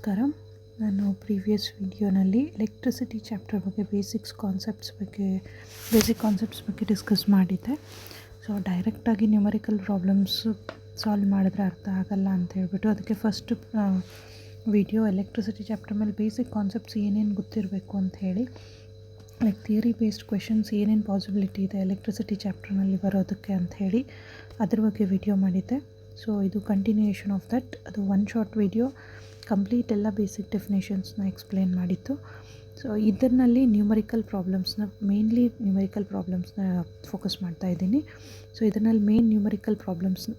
ನಮಸ್ಕಾರ. ನಾನು ಪ್ರೀವಿಯಸ್ ವಿಡಿಯೋನಲ್ಲಿ ಎಲೆಕ್ಟ್ರಿಸಿಟಿ ಚಾಪ್ಟರ್ ಬಗ್ಗೆ ಬೇಸಿಕ್ ಕಾನ್ಸೆಪ್ಟ್ಸ್ ಬಗ್ಗೆ ಡಿಸ್ಕಸ್ ಮಾಡಿದ್ದೆ. ಸೊ ಡೈರೆಕ್ಟಾಗಿ ನ್ಯೂಮರಿಕಲ್ ಪ್ರಾಬ್ಲಮ್ಸ್ ಸಾಲ್ವ್ ಮಾಡಿದ್ರೆ ಅರ್ಥ ಆಗಲ್ಲ ಅಂತ ಹೇಳ್ಬಿಟ್ಟು ಅದಕ್ಕೆ ಫಸ್ಟ್ ವಿಡಿಯೋ ಎಲೆಕ್ಟ್ರಿಸಿಟಿ ಚಾಪ್ಟರ್ ಮೇಲೆ ಬೇಸಿಕ್ ಕಾನ್ಸೆಪ್ಟ್ಸ್ ಏನೇನು ಗೊತ್ತಿರಬೇಕು ಅಂತ ಹೇಳಿ, ಲೈಕ್ ಥಿಯರಿ ಬೇಸ್ಡ್ ಕ್ವೆಶನ್ಸ್ ಏನೇನು ಪಾಸಿಬಿಲಿಟಿ ಇದೆ ಎಲೆಕ್ಟ್ರಿಸಿಟಿ ಚಾಪ್ಟರ್ನಲ್ಲಿ ಬರೋದಕ್ಕೆ ಅಂತ ಹೇಳಿ ಅದ್ರ ಬಗ್ಗೆ ವಿಡಿಯೋ ಮಾಡಿದ್ದೆ. ಸೊ ಇದು ಕಂಟಿನ್ಯೂಯೇಷನ್ ಆಫ್ ದಟ್. ಅದು ಒನ್ ಶಾರ್ಟ್ ವಿಡಿಯೋ ಕಂಪ್ಲೀಟ್ ಎಲ್ಲ ಬೇಸಿಕ್ ಡೆಫಿನೇಷನ್ಸ್ನ ಎಕ್ಸ್ಪ್ಲೇನ್ ಮಾಡಿತ್ತು. ಸೊ ಇದರಲ್ಲಿ ಮೇನ್ಲಿ ನ್ಯೂಮರಿಕಲ್ ಪ್ರಾಬ್ಲಮ್ಸ್ನ ಫೋಕಸ್ ಮಾಡ್ತಾ ಇದ್ದೀನಿ. ಸೊ ಇದರಲ್ಲಿ ಮೇನ್ ನ್ಯೂಮರಿಕಲ್ ಪ್ರಾಬ್ಲಮ್ಸ್ನ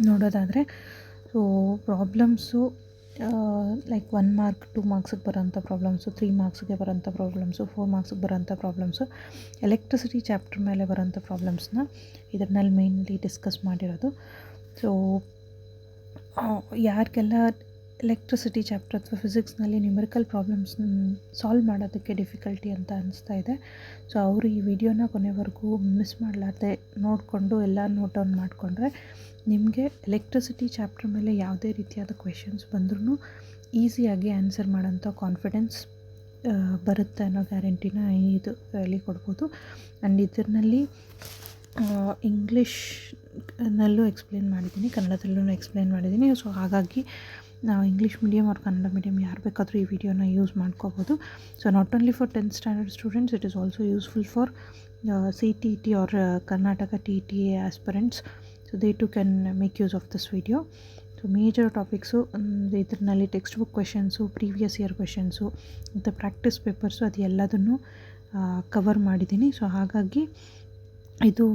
ನೋಡೋದಾದರೆ, ಸೊ ಪ್ರಾಬ್ಲಮ್ಸು ಲೈಕ್ 1 ಮಾರ್ಕ್ 2 ಮಾರ್ಕ್ಸಿಗೆ ಬರೋಂಥ ಪ್ರಾಬ್ಲಮ್ಸು, 3 ಮಾರ್ಕ್ಸಿಗೆ ಬರೋಂಥ ಪ್ರಾಬ್ಲಮ್ಸು, 4 ಮಾರ್ಕ್ಸಿಗೆ ಬರೋಂಥ ಪ್ರಾಬ್ಲಮ್ಸು, ಎಲೆಕ್ಟ್ರಿಸಿಟಿ ಚಾಪ್ಟರ್ ಮೇಲೆ ಬರೋಂಥ ಪ್ರಾಬ್ಲಮ್ಸ್ನ ಇದರಲ್ಲಿ ಮೇನ್ಲಿ ಡಿಸ್ಕಸ್ ಮಾಡಿರೋದು. ಸೊ ಯಾರಿಗೆಲ್ಲ ಎಲೆಕ್ಟ್ರಿಸಿಟಿ ಚಾಪ್ಟರ್ ಅಥವಾ ಫಿಸಿಕ್ಸ್ನಲ್ಲಿ ನ್ಯೂಮರಿಕಲ್ ಪ್ರಾಬ್ಲಮ್ಸ್ನ ಸಾಲ್ವ್ ಮಾಡೋದಕ್ಕೆ ಡಿಫಿಕಲ್ಟಿ ಅಂತ ಅನಿಸ್ತಾ ಇದೆ, ಸೊ ಅವರು ಈ ವಿಡಿಯೋನ ಕೊನೆವರೆಗೂ ಮಿಸ್ ಮಾಡಲಾರ್ದೆ ನೋಡಿಕೊಂಡು ಎಲ್ಲ ನೋಟ್ ಡೌನ್ ಮಾಡಿಕೊಂಡ್ರೆ ನಿಮಗೆ ಎಲೆಕ್ಟ್ರಿಸಿಟಿ ಚಾಪ್ಟರ್ ಮೇಲೆ ಯಾವುದೇ ರೀತಿಯಾದ ಕ್ವೆಶನ್ಸ್ ಬಂದ್ರೂ ಈಸಿಯಾಗಿ ಆನ್ಸರ್ ಮಾಡೋಂಥ ಕಾನ್ಫಿಡೆನ್ಸ್ ಬರುತ್ತೆ ಅನ್ನೋ ಗ್ಯಾರಂಟಿನ ಇದು ಹೇಳಿ ಕೊಡ್ಬೋದು. ಆ್ಯಂಡ್ ಇದರಲ್ಲಿ ಇಂಗ್ಲೀಷ್ನಲ್ಲೂ ಎಕ್ಸ್ಪ್ಲೇನ್ ಮಾಡಿದ್ದೀನಿ, ಕನ್ನಡದಲ್ಲೂ ಎಕ್ಸ್ಪ್ಲೇನ್ ಮಾಡಿದ್ದೀನಿ. ಸೊ ಹಾಗಾಗಿ ನಾವು English medium or Kannada medium ಯಾರು ಬೇಕಾದರೂ ಈ ವಿಡಿಯೋನ ಯೂಸ್ ಮಾಡ್ಕೋಬೋದು. So not only for 10th standard students, it is also useful for CTET or Karnataka TTA aspirants. So they too can make use of this video. So major topics ಇದರಲ್ಲಿ textbook questions, previous year questions ಮತ್ತು practice papers ಅದು ಎಲ್ಲದನ್ನು cover ಮಾಡಿದ್ದೀನಿ. So ಹಾಗಾಗಿ ಇದು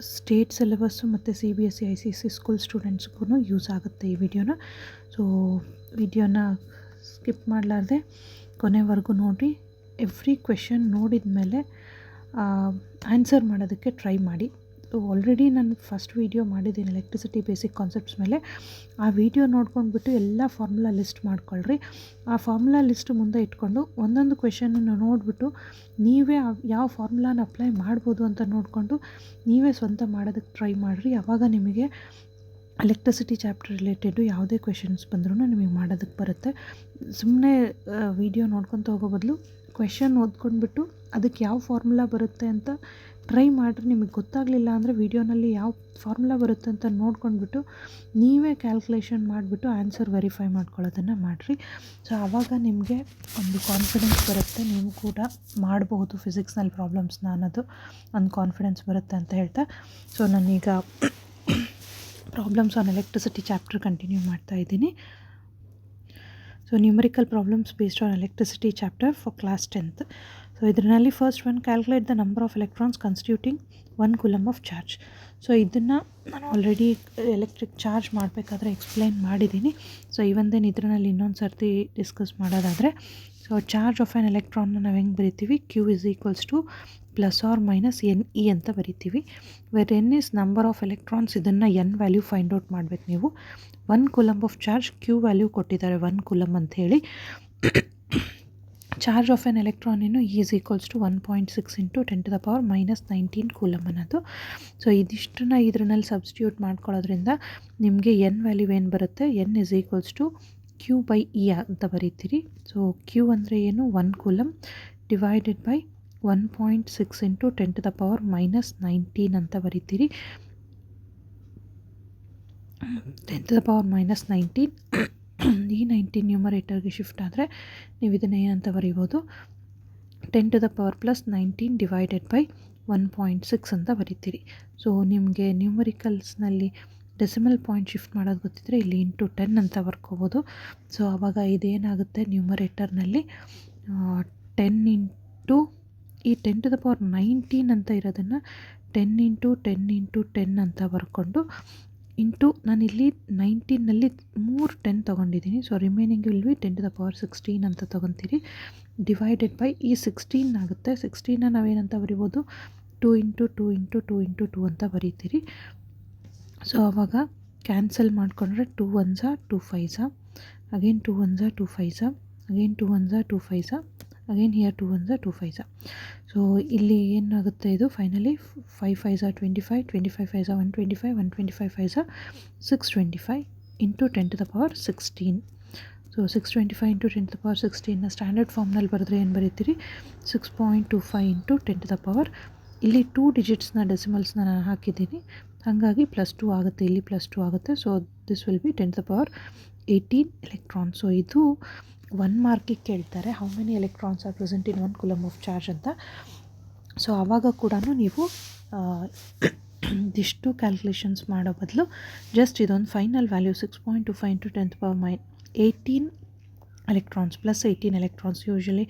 state syllabus ಮತ್ತು CBSE ICSE school ಸ್ಟೂಡೆಂಟ್ಸ್ಗೂ use ಆಗುತ್ತೆ ಈ ವಿಡಿಯೋನ. ಸೊ ವಿಡಿಯೋನ ಸ್ಕಿಪ್ ಮಾಡಲಾರ್ದೆ ಕೊನೆವರೆಗೂ ನೋಡಿ. ಎವ್ರಿ ಕ್ವೆಶನ್ ನೋಡಿದ ಮೇಲೆ ಆನ್ಸರ್ ಮಾಡೋದಕ್ಕೆ ಟ್ರೈ ಮಾಡಿ. ಆಲ್ರೆಡಿ ನಾನು ಫಸ್ಟ್ ವೀಡಿಯೋ ಮಾಡಿದ್ದೀನಿ ಎಲೆಕ್ಟ್ರಿಸಿಟಿ ಬೇಸಿಕ್ ಕಾನ್ಸೆಪ್ಟ್ಸ್ ಮೇಲೆ. ಆ ವಿಡಿಯೋ ನೋಡ್ಕೊಂಡ್ಬಿಟ್ಟು ಎಲ್ಲ ಫಾರ್ಮುಲಾ ಲಿಸ್ಟ್ ಮಾಡ್ಕೊಳ್ರಿ. ಆ ಫಾರ್ಮುಲಾ ಲಿಸ್ಟ್ ಮುಂದೆ ಇಟ್ಕೊಂಡು ಒಂದೊಂದು ಕ್ವೆಶನನ್ನು ನೋಡಿಬಿಟ್ಟು ನೀವೇ ಯಾವ ಫಾರ್ಮುಲಾನ ಅಪ್ಲೈ ಮಾಡ್ಬೋದು ಅಂತ ನೋಡಿಕೊಂಡು ನೀವೇ ಸ್ವಂತ ಮಾಡೋದಕ್ಕೆ ಟ್ರೈ ಮಾಡಿರಿ. ಆವಾಗ ನಿಮಗೆ ಎಲೆಕ್ಟ್ರಿಸಿಟಿ ಚಾಪ್ಟರ್ ರಿಲೇಟೆಡು ಯಾವುದೇ ಕ್ವೆಶನ್ಸ್ ಬಂದ್ರೂ ನಿಮಗೆ ಮಾಡೋದಕ್ಕೆ ಬರುತ್ತೆ. ಸುಮ್ಮನೆ ವಿಡಿಯೋ ನೋಡ್ಕೊತ ಹೋಗೋ ಬದಲು ಕ್ವೆಶನ್ ಓದ್ಕೊಂಡ್ಬಿಟ್ಟು ಅದಕ್ಕೆ ಯಾವ ಫಾರ್ಮುಲಾ ಬರುತ್ತೆ ಅಂತ ಟ್ರೈ ಮಾಡಿರಿ. ನಿಮಗೆ ಗೊತ್ತಾಗಲಿಲ್ಲ ಅಂದರೆ ವಿಡಿಯೋನಲ್ಲಿ ಯಾವ ಫಾರ್ಮುಲಾ ಬರುತ್ತೆ ಅಂತ ನೋಡ್ಕೊಂಡ್ಬಿಟ್ಟು ನೀವೇ ಕ್ಯಾಲ್ಕುಲೇಷನ್ ಮಾಡಿಬಿಟ್ಟು ಆನ್ಸರ್ ವೆರಿಫೈ ಮಾಡ್ಕೊಳ್ಳೋದನ್ನು ಮಾಡಿರಿ. ಸೊ ಆವಾಗ ನಿಮಗೆ ಒಂದು ಕಾನ್ಫಿಡೆನ್ಸ್ ಬರುತ್ತೆ, ನೀವು ಕೂಡ ಮಾಡಬಹುದು ಫಿಸಿಕ್ಸ್ನಲ್ಲಿ ಪ್ರಾಬ್ಲಮ್ಸ್ನ ಅನ್ನೋದು ಒಂದು ಕಾನ್ಫಿಡೆನ್ಸ್ ಬರುತ್ತೆ ಅಂತ ಹೇಳ್ತಾ, ಸೊ ನಾನೀಗ problems on electricity chapter continue ಮಾಡ್ತಾ ಇದ್ದೀನಿ. So numerical problems based on electricity chapter for class 10th. So ಇದರಲ್ಲಿ first one, calculate the number of electrons constituting 1 coulomb of charge. So ಇದನ್ನು ನಾನು ಆಲ್ರೆಡಿ ಎಲೆಕ್ಟ್ರಿಕ್ ಚಾರ್ಜ್ ಮಾಡಬೇಕಾದ್ರೆ explain ಮಾಡಿದ್ದೀನಿ. So ಇವೊಂದೇನು ಇದರಲ್ಲಿ ಇನ್ನೊಂದು ಸರ್ತಿ ಡಿಸ್ಕಸ್ ಮಾಡೋದಾದರೆ, ಸೊ ಚಾರ್ಜ್ ಆಫ್ ಆ್ಯನ್ ಎಲೆಕ್ಟ್ರಾನ್ನ ನಾವು ಹೆಂಗೆ ಬರಿತೀವಿ, Q = +or-NE ಅಂತ ಬರಿತೀವಿ. Where N is number of electrons. ಇದನ್ನು N ವ್ಯಾಲ್ಯೂ ಫೈಂಡ್ ಔಟ್ ಮಾಡಬೇಕು ನೀವು. 1 coulomb of charge, Q value ಕೊಟ್ಟಿದ್ದಾರೆ 1 ಕೂಲಮ್ ಅಂಥೇಳಿ. ಚಾರ್ಜ್ ಆಫ್ ಆ್ಯನ್ ಎಲೆಕ್ಟ್ರಾನ್ ಏನು E = 1.6 × 10⁻⁻⁹ ಕೂಲಮ್ ಅನ್ನೋದು. ಸೊ ಇದಿಷ್ಟನ್ನು ಇದರಲ್ಲಿ ಸಬ್ಸ್ಟಿಟ್ಯೂಟ್ ಮಾಡ್ಕೊಳ್ಳೋದ್ರಿಂದ ನಿಮಗೆ N ವ್ಯಾಲ್ಯೂ ಏನು ಬರುತ್ತೆ, N = Q/E ಅಂತ ಬರೀತೀರಿ. ಸೊ Q ಅಂದರೆ ಏನು, 1 ಕೂಲಮ್ ಡಿವೈಡೆಡ್ ಬೈ 1.6 × 10⁻⁻⁹ ಅಂತ ಬರೀತೀರಿ. 10⁻⁻⁹ ಈ 19 ನ್ಯೂಮರೇಟರ್ಗೆ ಶಿಫ್ಟ್ ಆದರೆ ನೀವು ಇದನ್ನು ಏನಂತ ಬರೀಬೋದು, 10⁻⁻⁹ ಡಿವೈಡೆಡ್ ಬೈ 1.6 ಅಂತ ಬರೀತೀರಿ. ಸೊ ನಿಮಗೆ ನ್ಯೂಮರಿಕಲ್ಸ್ನಲ್ಲಿ ಡೆಸಿಮಲ್ ಪಾಯಿಂಟ್ ಶಿಫ್ಟ್ ಮಾಡೋದು ಗೊತ್ತಿದ್ದರೆ ಇಲ್ಲಿ ಇಂಟು 10 ಅಂತ ಬರ್ಕೋಬೋದು. ಸೊ ಆವಾಗ ಇದೇನಾಗುತ್ತೆ, ನ್ಯೂಮರೇಟರ್ನಲ್ಲಿ 10 ಇಂಟು ಈ 10⁻⁹ ಅಂತ ಇರೋದನ್ನು 10 × 10 × 10 ಅಂತ ಬರ್ಕೊಂಡು ಇಂಟು ನಾನಿಲ್ಲಿ 19ನಲ್ಲಿ 3 10 ತೊಗೊಂಡಿದ್ದೀನಿ. ಸೊ ರಿಮೈನಿಂಗ್ ವಿಲ್ ಬಿ 10⁻16 ಅಂತ ತೊಗೊತೀರಿ. ಡಿವೈಡೆಡ್ ಬೈ ಈ 16 ಆಗುತ್ತೆ. 16ನ ನಾವೇನಂತ ಬರಿಬೋದು, 2 × 2 × 2 × 2 ಅಂತ ಬರೀತೀರಿ. ಸೊ ಆವಾಗ ಕ್ಯಾನ್ಸಲ್ ಮಾಡಿಕೊಂಡ್ರೆ 2 1s 2 5s, again 2 1s 2 5s, again 2 1s 2 5s, again here 2 1s 2 5s. So ಇಲ್ಲಿ ಏನಾಗುತ್ತೆ, ಇದು finally 5 5s 25, 25 5s 125, 125 5s 625 × 10⁻16. So 625 into 10⁻16ನ standard ಫಾರ್ಮ್ನಲ್ಲಿ ಬರೆದ್ರೆ ಏನು ಬರೀತೀರಿ 6.25 ಇಂಟು 10⁻. ಇಲ್ಲಿ 2 ಡಿಜಿಟ್ಸ್ನ ಡೆಸಿಮಲ್ಸ್ನ ನಾನು ಹಾಕಿದ್ದೀನಿ, ಹಾಗಾಗಿ +2 ಆಗುತ್ತೆ, ಇಲ್ಲಿ +2 ಆಗುತ್ತೆ. So this will be 10⁻18 electron. So ಇದು 1 ಮಾರ್ಕಿಗೆ ಕೇಳ್ತಾರೆ how many electrons are present in 1 coulomb of charge ಅಂತ. ಸೊ ಆವಾಗ ಕೂಡ ನೀವು ಇದಿಷ್ಟು ಕ್ಯಾಲ್ಕುಲೇಷನ್ಸ್ ಮಾಡೋ ಬದಲು ಜಸ್ಟ್ ಇದೊಂದು final value 6.25 into 10⁻18 electrons +18 electrons. Usually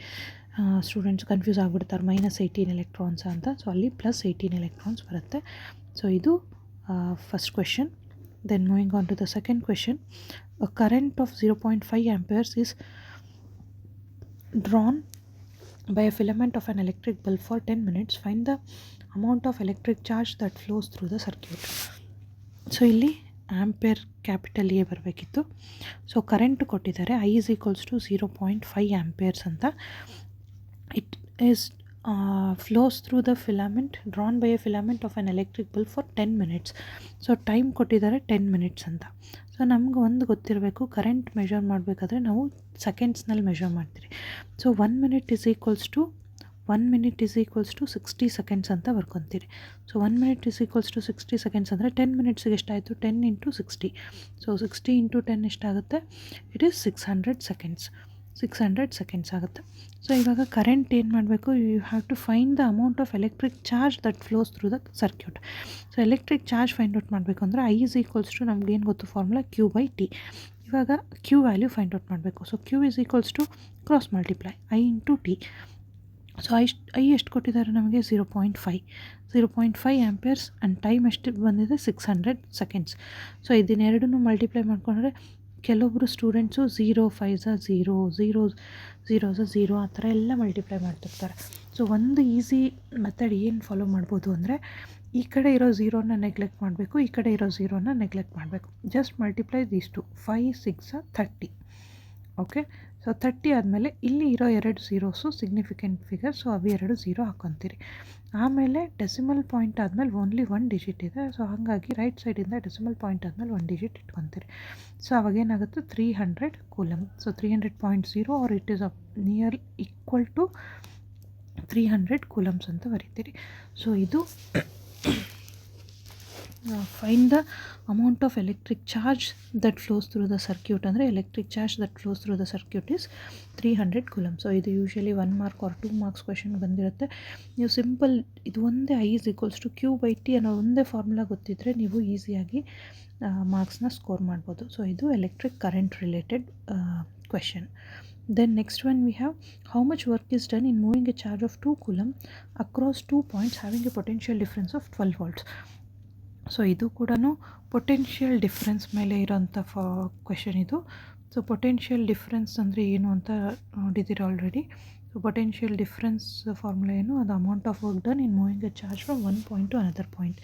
students confuse ಆಗಿಬಿಡ್ತಾರೆ -18 ಎಲೆಕ್ಟ್ರಾನ್ಸ್ ಅಂತ. ಸೊ ಅಲ್ಲಿ +18 ಎಲೆಕ್ಟ್ರಾನ್ಸ್ ಬರುತ್ತೆ. ಸೊ ಇದು first question. Then moving on to the second question. A current of 0.5 amperes is drawn by a filament of an electric bulb for 10 minutes. Find the amount of electric charge that flows through the circuit. So ಇಲ್ಲಿ ampere capital A ಬರಬೇಕಿತ್ತು. So current ಕೊಟ್ಟಿದ್ದಾರೆ I is equals to 0.5 amperes ಅಂತ. It is flows through the filament drawn by a filament of an electric bulb for 10 minutes. So time ಕೊಟ್ಟಿದ್ದಾರೆ 10 minutes ಅಂತ. So ನಮ್ಗೆ ಒಂದು ಗೊತ್ತಿರಬೇಕು, current measure ಮಾಡಬೇಕಾದ್ರೆ ನಾವು ಸೆಕೆಂಡ್ಸ್ನಲ್ಲಿ ಮೆಷರ್ ಮಾಡ್ತೀರಿ. So 1 minute is equals to 60 seconds ಅಂತ ಬರ್ಕೊತೀರಿ. So 1 minute is equals to 60 seconds ಅಂದರೆ 10 minutesಗೆ ಎಷ್ಟಾಯಿತು 10 ಇಂಟು 60. ಸೊ 60 ಇಂಟು 10 ಎಷ್ಟಾಗುತ್ತೆ, ಇಟ್ ಈಸ್ 600 seconds ಆಗುತ್ತೆ. ಸೊ ಇವಾಗ ಕರೆಂಟ್ ಏನು ಮಾಡಬೇಕು, you have to find the amount of electric charge that flows through the circuit. So electric charge find out ಮಾಡಬೇಕು ಅಂದರೆ I is equals to ನಮಗೇನು ಗೊತ್ತು formula Q/T. ಇವಾಗ Q ವ್ಯಾಲ್ಯೂ ಫೈಂಡ್ ಔಟ್ ಮಾಡಬೇಕು. So Q is equals to cross multiply I into T. So I ಎಷ್ಟು ಕೊಟ್ಟಿದ್ದಾರೆ ನಮಗೆ 0.5 ಆಂಪೇರ್ಸ್ and time ಎಷ್ಟು ಬಂದಿದೆ 600 seconds. ಸೊ ಇದನ್ನೆರಡನ್ನೂ ಮಲ್ಟಿಪ್ಲೈ ಮಾಡ್ಕೊಂಡ್ರೆ ಕೆಲವೊಬ್ಬರು ಸ್ಟೂಡೆಂಟ್ಸು 0 5 0 0 0 0 ಆ ಥರ ಎಲ್ಲ ಮಲ್ಟಿಪ್ಲೈ ಮಾಡ್ತಿರ್ತಾರೆ. ಸೊ ಒಂದು ಈಸಿ ಮೆಥಡ್ ಏನು ಫಾಲೋ ಮಾಡ್ಬೋದು ಅಂದರೆ, ಈ ಕಡೆ ಇರೋ 0ನ ನೆಗ್ಲೆಕ್ಟ್ ಮಾಡಬೇಕು, ಈ ಕಡೆ ಇರೋ 0ನ ನೆಗ್ಲೆಕ್ಟ್ ಮಾಡಬೇಕು. Just multiply these two 5 6 30. Okay, so 30 ಆದಮೇಲೆ ಇಲ್ಲಿ ಇರೋ 2 0ಸು ಸಿಗ್ನಿಫಿಕೆಂಟ್ ಫಿಗರ್, ಸೊ ಅವು 2 0 ಹಾಕ್ಕೊತೀರಿ. ಆಮೇಲೆ ಡೆಸಿಮಲ್ ಪಾಯಿಂಟ್ ಆದಮೇಲೆ ಓನ್ಲಿ 1 ಡಿಜಿಟ್ ಇದೆ. ಸೊ ಹಾಗಾಗಿ ರೈಟ್ ಸೈಡಿಂದ ಡೆಸಿಮಲ್ ಪಾಯಿಂಟ್ ಆದಮೇಲೆ 1 ಡಿಜಿಟ್ ಇಟ್ಕೊತೀರಿ. ಸೊ ಅವಾಗೇನಾಗುತ್ತೆ 300 coulomb. So 300.0 or it is near equal to 300 coulombs ಅಂತ ಬರೀತೀರಿ. ಸೊ ಇದು find the amount of electric charge that flows through the circuit ಅಂದರೆ electric charge that flows through the circuit is 300 coulomb. So ಇದು usually 1 mark or 2 marks question ಬಂದಿರುತ್ತೆ. ನೀವು simple ಇದು ಒಂದೇ I is equals to Q/T ಅನ್ನೋ ಒಂದೇ formula ಗೊತ್ತಿದ್ದರೆ ನೀವು ಈಸಿಯಾಗಿ ಮಾರ್ಕ್ಸ್ನ ಸ್ಕೋರ್ ಮಾಡ್ಬೋದು. ಸೊ ಇದು electric current related question. Then next one we have, how much work is done in moving a charge of 2 coulomb across 2 points having a potential difference of 12 volts. So ಇದು ಕೂಡ potential difference ಮೇಲೆ ಇರೋಂಥ question ಇದು. So potential difference ಅಂದರೆ ಏನು ಅಂತ ನೋಡಿದ್ದೀರ already. So potential difference formula ಏನು, ಅದು amount of work done in moving a charge from 1 point to another point.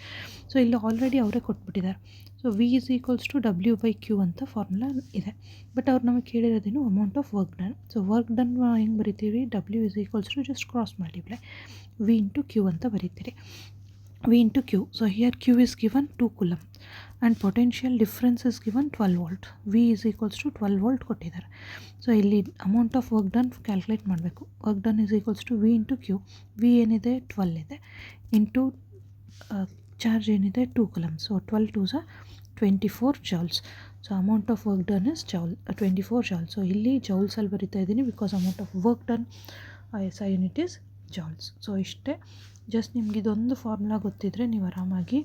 So ಇಲ್ಲಿ ಆಲ್ರೆಡಿ ಅವರೇ ಕೊಟ್ಬಿಟ್ಟಿದ್ದಾರೆ. So V is equals to W/Q ಅಂತ ಫಾರ್ಮುಲಾ ಇದೆ. ಬಟ್ ಅವ್ರು ನಮಗೆ ಕೇಳಿರೋದೇನು amount of work done. So work done ಹೆಂಗೆ ಬರಿತೀವಿ, W is equals to just cross multiply V into Q ಅಂತ ಬರೀತೀರಿ. V into Q. So here Q is given 2 coulomb and potential difference is given 12 volt. V is equals to 12 volt ಕೊಟ್ಟಿದ್ದಾರೆ. So ಇಲ್ಲಿ amount of work done calculate ಮಾಡಬೇಕು. Work done is equals to V into Q. V ಏನಿದೆ 12 ಇದೆ into charge ಏನಿದೆ 2 coulomb. So 12 2s 24 joules. So amount of work done is 24 joules. So ಇಲ್ಲಿ ಜೌಲ್ಸಲ್ಲಿ ಬರಿತಾ ಇದ್ದೀನಿ because amount of work done SI unit is joules. So ಇಷ್ಟೇ. Just ನಿಮ್ಗೆ ಇದೊಂದು formula ಗೊತ್ತಿದ್ದರೆ ನೀವು ಆರಾಮಾಗಿ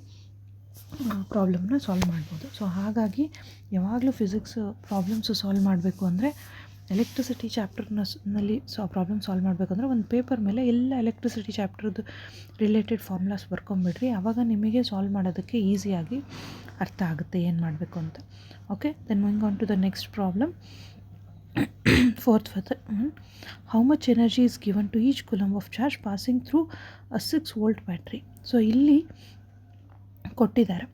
ಪ್ರಾಬ್ಲಮ್ನ ಸಾಲ್ವ್ ಮಾಡ್ಬೋದು. ಸೊ ಹಾಗಾಗಿ ಯಾವಾಗಲೂ ಫಿಸಿಕ್ಸ್ ಪ್ರಾಬ್ಲಮ್ಸು ಸಾಲ್ವ್ ಮಾಡಬೇಕು ಅಂದರೆ ಎಲೆಕ್ಟ್ರಿಸಿಟಿ ಚಾಪ್ಟರ್ನಲ್ಲಿ ಪ್ರಾಬ್ಲಮ್ ಸಾಲ್ವ್ ಮಾಡಬೇಕು ಅಂದರೆ ಒಂದು ಪೇಪರ್ ಮೇಲೆ ಎಲ್ಲ ಎಲೆಕ್ಟ್ರಿಸಿಟಿ ಚಾಪ್ಟರ್ದು ರಿಲೇಟೆಡ್ ಫಾರ್ಮುಲಾಸ್ ಬರ್ಕೊಂಬಿಡ್ರಿ. ಆವಾಗ ನಿಮಗೆ ಸಾಲ್ವ್ ಮಾಡೋದಕ್ಕೆ ಈಸಿಯಾಗಿ ಅರ್ಥ ಆಗುತ್ತೆ ಏನು ಮಾಡಬೇಕು ಅಂತ. Okay, then moving on to the next problem. Fourth one, how much energy is given to each coulomb of charge passing through a 6 volt battery. So ಇಲ್ಲಿ ಕೊಟ್ಟಿದ್ದಾರೆ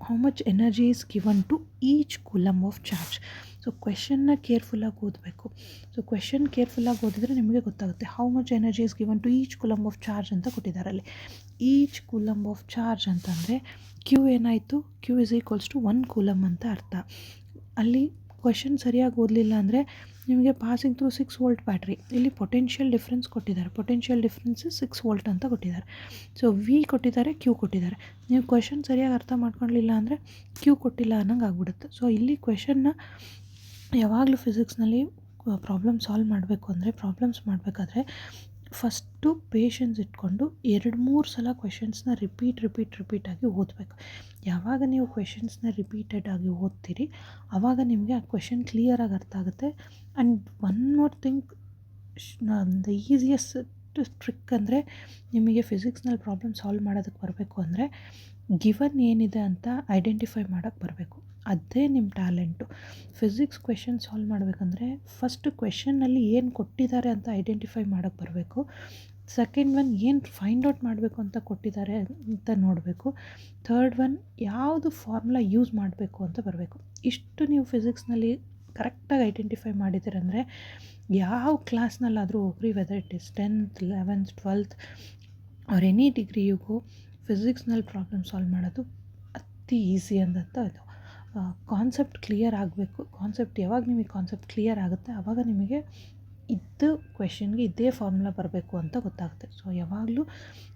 how much energy is given to each coulomb of charge. So ಕ್ವೆಶನ್ನ ಕೇರ್ಫುಲ್ಲಾಗಿ ಓದಬೇಕು. So question ಕೇರ್ಫುಲ್ಲಾಗಿ ಓದಿದ್ರೆ ನಿಮಗೆ ಗೊತ್ತಾಗುತ್ತೆ. how much energy is given to each coulomb of charge ಅಂತ ಕೊಟ್ಟಿದ್ದಾರೆ. ಅಲ್ಲಿ ಈಚ್ coulomb of charge ಅಂತಂದರೆ Q ಏನಾಯಿತು, Q is equals to 1 coulomb ಅಂತ ಅರ್ಥ. ಅಲ್ಲಿ ಕ್ವೆಶನ್ ಸರಿಯಾಗಿ ಓದಲಿಲ್ಲ ಅಂದರೆ ನಿಮಗೆ ಪಾಸಿಂಗ್ ಥ್ರೂ 6 ವೋಲ್ಟ್ ಬ್ಯಾಟ್ರಿ, ಇಲ್ಲಿ ಪೊಟೆನ್ಷಿಯಲ್ ಡಿಫ್ರೆನ್ಸ್ ಕೊಟ್ಟಿದ್ದಾರೆ, ಪೊಟೆನ್ಷಿಯಲ್ ಡಿಫ್ರೆನ್ಸ್ 6 ವೋಲ್ಟ್ ಅಂತ ಕೊಟ್ಟಿದ್ದಾರೆ. ಸೊ ವಿ ಕೊಟ್ಟಿದ್ದಾರೆ, ಕ್ಯೂ ಕೊಟ್ಟಿದ್ದಾರೆ. ನೀವು ಕ್ವೆಶನ್ ಸರಿಯಾಗಿ ಅರ್ಥ ಮಾಡ್ಕೊಳ್ಳಿಲ್ಲ ಅಂದರೆ ಕ್ಯೂ ಕೊಟ್ಟಿಲ್ಲ ಅನ್ನೋಂಗೆ ಆಗ್ಬಿಡುತ್ತೆ. ಸೊ ಇಲ್ಲಿ ಕ್ವೆಶನ್ನ ಯಾವಾಗಲೂ ಫಿಸಿಕ್ಸ್ನಲ್ಲಿ ಪ್ರಾಬ್ಲಮ್ ಸಾಲ್ವ್ ಮಾಡಬೇಕು ಅಂದರೆ, ಪ್ರಾಬ್ಲಮ್ಸ್ ಮಾಡಬೇಕಾದ್ರೆ ಫಸ್ಟು ಪೇಷನ್ಸ್ ಇಟ್ಕೊಂಡು 2-3 ಸಲ ಕ್ವೆಶನ್ಸ್ನ ರಿಪೀಟಾಗಿ ಓದಬೇಕು. ಯಾವಾಗ ನೀವು ಕ್ವೆಶನ್ಸ್ನ ರಿಪೀಟೆಡಾಗಿ ಓದ್ತೀರಿ ಆವಾಗ ನಿಮಗೆ ಆ ಕ್ವೆಶನ್ ಕ್ಲಿಯರಾಗಿ ಅರ್ಥ ಆಗುತ್ತೆ. And one more thing, the easiest trick ಅಂದರೆ ನಿಮಗೆ ಫಿಸಿಕ್ಸ್ನಲ್ಲಿ ಪ್ರಾಬ್ಲಮ್ ಸಾಲ್ವ್ ಮಾಡೋದಕ್ಕೆ ಬರಬೇಕು ಅಂದರೆ ಗಿವನ್ ಏನಿದೆ ಅಂತ ಐಡೆಂಟಿಫೈ ಮಾಡೋಕ್ಕೆ ಬರಬೇಕು. ಅದೇ ನಿಮ್ಮ ಟ್ಯಾಲೆಂಟು. ಫಿಸಿಕ್ಸ್ ಕ್ವೆಶನ್ ಸಾಲ್ವ್ ಮಾಡಬೇಕಂದ್ರೆ ಫಸ್ಟ್ ಕ್ವೆಶನ್ನಲ್ಲಿ ಏನು ಕೊಟ್ಟಿದ್ದಾರೆ ಅಂತ ಐಡೆಂಟಿಫೈ ಮಾಡೋಕ್ಕೆ ಬರಬೇಕು. ಸೆಕೆಂಡ್ ಒನ್ ಏನು ಫೈಂಡ್ ಔಟ್ ಮಾಡಬೇಕು ಅಂತ ಕೊಟ್ಟಿದ್ದಾರೆ ಅಂತ ನೋಡಬೇಕು. ಥರ್ಡ್ ಒನ್ ಯಾವುದು ಫಾರ್ಮುಲಾ ಯೂಸ್ ಮಾಡಬೇಕು ಅಂತ ಬರಬೇಕು. ಇಷ್ಟು ನೀವು ಫಿಸಿಕ್ಸ್ನಲ್ಲಿ ಕರೆಕ್ಟಾಗಿ ಐಡೆಂಟಿಫೈ ಮಾಡಿದ್ದೀರಂದರೆ ಯಾವ ಕ್ಲಾಸ್ನಲ್ಲಾದರೂ ಹೋಗ್ರಿ, whether it is 10th 11th 12th or any ಡಿಗ್ರಿಗೂ ಫಿಸಿಕ್ಸ್ನಲ್ಲಿ ಪ್ರಾಬ್ಲಮ್ ಸಾಲ್ವ್ ಮಾಡೋದು ಅತಿ ಈಸಿ ಅಂತ ಇದು. ಕಾನ್ಸೆಪ್ಟ್ ಕ್ಲಿಯರ್ ಆಗಬೇಕು. ಕಾನ್ಸೆಪ್ಟ್ ಯಾವಾಗ ನಿಮಗೆ ಕಾನ್ಸೆಪ್ಟ್ ಕ್ಲಿಯರ್ ಆಗುತ್ತೆ ಆವಾಗ ನಿಮಗೆ ಇದು ಕ್ವೆಶನ್ಗೆ ಇದೇ ಫಾರ್ಮುಲಾ ಬರಬೇಕು ಅಂತ ಗೊತ್ತಾಗುತ್ತೆ. ಸೊ ಯಾವಾಗಲೂ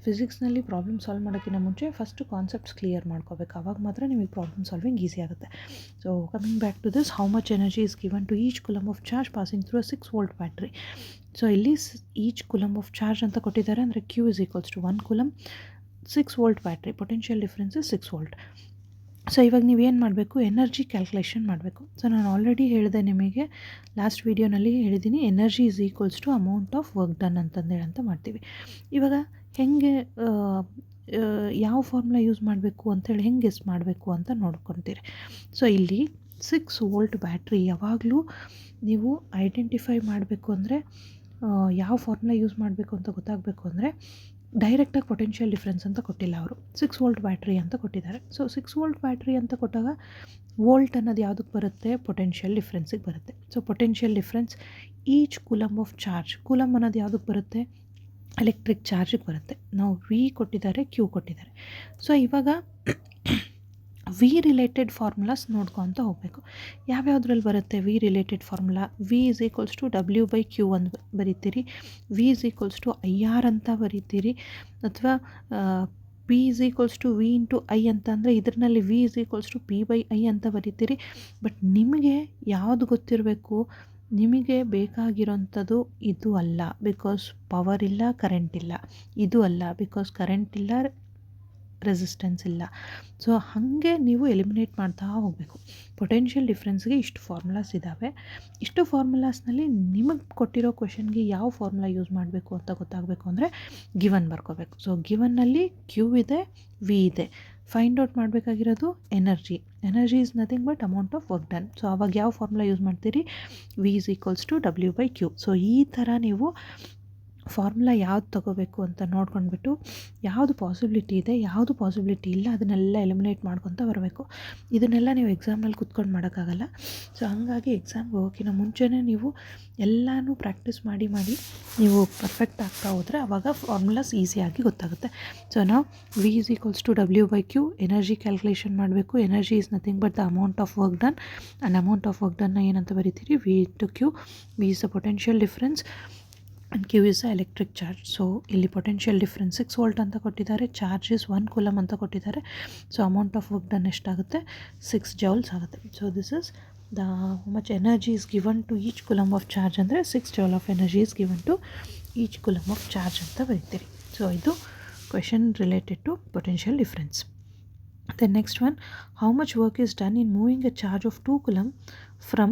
ಫಿಸಿಕ್ಸ್ನಲ್ಲಿ ಪ್ರಾಬ್ಲಮ್ ಸಾಲ್ವ್ ಮಾಡೋಕ್ಕಿಂತ ಮುಂಚೆ ಫಸ್ಟು ಕಾನ್ಸೆಪ್ಟ್ಸ್ ಕ್ಲಿಯರ್ ಮಾಡ್ಕೋಬೇಕು. ಆವಾಗ ಮಾತ್ರ ನಿಮಗೆ ಪ್ರಾಬ್ಲಮ್ ಸಾಲ್ವಿಂಗ್ ಈಸಿ ಆಗುತ್ತೆ. So coming back to this, how much energy is given to each coulomb of charge passing through 6 volt battery. So ಇಲ್ಲಿ ಈಚ್ ಕುಲಮ್ ಆಫ್ ಚಾರ್ಜ್ ಅಂತ ಕೊಟ್ಟಿದ್ದಾರೆ, ಅಂದರೆ Q is equals to 1 coulomb 6 volt battery, potential difference is 6 volt. So ಇವಾಗ ನೀವೇನು ಮಾಡಬೇಕು, energy calculation ಮಾಡಬೇಕು. So ನಾನು already ಹೇಳಿದೆ ನಿಮಗೆ, ಲಾಸ್ಟ್ ವೀಡಿಯೋನಲ್ಲಿ ಹೇಳಿದ್ದೀನಿ, energy is equals to amount of work done ಅಂತಂದೇಳಿ ಅಂತ ಮಾಡ್ತೀವಿ. ಇವಾಗ ಹೆಂಗೆ ಯಾವ ಫಾರ್ಮುಲಾ ಯೂಸ್ ಮಾಡಬೇಕು ಅಂತೇಳಿ ಹೆಂಗೆ ಗೆಸ್ ಮಾಡಬೇಕು ಅಂತ ನೋಡ್ಕೊತೀರಿ. ಸೊ ಇಲ್ಲಿ 6 ವೋಲ್ಟ್ ಬ್ಯಾಟ್ರಿ ಯಾವಾಗಲೂ ನೀವು ಐಡೆಂಟಿಫೈ ಮಾಡಬೇಕು ಅಂದರೆ ಯಾವ ಫಾರ್ಮುಲಾ ಯೂಸ್ ಮಾಡಬೇಕು ಅಂತ ಗೊತ್ತಾಗಬೇಕು ಅಂದರೆ ಡೈರೆಕ್ಟಾಗಿ ಪೊಟೆನ್ಷಿಯಲ್ ಡಿಫ್ರೆನ್ಸ್ ಅಂತ ಕೊಟ್ಟಿಲ್ಲ ಅವರು, 6 ವೋಲ್ಟ್ ಬ್ಯಾಟ್ರಿ ಅಂತ ಕೊಟ್ಟಿದ್ದಾರೆ. ಸೊ 6 ವೋಲ್ಟ್ ಬ್ಯಾಟ್ರಿ ಅಂತ ಕೊಟ್ಟಾಗ ವೋಲ್ಟ್ ಅನ್ನೋದು ಯಾವುದಕ್ಕೆ ಬರುತ್ತೆ, ಪೊಟೆನ್ಷಿಯಲ್ ಡಿಫ್ರೆನ್ಸಿಗೆ ಬರುತ್ತೆ. So potential difference each coulomb of charge, coulomb ಅನ್ನೋದು ಯಾವುದಕ್ಕೆ ಬರುತ್ತೆ, ಎಲೆಕ್ಟ್ರಿಕ್ ಚಾರ್ಜಿಗೆ ಬರುತ್ತೆ. ನಾವು ವಿ ಕೊಟ್ಟಿದ್ದಾರೆ, ಕ್ಯೂ ಕೊಟ್ಟಿದ್ದಾರೆ. ಸೊ ಇವಾಗ ವಿ ರಿಲೇಟೆಡ್ ಫಾರ್ಮುಲಾಸ್ ನೋಡ್ಕೊತ ಹೋಗಬೇಕು. ಯಾವ್ಯಾವುದ್ರಲ್ಲಿ ಬರುತ್ತೆ V related formula? V is equals to W/Q ಅಂತ ಬರೀತೀರಿ, V is equals to IR ಅಂತ ಬರೀತೀರಿ, ಅಥವಾ P is equals to V into I ಅಂತ ಅಂದರೆ ಇದರಲ್ಲಿ V is equals to P/I ಅಂತ ಬರೀತೀರಿ. ಬಟ್ ನಿಮಗೆ ಯಾವುದು ಗೊತ್ತಿರಬೇಕು, ನಿಮಗೆ ಬೇಕಾಗಿರೋಂಥದ್ದು ಇದು ಅಲ್ಲ, ಬಿಕಾಸ್ ಪವರ್ ಇಲ್ಲ, ಕರೆಂಟ್ ಇಲ್ಲ. ಇದು ಅಲ್ಲ, ಬಿಕಾಸ್ ಕರೆಂಟ್ ಇಲ್ಲ, ರೆಸಿಸ್ಟೆನ್ಸ್ ಇಲ್ಲ. ಸೊ ಹಾಗೆ ನೀವು ಎಲಿಮಿನೇಟ್ ಮಾಡ್ತಾ ಹೋಗಬೇಕು. ಪೊಟೆನ್ಷಿಯಲ್ ಡಿಫ್ರೆನ್ಸ್ಗೆ ಇಷ್ಟು ಫಾರ್ಮುಲಾಸ್ ಇದ್ದಾವೆ. ಇಷ್ಟು ಫಾರ್ಮುಲಾಸ್ನಲ್ಲಿ ನಿಮಗೆ ಕೊಟ್ಟಿರೋ ಕ್ವೆಶನ್ಗೆ ಯಾವ ಫಾರ್ಮುಲಾ ಯೂಸ್ ಮಾಡಬೇಕು ಅಂತ ಗೊತ್ತಾಗಬೇಕು ಅಂದರೆ ಗಿವನ್ ಬರ್ಕೋಬೇಕು. ಸೊ ಗಿವನ್ನಲ್ಲಿ ಕ್ಯೂ ಇದೆ, ವಿ ಇದೆ. ಫೈಂಡ್ ಔಟ್ ಮಾಡಬೇಕಾಗಿರೋದು energy. Energy is nothing but amount of work done. So ಆವಾಗ ಯಾವ ಫಾರ್ಮುಲಾ ಯೂಸ್ ಮಾಡ್ತೀರಿ, V is equals to W/Q. So ಈ ಥರ ನೀವು ಫಾರ್ಮುಲಾ ಯಾವ್ದು ತೊಗೋಬೇಕು ಅಂತ ನೋಡ್ಕೊಂಡ್ಬಿಟ್ಟು ಯಾವುದು ಪಾಸಿಬಿಲಿಟಿ ಇದೆ, ಯಾವುದು ಪಾಸಿಬಿಲಿಟಿ ಇಲ್ಲ ಅದನ್ನೆಲ್ಲ ಎಲಿಮಿನೇಟ್ ಮಾಡ್ಕೊತ ಬರಬೇಕು. ಇದನ್ನೆಲ್ಲ ನೀವು ಎಕ್ಸಾಮ್ನಲ್ಲಿ ಕುತ್ಕೊಂಡು ಮಾಡೋಕ್ಕಾಗಲ್ಲ. ಸೊ ಹಾಗಾಗಿ ಎಕ್ಸಾಮ್ಗೆ ಹೋಗೋಕ್ಕಿಂತ ಮುಂಚೆನೇ ನೀವು ಎಲ್ಲನೂ ಪ್ರಾಕ್ಟೀಸ್ ಮಾಡಿ ನೀವು ಪರ್ಫೆಕ್ಟ್ ಆಗ್ತಾ ಹೋದರೆ ಆವಾಗ ಫಾರ್ಮುಲಾಸ್ ಈಸಿಯಾಗಿ ಗೊತ್ತಾಗುತ್ತೆ. ಸೊ ನಾವು V is equals to W/Q energy calculation ಮಾಡಬೇಕು. Energy is nothing but the amount of work done. And amount of work ಡನ್ನ ಏನಂತ ಬರೀತೀರಿ, V into Q. V is the potential difference and Q is electric charge. So ಇಲ್ಲಿ potential difference 6 volt ಅಂತ ಕೊಟ್ಟಿದ್ದಾರೆ, charge is 1 coulomb ಅಂತ ಕೊಟ್ಟಿದ್ದಾರೆ. So amount of work done ಎಷ್ಟಾಗುತ್ತೆ, 6 joules ಆಗುತ್ತೆ. So this is the how much energy is given to each coulomb of charge ಅಂದರೆ 6 joule of energy is given to each coulomb of charge ಅಂತ ಬರೀತೀರಿ. So ಇದು question related to potential difference. The next one, how much work is done in moving a charge of 2 coulomb from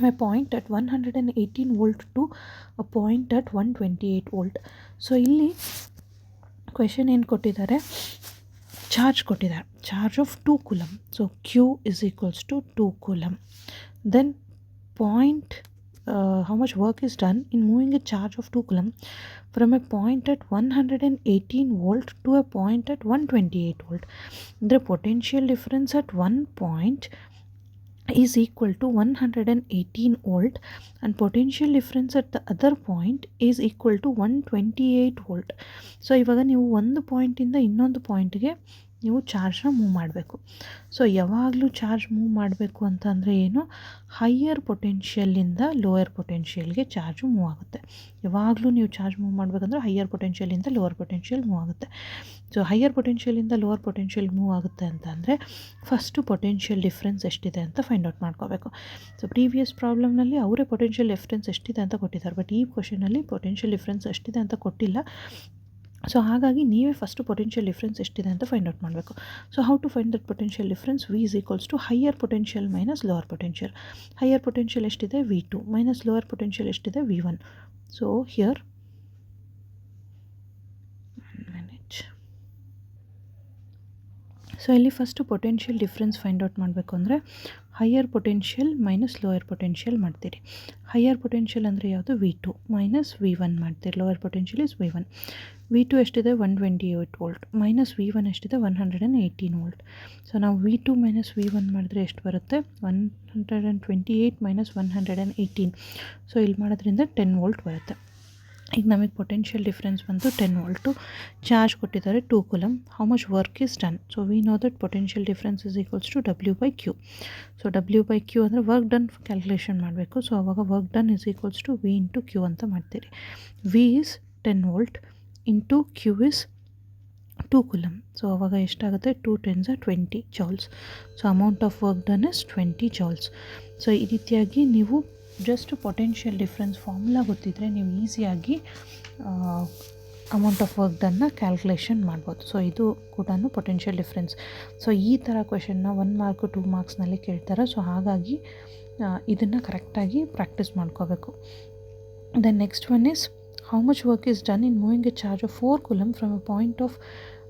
a point at 118 volt to a point at 128 volt. So ಇಲ್ಲಿ question ಏನು ಕೊಟ್ಟಿದ್ದಾರೆ, charge ಕೊಟ್ಟಿದ್ದಾರೆ, charge of 2 coulomb. So Q is equals to 2 coulomb. Then point how much work is done in moving a charge of 2 coulomb from a point at 118 volt to a point at 128 volt. The potential difference at one point is equal to 118 volt and potential difference at the other point is equal to 128 volt. So ಇವಾಗ ನೀವು ಒಂದು ಪಾಯಿಂಟಿಂದ ಇನ್ನೊಂದು ಪಾಯಿಂಟ್ಗೆ ನೀವು ಚಾರ್ಜ್ನ move ಮಾಡಬೇಕು. So ಯಾವಾಗಲೂ charge move ಮಾಡಬೇಕು ಅಂತ ಅಂದರೆ ಏನು, ಹೈಯರ್ ಪೊಟೆನ್ಷಿಯಲಿಂದ ಲೋಯರ್ ಪೊಟೆನ್ಷಿಯಲ್ಗೆ ಚಾರ್ಜು ಮೂವ್ ಆಗುತ್ತೆ. ಯಾವಾಗಲೂ ನೀವು ಚಾರ್ಜ್ ಮೂವ್ ಮಾಡಬೇಕಂದ್ರೆ ಹೈಯರ್ ಪೊಟೆನ್ಷಿಯಲಿಂದ ಲೋವರ್ ಪೊಟೆನ್ಷಿಯಲ್ ಮೂವ್ ಆಗುತ್ತೆ. ಸೊ ಹೈಯರ್ ಪೊಟೆನ್ಷಿಯಲಿಂದ ಲೋವರ್ ಪೊಟೆನ್ಷಿಯಲ್ ಮೂವ್ ಆಗುತ್ತೆ ಅಂತ ಅಂದರೆ ಫಸ್ಟು ಪೊಟೆನ್ಷಿಯಲ್ ಡಿಫ್ರೆನ್ಸ್ ಎಷ್ಟಿದೆ ಅಂತ ಫೈಂಡ್ ಔಟ್ ಮಾಡ್ಕೋಬೇಕು. ಸೊ ಪ್ರೀವಿಯಸ್ ಪ್ರಾಬ್ಲಮ್ನಲ್ಲಿ ಅವರೇ ಪೊಟೆನ್ಷಿಯಲ್ ಡಿಫ್ರೆನ್ಸ್ ಎಷ್ಟಿದೆ ಅಂತ ಕೊಟ್ಟಿದ್ದಾರೆ, ಬಟ್ ಈ ಕ್ವಶನಲ್ಲಿ ಪೊಟೆನ್ಷಿಯಲ್ ಡಿಫ್ರೆನ್ಸ್ ಎಷ್ಟಿದೆ ಅಂತ ಕೊಟ್ಟಿಲ್ಲ. ಸೊ ಹಾಗಾಗಿ ನೀವೇ ಫಸ್ಟು ಪೊಟೆನ್ಷಿಯಲ್ ಡಿಫ್ರೆನ್ಸ್ ಎಷ್ಟಿದೆ ಅಂತ ಫೈಂಡ್ ಔಟ್ ಮಾಡಬೇಕು. So how to find that potential difference, V is equals to higher potential minus lower potential. Higher potential ಎಷ್ಟಿದೆ V2 ಮೈನಸ್ ಲೋವರ್ ಪೊಟೆನ್ಷಿಯಲ್ ಎಷ್ಟಿದೆ V1. ಸೊ ಹಿಯರ್ ಸೊ ಇಲ್ಲಿ first potential difference find out ಮಾಡಬೇಕು ಅಂದರೆ higher potential minus lower potential ಮಾಡ್ತೀರಿ. Higher potential ಅಂದರೆ ಯಾವುದು V2 minus V1 ಮಾಡ್ತೀರಿ. Lower potential is V1. V2 ಎಷ್ಟಿದೆ 128 ವೋಲ್ಟ್ ಮೈನಸ್ V1 ಎಷ್ಟಿದೆ 118 ವೋಲ್ಟ್. ಸೊ ನಾವು V2 ಮೈನಸ್ V1 ಮಾಡಿದ್ರೆ ಎಷ್ಟು ಬರುತ್ತೆ, 128 ಮೈನಸ್ 118. ಸೊ ಇಲ್ಲಿ ಮಾಡೋದ್ರಿಂದ 10 ವೋಲ್ಟ್ ಬರುತ್ತೆ. ಈಗ ನಮಗೆ ಪೊಟೆನ್ಷಿಯಲ್ ಡಿಫ್ರೆನ್ಸ್ ಬಂದು 10 ವೋಲ್ಟು, ಚಾರ್ಜ್ ಕೊಟ್ಟಿದ್ದಾರೆ 2 coulomb. How much work is done, so we know that potential difference is equals to W/Q. So W/Q ಅಂದರೆ ವರ್ಕ್ ಡನ್ ಕ್ಯಾಲ್ಕುಲೇಷನ್ ಮಾಡಬೇಕು. ಸೊ ಅವಾಗ work done is equals to V into Q ಅಂತ ಮಾಡ್ತೀರಿ. V is 10 volt into Q is 2 coulomb. So ಅವಾಗ ಎಷ್ಟಾಗುತ್ತೆ, 2 10s are 20 joules. So amount of work done is 20 joules. So ಈ ರೀತಿಯಾಗಿ ನೀವು just potential difference formula ಗೊತ್ತಿದ್ದರೆ ನೀವು ಈಸಿಯಾಗಿ ಅಮೌಂಟ್ ಆಫ್ ವರ್ಕ್ ಡನ್ನ ಕ್ಯಾಲ್ಕುಲೇಷನ್ ಮಾಡ್ಬೋದು. ಸೊ ಇದು ಕೂಡ ಪೊಟೆನ್ಷಿಯಲ್ ಡಿಫ್ರೆನ್ಸ್. ಸೊ ಈ ಥರ ಕ್ವೆಶನ್ನ 1 ಮಾರ್ಕ್ 2 ಮಾರ್ಕ್ಸ್ನಲ್ಲಿ ಕೇಳ್ತಾರೆ. ಸೊ ಹಾಗಾಗಿ ಇದನ್ನು ಕರೆಕ್ಟಾಗಿ ಪ್ರಾಕ್ಟೀಸ್ ಮಾಡ್ಕೋಬೇಕು. Then next one is how much work is done in moving a charge of 4 coulomb from a point of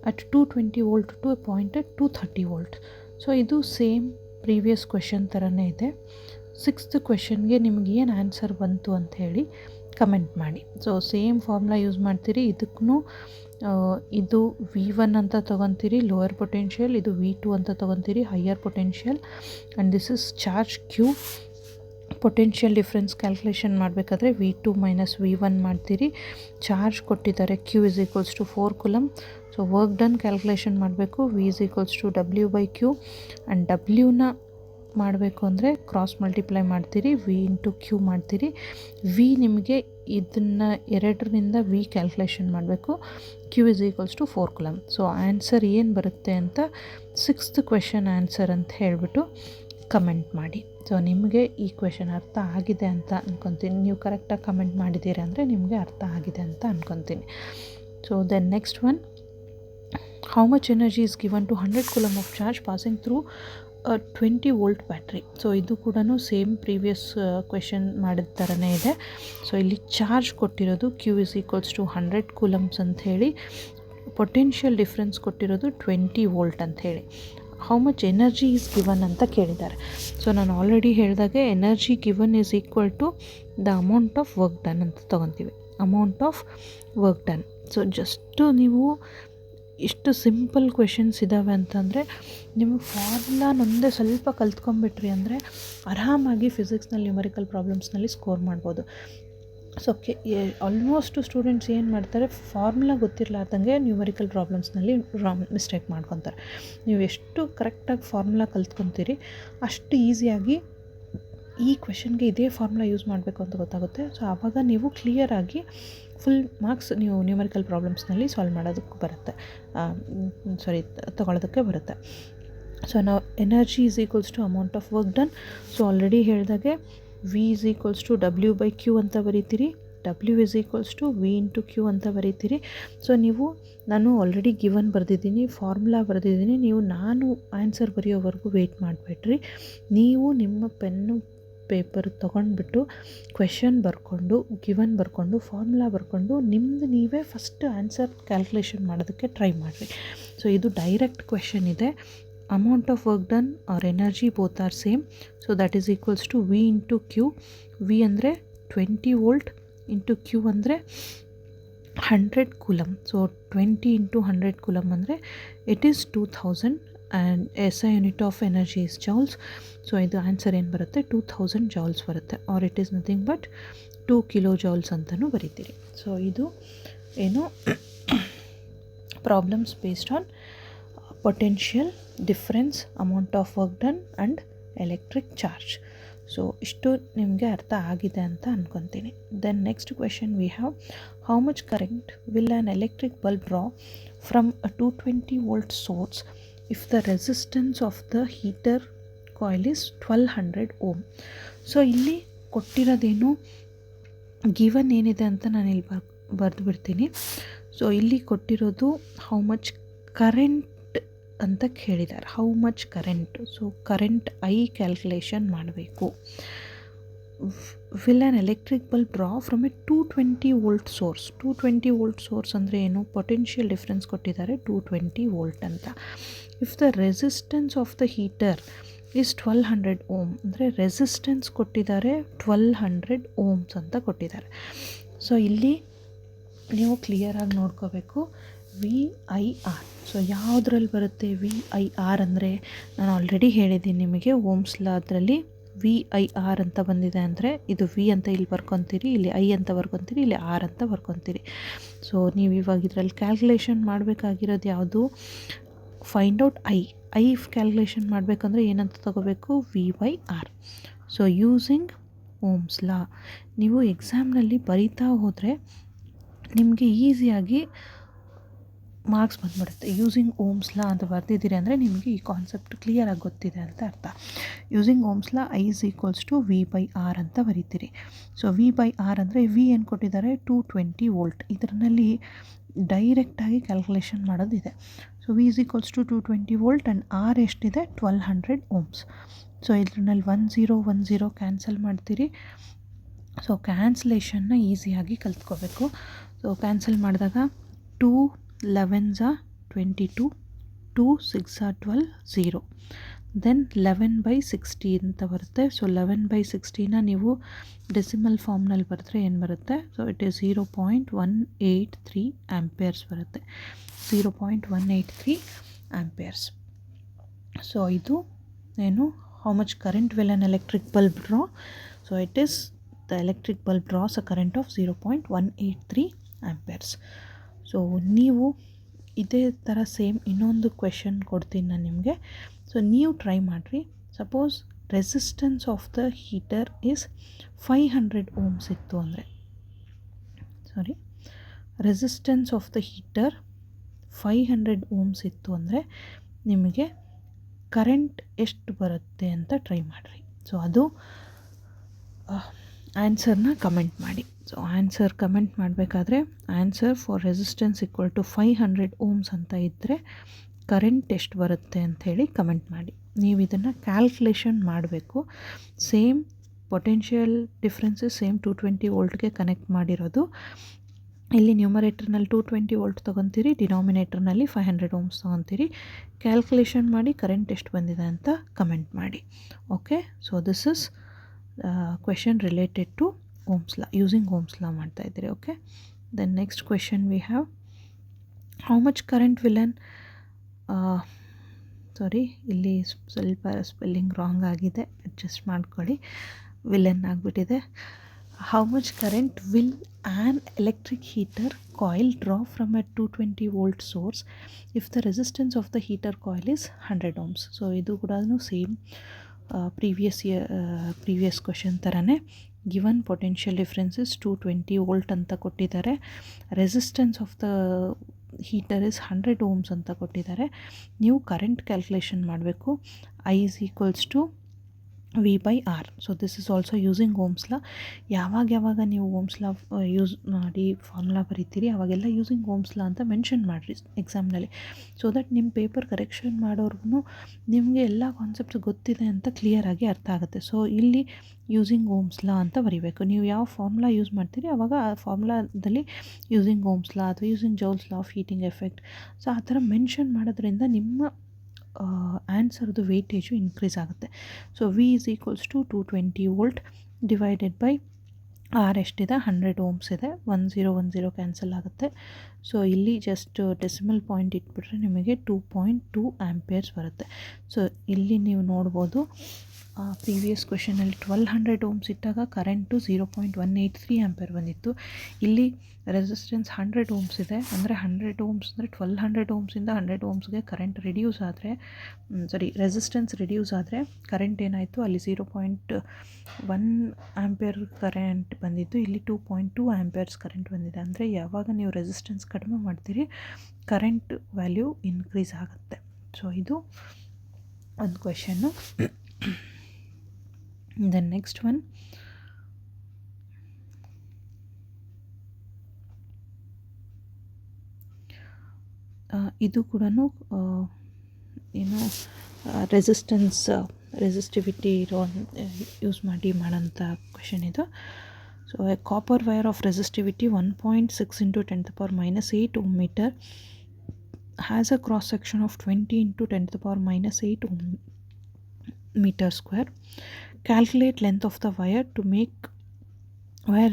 at 220 volt to a point at 230 volt. So ಇದು same previous question ಥರನೇ ಇದೆ. 6th ಕ್ವೆಶನ್ಗೆ ನಿಮ್ಗೆ ಏನು answer ಬಂತು ಅಂತ ಹೇಳಿ comment ಮಾಡಿ. So same formula use ಮಾಡ್ತೀರಿ. ಇದಕ್ಕೂ ಇದು V1 ಅಂತ ತೊಗೊತೀರಿ ಲೋಯರ್ ಪೊಟೆನ್ಷಿಯಲ್, ಇದು V2 ಅಂತ ತೊಗೊತೀರಿ higher potential, and this is charge Q. Potential difference calculation ಮಾಡಬೇಕಾದ್ರೆ V2 ಮೈನಸ್ V1 ಮಾಡ್ತೀರಿ. ಚಾರ್ಜ್ ಕೊಟ್ಟಿದ್ದಾರೆ Q is equals to 4 coulomb. So work done calculation ಮಾಡಬೇಕು. V is equals to W/Q, and ಡಬ್ಲ್ಯೂನ ಮಾಡಬೇಕು ಅಂದರೆ ಕ್ರಾಸ್ ಮಲ್ಟಿಪ್ಲೈ ಮಾಡ್ತೀರಿ, V into Q ಮಾಡ್ತೀರಿ. V ನಿಮಗೆ ಇದನ್ನು 2ರಿಂದ V ಕ್ಯಾಲ್ಕುಲೇಷನ್ ಮಾಡಬೇಕು. Q is equals to 4 coulomb. So answer ಏನು ಬರುತ್ತೆ ಅಂತ 6th ಕ್ವೆಶನ್ ಆನ್ಸರ್ ಅಂತ ಹೇಳಿಬಿಟ್ಟು ಕಮೆಂಟ್ ಮಾಡಿ. ಸೊ ನಿಮಗೆ ಈ ಕ್ವೆಶನ್ ಅರ್ಥ ಆಗಿದೆ ಅಂತ ಅಂದ್ಕೊತೀನಿ. ನೀವು ಕರೆಕ್ಟಾಗಿ ಕಮೆಂಟ್ ಮಾಡಿದ್ದೀರಿ ಅಂದರೆ ನಿಮಗೆ ಅರ್ಥ ಆಗಿದೆ ಅಂತ ಅಂದ್ಕೊತೀನಿ. So then next one, how much energy is given to 100 coulomb of charge passing through 20 volt battery. So ಇದು ಕೂಡ ಸೇಮ್ ಪ್ರೀವಿಯಸ್ ಕ್ವೆಶನ್ ಮಾಡಿದ ಥರನೇ ಇದೆ. ಸೊ ಇಲ್ಲಿ ಚಾರ್ಜ್ ಕೊಟ್ಟಿರೋದು Q is equals to 100 coulombs ಅಂಥೇಳಿ, ಪೊಟೆನ್ಷಿಯಲ್ ಡಿಫ್ರೆನ್ಸ್ ಕೊಟ್ಟಿರೋದು 20 ವೋಲ್ಟ್ ಅಂಥೇಳಿ. How much energy is given ಅಂತ ಕೇಳಿದ್ದಾರೆ. ಸೊ ನಾನು ಆಲ್ರೆಡಿ ಹೇಳಿದಾಗೆ energy given is equal to the amount of work done ಅಂತ ತೊಗೊತೀವಿ. Amount of work done. So just ನೀವು ಇಷ್ಟು ಸಿಂಪಲ್ ಕ್ವೆಶನ್ಸ್ ಇದ್ದಾವೆ ಅಂತಂದರೆ ನಿಮಗೆ ಫಾರ್ಮುಲಾನೊಂದೇ ಸ್ವಲ್ಪ ಕಲ್ತ್ಕೊಂಡ್ಬಿಟ್ರಿ ಅಂದರೆ ಆರಾಮಾಗಿ ಫಿಸಿಕ್ಸ್ನಲ್ಲಿ ನ್ಯೂಮರಿಕಲ್ ಪ್ರಾಬ್ಲಮ್ಸ್ನಲ್ಲಿ ಸ್ಕೋರ್ ಮಾಡ್ಬೋದು. ಸೊ ಆಲ್ಮೋಸ್ಟ್ ಸ್ಟೂಡೆಂಟ್ಸ್ ಏನು ಮಾಡ್ತಾರೆ, ಫಾರ್ಮುಲಾ ಗೊತ್ತಿರಲಾರ್ದಂಗೆ ನ್ಯೂಮರಿಕಲ್ ಪ್ರಾಬ್ಲಮ್ಸ್ನಲ್ಲಿ ಮಿಸ್ಟೇಕ್ ಮಾಡ್ಕೊತಾರೆ. ನೀವು ಎಷ್ಟು ಕರೆಕ್ಟಾಗಿ ಫಾರ್ಮುಲಾ ಕಲ್ತ್ಕೊತೀರಿ ಅಷ್ಟು ಈಸಿಯಾಗಿ ಈ ಕ್ವೆಶನ್ಗೆ ಇದೇ ಫಾರ್ಮುಲಾ ಯೂಸ್ ಮಾಡಬೇಕು ಅಂತ ಗೊತ್ತಾಗುತ್ತೆ. ಸೊ ಆವಾಗ ನೀವು ಕ್ಲಿಯರಾಗಿ ಫುಲ್ ಮಾರ್ಕ್ಸ್ ನೀವು ನ್ಯೂಮರಿಕಲ್ ಪ್ರಾಬ್ಲಮ್ಸ್ನಲ್ಲಿ ಸಾಲ್ವ್ ಮಾಡೋದಕ್ಕೆ ಬರುತ್ತೆ, ತೊಗೊಳೋದಕ್ಕೆ ಬರುತ್ತೆ. ಸೊ ನಾವು energy is equals to amount of work done. So already ಹೇಳಿದಾಗೆ V is equals to W/Q ಅಂತ ಬರೀತೀರಿ. W is equals to V into Q ಅಂತ ಬರೀತೀರಿ. ಸೊ ನೀವು, ನಾನು ಆಲ್ರೆಡಿ ಗಿವನ್ ಬರೆದಿದ್ದೀನಿ, ಫಾರ್ಮುಲಾ ಬರೆದಿದ್ದೀನಿ. ನೀವು ನಾನು ಆನ್ಸರ್ ಬರೆಯೋವರೆಗೂ ವೆಯ್ಟ್ ಮಾಡಿಬಿಟ್ರಿ. ನೀವು ನಿಮ್ಮ ಪೆನ್ನು ಪೇಪರ್ ತೊಗೊಂಡ್ಬಿಟ್ಟು ಕ್ವೆಶನ್ ಬರ್ಕೊಂಡು, ಗಿವನ್ ಬರ್ಕೊಂಡು, ಫಾರ್ಮುಲಾ ಬರ್ಕೊಂಡು ನಿಮ್ಮದು ನೀವೇ ಫಸ್ಟ್ ಆನ್ಸರ್ ಕ್ಯಾಲ್ಕುಲೇಷನ್ ಮಾಡೋದಕ್ಕೆ ಟ್ರೈ ಮಾಡಿರಿ. ಸೊ ಇದು ಡೈರೆಕ್ಟ್ ಕ್ವೆಶನ್ ಇದೆ. Amount of work done or energy both are same. So that is equals to V into Q. V ಅಂದರೆ 20 ವೋಲ್ಟ್ ಇಂಟು Q ಅಂದರೆ 100 ಕೂಲಮ್. ಸೊ 20 ಇಂಟು 100 ಕೂಲಮ್ ಅಂದರೆ it is 2000, and SI unit of energy is joules. So ಇದು answer ಏನು ಬರುತ್ತೆ, 2000 joules ಬರುತ್ತೆ, or it is nothing but 2 kilo joules ಅಂತಲೂ ಬರೀತೀರಿ. So ಇದು ಏನು problems based on potential difference, amount of work done and electric charge. So ಇಷ್ಟು ನಿಮಗೆ ಅರ್ಥ ಆಗಿದೆ ಅಂತ ಅಂದ್ಕೊತೀನಿ. Then next question we have, how much current will an electric bulb draw from a 220 volt source if the resistance of the heater coil is 1200 ohm. So ಇಲ್ಲಿ ಕೊಟ್ಟಿರೋದೇನು, given ಏನಿದೆ ಅಂತ ನಾನು ಇಲ್ಲಿ ಬರೆದು ಬಿಡ್ತೀನಿ. ಸೊ ಇಲ್ಲಿ ಕೊಟ್ಟಿರೋದು ಹೌ ಮಚ್ ಕರೆಂಟ್ ಅಂತ ಕೇಳಿದ್ದಾರೆ. How much current, so current calculation ಮಾಡಬೇಕು. Will an electric bulb draw from a 220 volt source. 220 volt source ಅಂದರೆ ಏನು, ಪೊಟೆನ್ಷಿಯಲ್ ಡಿಫ್ರೆನ್ಸ್ ಕೊಟ್ಟಿದ್ದಾರೆ 220 ವೋಲ್ಟ್ ಅಂತ. If the resistance of the heater is 1200 ohm, ಅಂದರೆ resistance ಕೊಟ್ಟಿದ್ದಾರೆ 1200 Ohm's ಅಂತ ಕೊಟ್ಟಿದ್ದಾರೆ. ಸೊ ಇಲ್ಲಿ ನೀವು ಕ್ಲಿಯರಾಗಿ ನೋಡ್ಕೋಬೇಕು, VIR. ಸೊ ಯಾವುದ್ರಲ್ಲಿ ಬರುತ್ತೆ VIR ಅಂದರೆ, ನಾನು ಆಲ್ರೆಡಿ ಹೇಳಿದ್ದೀನಿ ನಿಮಗೆ ಓಮ್ಸ್ ಲಾ ಅದರಲ್ಲಿ VIR ಅಂತ ಬಂದಿದೆ ಅಂದರೆ ಇದು V ಅಂತ ಇಲ್ಲಿ ಬರ್ಕೊತೀರಿ, ಇಲ್ಲಿ I ಅಂತ ಬರ್ಕೊತೀರಿ, ಇಲ್ಲಿ R ಅಂತ ಬರ್ಕೊತೀರಿ. ಸೊ ನೀವು ಇವಾಗ ಇದರಲ್ಲಿ ಕ್ಯಾಲ್ಕುಲೇಷನ್ ಮಾಡಬೇಕಾಗಿರೋದು ಯಾವುದು, ಫೈಂಡ್ ಔಟ್ ಐ ಕ್ಯಾಲ್ಕುಲೇಷನ್ ಮಾಡಬೇಕಂದ್ರೆ ಏನಂತ ತಗೋಬೇಕು, VIR. So using Ohm's law ನೀವು ಎಕ್ಸಾಮ್ನಲ್ಲಿ ಬರಿತಾ ಹೋದರೆ ನಿಮಗೆ ಈಸಿಯಾಗಿ ಮಾರ್ಕ್ಸ್ ಬಂದುಬಿಡುತ್ತೆ. ಯೂಸಿಂಗ್ ಓಮ್ಸ್ ಲಾ ಅಂತ ಬರ್ತಿದ್ದೀರಿ ಅಂದರೆ ನಿಮಗೆ ಈ ಕಾನ್ಸೆಪ್ಟ್ ಕ್ಲಿಯರಾಗಿ ಗೊತ್ತಿದೆ ಅಂತ ಅರ್ಥ. Using Ohm's law I is equals to V/R ಅಂತ ಬರೀತೀರಿ. ಸೊ V/R ಅಂದರೆ V ಏನು ಕೊಟ್ಟಿದ್ದಾರೆ 220 ವೋಲ್ಟ್, ಇದರಲ್ಲಿ ಡೈರೆಕ್ಟಾಗಿ ಕ್ಯಾಲ್ಕುಲೇಷನ್ ಮಾಡೋದಿದೆ. So V is equals to 220 volt and R ಎಷ್ಟಿದೆ 1200 ಓಮ್ಸ್. ಸೊ ಇದರಲ್ಲಿ 1010 ಕ್ಯಾನ್ಸಲ್ ಮಾಡ್ತೀರಿ. ಸೊ ಕ್ಯಾನ್ಸಲೇಷನ್ನ ಈಸಿಯಾಗಿ ಕಲ್ತ್ಕೋಬೇಕು. ಸೊ ಕ್ಯಾನ್ಸಲ್ ಮಾಡಿದಾಗ 2 11s are 22, 2 6 are 12, 0. ದೆನ್ 11/60 ಅಂತ ಬರುತ್ತೆ. ಸೊ 11/60ನ ನೀವು ಡೆಸಿಮಲ್ ಫಾರ್ಮ್ನಲ್ಲಿ ಬರೆದ್ರೆ ಏನು ಬರುತ್ತೆ, ಸೊ ಇಟ್ ಈಸ್ 0.183 ಆ್ಯಂಪಿಯರ್ಸ್ ಬರುತ್ತೆ. 0.183 ಆ್ಯಂಪಿಯರ್ಸ್. ಸೊ ಇದು ಏನು, how much current will on electric bulb draw. So it is the electric bulb draws a current off 0.183 amperes. So ನೀವು ಇದೇ ಥರ ಸೇಮ್ ಇನ್ನೊಂದು ಕ್ವೆಶನ್ ಕೊಡ್ತೀನಿ ನಾನು ನಿಮಗೆ. ಸೊ ನೀವು ಟ್ರೈ ಮಾಡಿರಿ. Suppose resistance of the heater is 500 ohms ಇತ್ತು ಅಂದರೆ, resistance of the heater 500 ohms ಇತ್ತು ಅಂದರೆ ನಿಮಗೆ ಕರೆಂಟ್ ಎಷ್ಟು ಬರುತ್ತೆ ಅಂತ ಟ್ರೈ ಮಾಡಿರಿ. ಸೊ ಅದು ಆನ್ಸರ್ನ ಕಮೆಂಟ್ ಮಾಡಿ. ಸೊ ಆನ್ಸರ್ ಕಮೆಂಟ್ ಮಾಡಬೇಕಾದ್ರೆ answer for resistance equal to 500 ohms ಅಂತ ಇದ್ದರೆ ಕರೆಂಟ್ ಎಷ್ಟು ಬರುತ್ತೆ ಅಂಥೇಳಿ ಕಮೆಂಟ್ ಮಾಡಿ. ನೀವು ಇದನ್ನು ಕ್ಯಾಲ್ಕುಲೇಷನ್ ಮಾಡಬೇಕು. ಸೇಮ್ ಪೊಟೆನ್ಷಿಯಲ್ ಡಿಫ್ರೆನ್ಸಸ್ ಸೇಮ್ 220 ವೋಲ್ಟ್ಗೆ ಕನೆಕ್ಟ್ ಮಾಡಿರೋದು. ಇಲ್ಲಿ ನ್ಯೂಮರೇಟರ್ನಲ್ಲಿ 220 ವೋಲ್ಟ್ ತೊಗೊತೀರಿ, ಡಿನಾಮಿನೇಟರ್ನಲ್ಲಿ 500 ಓಮ್ಸ್ ತೊಗೊತೀರಿ. ಕ್ಯಾಲ್ಕುಲೇಷನ್ ಮಾಡಿ ಕರೆಂಟ್ ಎಷ್ಟು ಬಂದಿದೆ ಅಂತ ಕಮೆಂಟ್ ಮಾಡಿ. Okay, so this is question related to ohm's law, using Ohm's law ಮಾಡ್ತಾ ಇದ್ದೀರಿ. Okay, then next question we have, how much current will on, ಇಲ್ಲಿ ಸ್ವಲ್ಪ ಸ್ಪೆಲ್ಲಿಂಗ್ ರಾಂಗ್ ಆಗಿದೆ, ಅಡ್ಜಸ್ಟ್ ಮಾಡ್ಕೊಳ್ಳಿ, ವಿಲನ್ ಆಗಿಬಿಟ್ಟಿದೆ. How much current will on electric heater coil draw from a 220 volt source if the resistance of the heater coil is 100 ohms. So ಇದು ಕೂಡ same previous question ಥರನೇ. Given potential difference is 220 volt ಅಂತ ಕೊಟ್ಟಿದ್ದಾರೆ. Resistance of the heater is 100 ohms ಅಂತ ಕೊಟ್ಟಿದ್ದಾರೆ. ನೀವು current calculation ಮಾಡಬೇಕು. I is equals to V/R. So this is also using Ohm's law. ಯಾವಾಗ ನೀವು ಓಮ್ಸ್ ಲಾ ಯೂಸ್ ಮಾಡಿ ಫಾರ್ಮುಲಾ ಬರೀತೀರಿ ಅವಾಗೆಲ್ಲ ಯೂಸಿಂಗ್ ಓಮ್ಸ್ ಲಾ ಅಂತ ಮೆನ್ಷನ್ ಮಾಡಿರಿ ಎಕ್ಸಾಮ್ನಲ್ಲಿ. ಸೊ ದಟ್ ನಿಮ್ಮ ಪೇಪರ್ ಕರೆಕ್ಷನ್ ಮಾಡೋರ್ಗು ನಿಮಗೆ ಎಲ್ಲ ಕಾನ್ಸೆಪ್ಟ್ಸ್ ಗೊತ್ತಿದೆ ಅಂತ ಕ್ಲಿಯರಾಗಿ ಅರ್ಥ ಆಗುತ್ತೆ. ಸೊ ಇಲ್ಲಿ ಯೂಸಿಂಗ್ ಓಮ್ಸ್ ಲಾ ಅಂತ ಬರೀಬೇಕು. ನೀವು ಯಾವ ಫಾರ್ಮುಲಾ ಯೂಸ್ ಮಾಡ್ತೀರಿ ಆವಾಗ ಆ ಫಾರ್ಮುಲಾದಲ್ಲಿ ಯೂಸಿಂಗ್ ಓಮ್ಸ್ ಲಾ ಅಥವಾ using joules law of heating effect, so ಆ ಥರ ಮೆನ್ಷನ್ ಮಾಡೋದ್ರಿಂದ ನಿಮ್ಮ ಆನ್ಸರ್ದು ವೇಟೇಜು ಇನ್ಕ್ರೀಸ್ ಆಗುತ್ತೆ. So V is equals to 220 volt divided by R ಎಷ್ಟಿದೆ 100 ಓಮ್ಸ್ ಇದೆ, 1010 ಕ್ಯಾನ್ಸಲ್ ಆಗುತ್ತೆ. ಸೊ ಇಲ್ಲಿ ಜಸ್ಟ್ ಡೆಸಿಮಲ್ ಪಾಯಿಂಟ್ ಇಟ್ಬಿಟ್ರೆ ನಿಮಗೆ 2.2 ಆ್ಯಂಪಿಯರ್ಸ್ ಬರುತ್ತೆ. ಸೊ ಇಲ್ಲಿ ನೀವು ನೋಡ್ಬೋದು ಪ್ರೀವಿಯಸ್ ಕ್ವೆಶನಲ್ಲಿ 1200 ಓಮ್ಸ್ ಇಟ್ಟಾಗ ಕರೆಂಟು 0.183 ಆಂಪೇರ್ ಬಂದಿತ್ತು. ಇಲ್ಲಿ ರೆಸಿಸ್ಟೆನ್ಸ್ 100 ಓಮ್ಸ್ ಇದೆ, ಅಂದರೆ 100 ಓಮ್ಸ್ ಅಂದರೆ 1200 ಓಮ್ಸಿಂದ 100 ಓಮ್ಸ್ಗೆ ಕರೆಂಟ್ ರಿಡ್ಯೂಸ್ ಆದರೆ ರೆಸಿಸ್ಟೆನ್ಸ್ ರಿಡ್ಯೂಸ್ ಆದರೆ ಕರೆಂಟ್ ಏನಾಯಿತು, ಅಲ್ಲಿ 0.1 ಆಂಪೇರ್ ಕರೆಂಟ್ ಬಂದಿದ್ದು, ಇಲ್ಲಿ 2.2 ಆಂಪೇರ್ಸ್ ಕರೆಂಟ್ ಬಂದಿದೆ. ಅಂದರೆ ಯಾವಾಗ ನೀವು ರೆಸಿಸ್ಟೆನ್ಸ್ ಕಡಿಮೆ ಮಾಡ್ತೀರಿ ಕರೆಂಟ್ ವ್ಯಾಲ್ಯೂ ಇನ್ಕ್ರೀಸ್ ಆಗುತ್ತೆ. ಸೊ ಇದು ಒಂದು ಕ್ವೆಶನ್ನು. ದೆನ್ ನೆಕ್ಸ್ಟ್ ಒನ್, ಇದು ಕೂಡ ಏನು ರೆಸಿಸ್ಟಿವಿಟಿ ಇರೋ ಯೂಸ್ ಮಾಡಿ ಮಾಡೋಂಥ ಕ್ವೆಶನ್ ಇದು. So A copper wire of resistivity 1.6 into 10⁻⁻8 ohm meter has a cross section of 20 into 10⁻⁻8 ohm meter square. Calculate length of the wire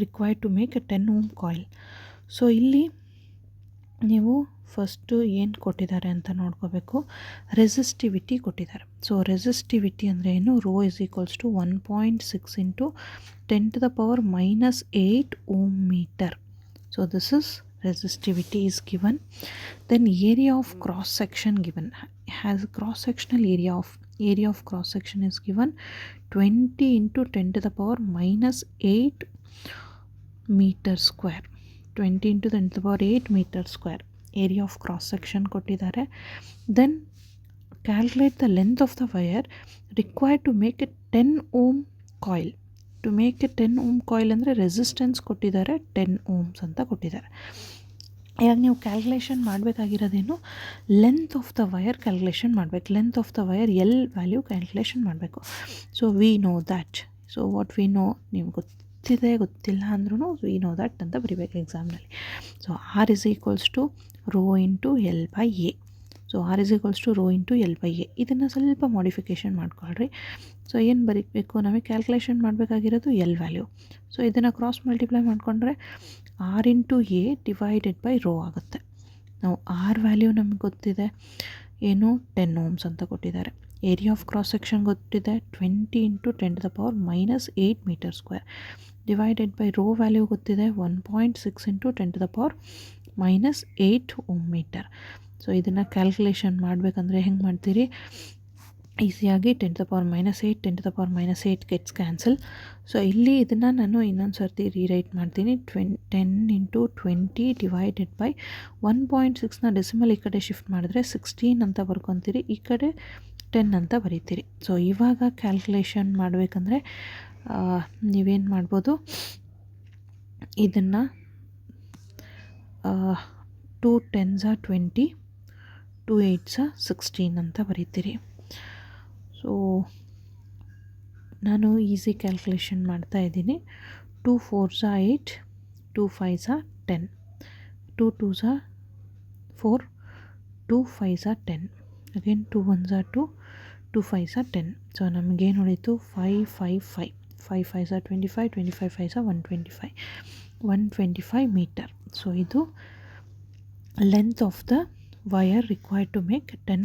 required to make a 10 ohm coil. So ಇಲ್ಲಿ ನೀವು first ಏನು ಕೊಟ್ಟಿದ್ದಾರೆ ಅಂತ ನೋಡ್ಕೋಬೇಕು. Resistivity ಕೊಟ್ಟಿದ್ದಾರೆ. So resistivity ಅಂದರೆ ಏನು, rho is equals to 1.6 into 10⁻⁻8 ohm meter. So this is resistivity is given. Then area of cross section given, has a cross sectional area of cross section is given 20 into 10⁻⁻8 meter square. 20 into 10⁻8 meter square area of cross section ಕೊಟ್ಟಿದ್ದಾರೆ. Then calculate the length of the wire required to make a 10 ohm coil. To make a 10 ohm coil ಅಂದರೆ resistance ಕೊಟ್ಟಿದ್ದಾರೆ 10 ohms ಅಂತ ಕೊಟ್ಟಿದ್ದಾರೆ. ಇವಾಗ ನೀವು calculation ಮಾಡಬೇಕಾಗಿರೋದೇನು, length of the wire calculation ಮಾಡಬೇಕು. Length of the wire L value calculation ಮಾಡಬೇಕು. So we know that. So what we know, ನಿಮ್ಗೆ ಗೊತ್ತಿಲ್ಲ ಅಂದ್ರೂ ವಿ ನೋ ದ್ಯಾಟ್ ಅಂತ ಬರಿಬೇಕು ಎಕ್ಸಾಮ್ನಲ್ಲಿ. So R is equals to rho into L by A. So R is equals to rho into L by A. ಇದನ್ನು ಸ್ವಲ್ಪ modification ಮಾಡ್ಕೊಳ್ರಿ. So ಏನು ಬರೀಬೇಕು, ನಮಗೆ ಕ್ಯಾಲ್ಕುಲೇಷನ್ ಮಾಡಬೇಕಾಗಿರೋದು ಎಲ್ ವ್ಯಾಲ್ಯೂ. ಸೊ ಇದನ್ನು ಕ್ರಾಸ್ ಮಲ್ಟಿಪ್ಲೈ ಮಾಡಿಕೊಂಡ್ರೆ R into A divided by rho ಆಗುತ್ತೆ. ನಾವು ಆರ್ ವ್ಯಾಲ್ಯೂ ನಮಗೆ ಗೊತ್ತಿದೆ ಏನು, 10 ohms ಅಂತ ಕೊಟ್ಟಿದ್ದಾರೆ. ಏರಿಯಾ ಆಫ್ ಕ್ರಾಸ್ ಸೆಕ್ಷನ್ ಗೊತ್ತಿದೆ 20 into 10⁻⁻8 meter square divided by rho value ಗೊತ್ತಿದೆ 1.6 into 10⁻⁻8 ohm meter. ಸೊ ಇದನ್ನು ಕ್ಯಾಲ್ಕುಲೇಷನ್ ಮಾಡಬೇಕಂದ್ರೆ ಹೆಂಗೆ ಮಾಡ್ತೀರಿ, ಈಸಿಯಾಗಿ 10⁻⁻8 10⁻⁻8 ಗೆಟ್ಸ್ ಕ್ಯಾನ್ಸಲ್. ಸೊ ಇಲ್ಲಿ ಇದನ್ನು ನಾನು ಇನ್ನೊಂದು ಸರ್ತಿ ರೀರೈಟ್ ಮಾಡ್ತೀನಿ. 10 into 20 ಡಿವೈಡೆಡ್ ಬೈ 1.6ನ ಡೆಸಿಮಲ್ ಈ ಕಡೆ ಶಿಫ್ಟ್ ಮಾಡಿದ್ರೆ 16 ಅಂತ ಬರ್ಕೊತೀರಿ, ಈ ಕಡೆ 10 ಅಂತ ಬರೀತೀರಿ. ಸೊ ಇವಾಗ ಕ್ಯಾಲ್ಕುಲೇಷನ್ ಮಾಡಬೇಕಂದ್ರೆ ನೀವೇನು ಮಾಡ್ಬೋದು, ಇದನ್ನು 2 10s are 20, 2 8s are 16 ಅಂತ ಬರೀತೀರಿ. ಸೊ ನಾನು ಈಸಿ ಕ್ಯಾಲ್ಕುಲೇಷನ್ ಮಾಡ್ತಾ ಇದ್ದೀನಿ. 2 4s are 8, 2 5s are 10, 2 2s are 4, 2 5s are 10, again 2 1s are 2, 2 5s are 10. So ನಮಗೇನು ಉಳಿತು 5 5 5, 5 5s are 25, 25 5s are 125 meter. So ಇದು length of the wire required to make 10